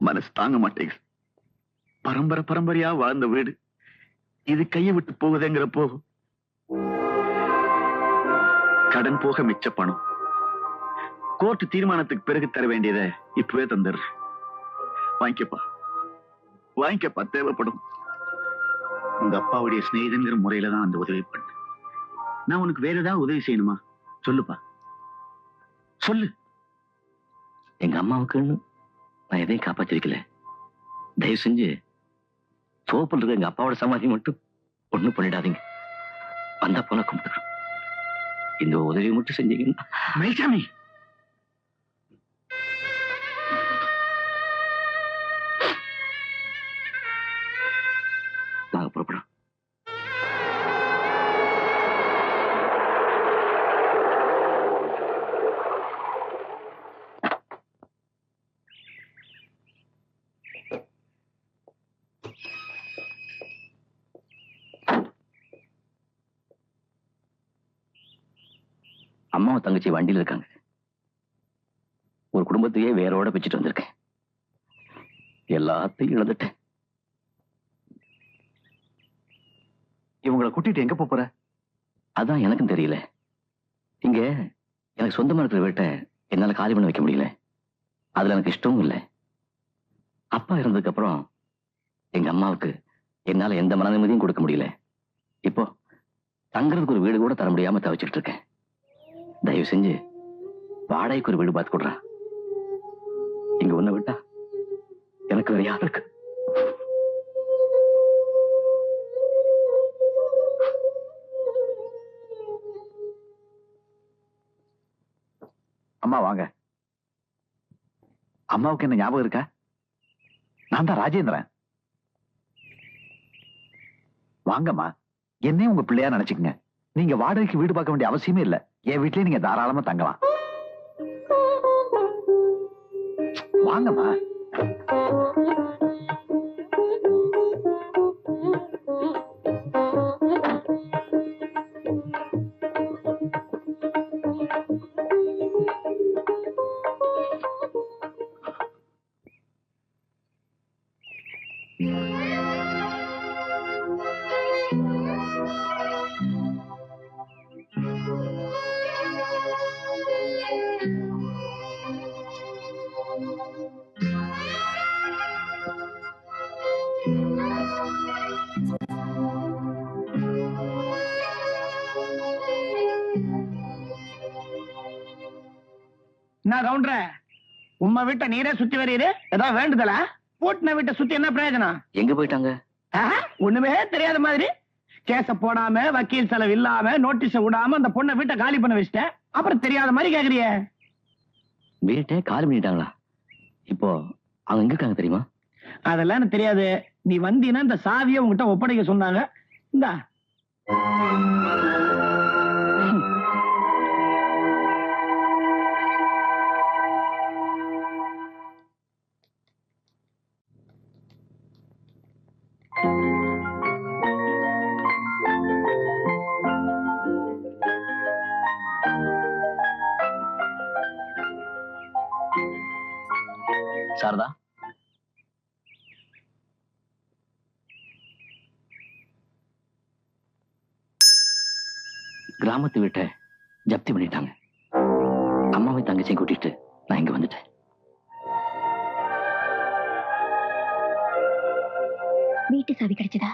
மனசு தாங்க மாட்டேங்குது. பரம்பரை பரம்பரையா வாழ்ந்த வீடு இது கையை விட்டு போகுதுங்கிறப்போ கடன் போக மிச்ச பணம் கோர்ட் தீர்மானத்துக்கு பிறகு தர வேண்டியதை இப்பவே தந்துடுறேன். வாங்கிக்கப்பா, வாங்கிக்கப்பா, தேவைப்படும். உங்க அப்பாவுடைய சிநேகிதங்கிற முறையில தான் அந்த உதவி பண்ணேன். நான் உனக்கு வேற ஏதாவது உதவி செய்யணுமா? சொல்லுப்பா, சொல்லு. எங்க அம்மாவுக்குன்னு நான் எதையும் காப்பாத்திருக்கல. தயவு செஞ்சு சோப்பில் இருக்க எங்க அப்பாவோட சமாதி மட்டும் ஒண்ணும் பண்ணிடாதீங்க. வந்தா போல கும்பிட்டுக்கிறோம். இந்த உதவி மட்டும் செஞ்சீங்கன்னா. மயில்சாமி, நாங்க புறப்படும். அம்மாவும் தங்கச்சி வண்டியில் இருக்காங்க. ஒரு குடும்பத்தையே வேரோட வச்சுட்டு வந்திருக்கேன். எல்லாத்தையும் இழந்துட்டேன். இவங்களை கூட்டிட்டு எங்க போற? அதான் எனக்கும் தெரியல. இங்க எனக்கு சொந்தமா இருக்கிற வீட்டை என்னால காலி பண்ண வைக்க முடியல. அதுல எனக்கு இஷ்டமும் இல்லை. அப்பா இருந்ததுக்கு அப்புறம் எங்க அம்மாவுக்கு என்னால எந்த மன நிம்மதியும் கொடுக்க முடியல. இப்போ தங்குறதுக்கு ஒரு வீடு கூட தர முடியாம தவிச்சுட்டு இருக்கேன். தயவு செஞ்சு வாடகைக்கு ஒரு வீடு பார்த்து கொடுறா. இங்க உன்னை விட்டா எனக்கு வேற யாரும் இருக்கு? அம்மா வாங்க. அம்மாவுக்கு என்ன ஞாபகம் இருக்கா? நான் தான் ராஜேந்திரன். வாங்கம்மா, என்னையும் உங்க பிள்ளையா நினைச்சுக்கங்க. நீங்க வாடகைக்கு வீடு பார்க்க வேண்டிய அவசியமே இல்ல. என் வீட்லயே நீங்க தாராளமா தங்கலாம். வாங்கம்மா. நான் கவுண்டர உம்மா வீட்டை நீரே சுத்தி வரீரு. ஏதாவது வேண்டுதல? பூட்டின வீட்டை சுத்தி என்ன பிரயோஜனம்? எங்க போயிட்டாங்க? ஒண்ணுமே தெரியாத மாதிரி கேஸ போடாம, வக்கீல் செலவு இல்லாம, நோட்டீஸ விடாம அந்த பொண்ணை வீட்டை காலி பண்ண வச்சிட்டேன். அப்புறம் தெரியாத மாதிரி கேக்குறிய? வீட்டை காலி பண்ணிட்டாங்களா? இப்போ அவங்க எங்க இருக்காங்க தெரியுமா? அதெல்லாம் எனக்கு தெரியாது. நீ வந்தீன்னா இந்த சாவியை உங்ககிட்ட ஒப்படைக்க சொன்னாங்க. இந்தா. சாரதா, கிராமத்து வீட்டை ஜப்தி பண்ணிட்டாங்க. அம்மாவை தங்கச்சியை கூட்டிட்டு நான் இங்க வந்துட்டேன். வீட்டு சாவி கிடைச்சதா?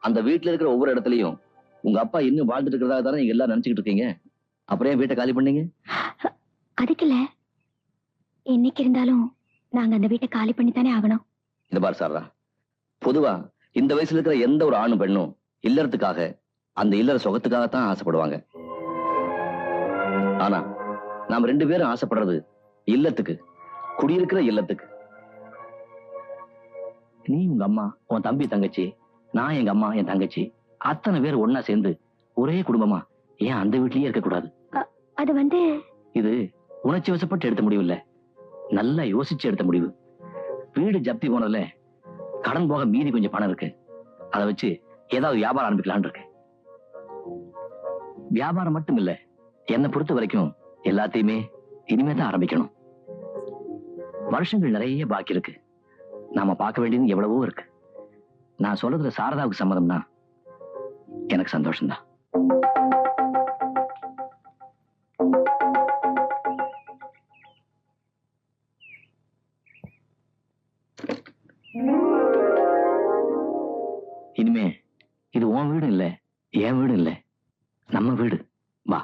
அந்த வீட்டுல இருக்கிற ஒவ்வொரு இடத்துலயும் உங்க அப்பா இன்னும் வாழ்ந்துட்டு இருக்கிறதா தானே நீங்க எல்லாம் நினைச்சுக்கிட்டு இருக்கீங்க. அப்புறம் ஏன் வீட்டை காலி பண்ணீங்க? அதுக்கு இல்ல, என்னைக்கு இருந்தாலும் நாங்க அந்த வீட்டை காலி பண்ணித்தானே ஆகணும். இந்த பார் சாரதா, பொதுவா இந்த வயசுல இருக்கிற எந்த ஒரு ஆணும் பெண்ணும் இல்லறதுக்காக, அந்த இல்லற சுகத்துக்காகத்தான் ஆசைப்படுவாங்க. ஆனா நாம ரெண்டு பேரும் ஆசைப்படுறது இல்லத்துக்கு, குடியிருக்கிற இல்லத்துக்கு. நீ உங்க அம்மா, உன் தம்பி தங்கச்சி, நான் எங்க அம்மா என் தங்கச்சி, அத்தனை பேர் ஒன்னா சேர்ந்து ஒரே குடும்பமா ஏன் அந்த வீட்லயே இருக்க கூடாது? அது வந்து இது உணர்ச்சி வசப்பட்டு எடுத்த முடிவு இல்ல, நல்லா யோசிச்சு எடுத்த முடிவு. வீடு ஜப்தி போனதுல கடன் போக மீதி கொஞ்சம் பணம் இருக்கு. அதை வச்சு ஏதாவது வியாபாரம் ஆரம்பிக்கலான் இருக்கு. வியாபாரம் மட்டும் இல்ல, என்னை பொறுத்த வரைக்கும் எல்லாத்தையுமே இனிமே தான் ஆரம்பிக்கணும். வருஷங்கள் நிறைய பாக்கி இருக்கு. நாம பார்க்க வேண்டியது எவ்வளவோ இருக்கு. நான் சொல்றதுல சாரதாவுக்கு சம்மதம்னா எனக்கு சந்தோஷம்தான். இனிமே என் வீடு இல்ல, நம்ம வீடு. வா.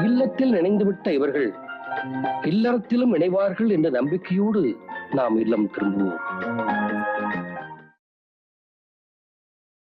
இல்லத்தில் இணைந்துவிட்ட இவர்கள் இல்லறத்திலும் இணைவார்கள் என்ற நம்பிக்கையோடு நாம் இல்லம் திரும்புவோம்.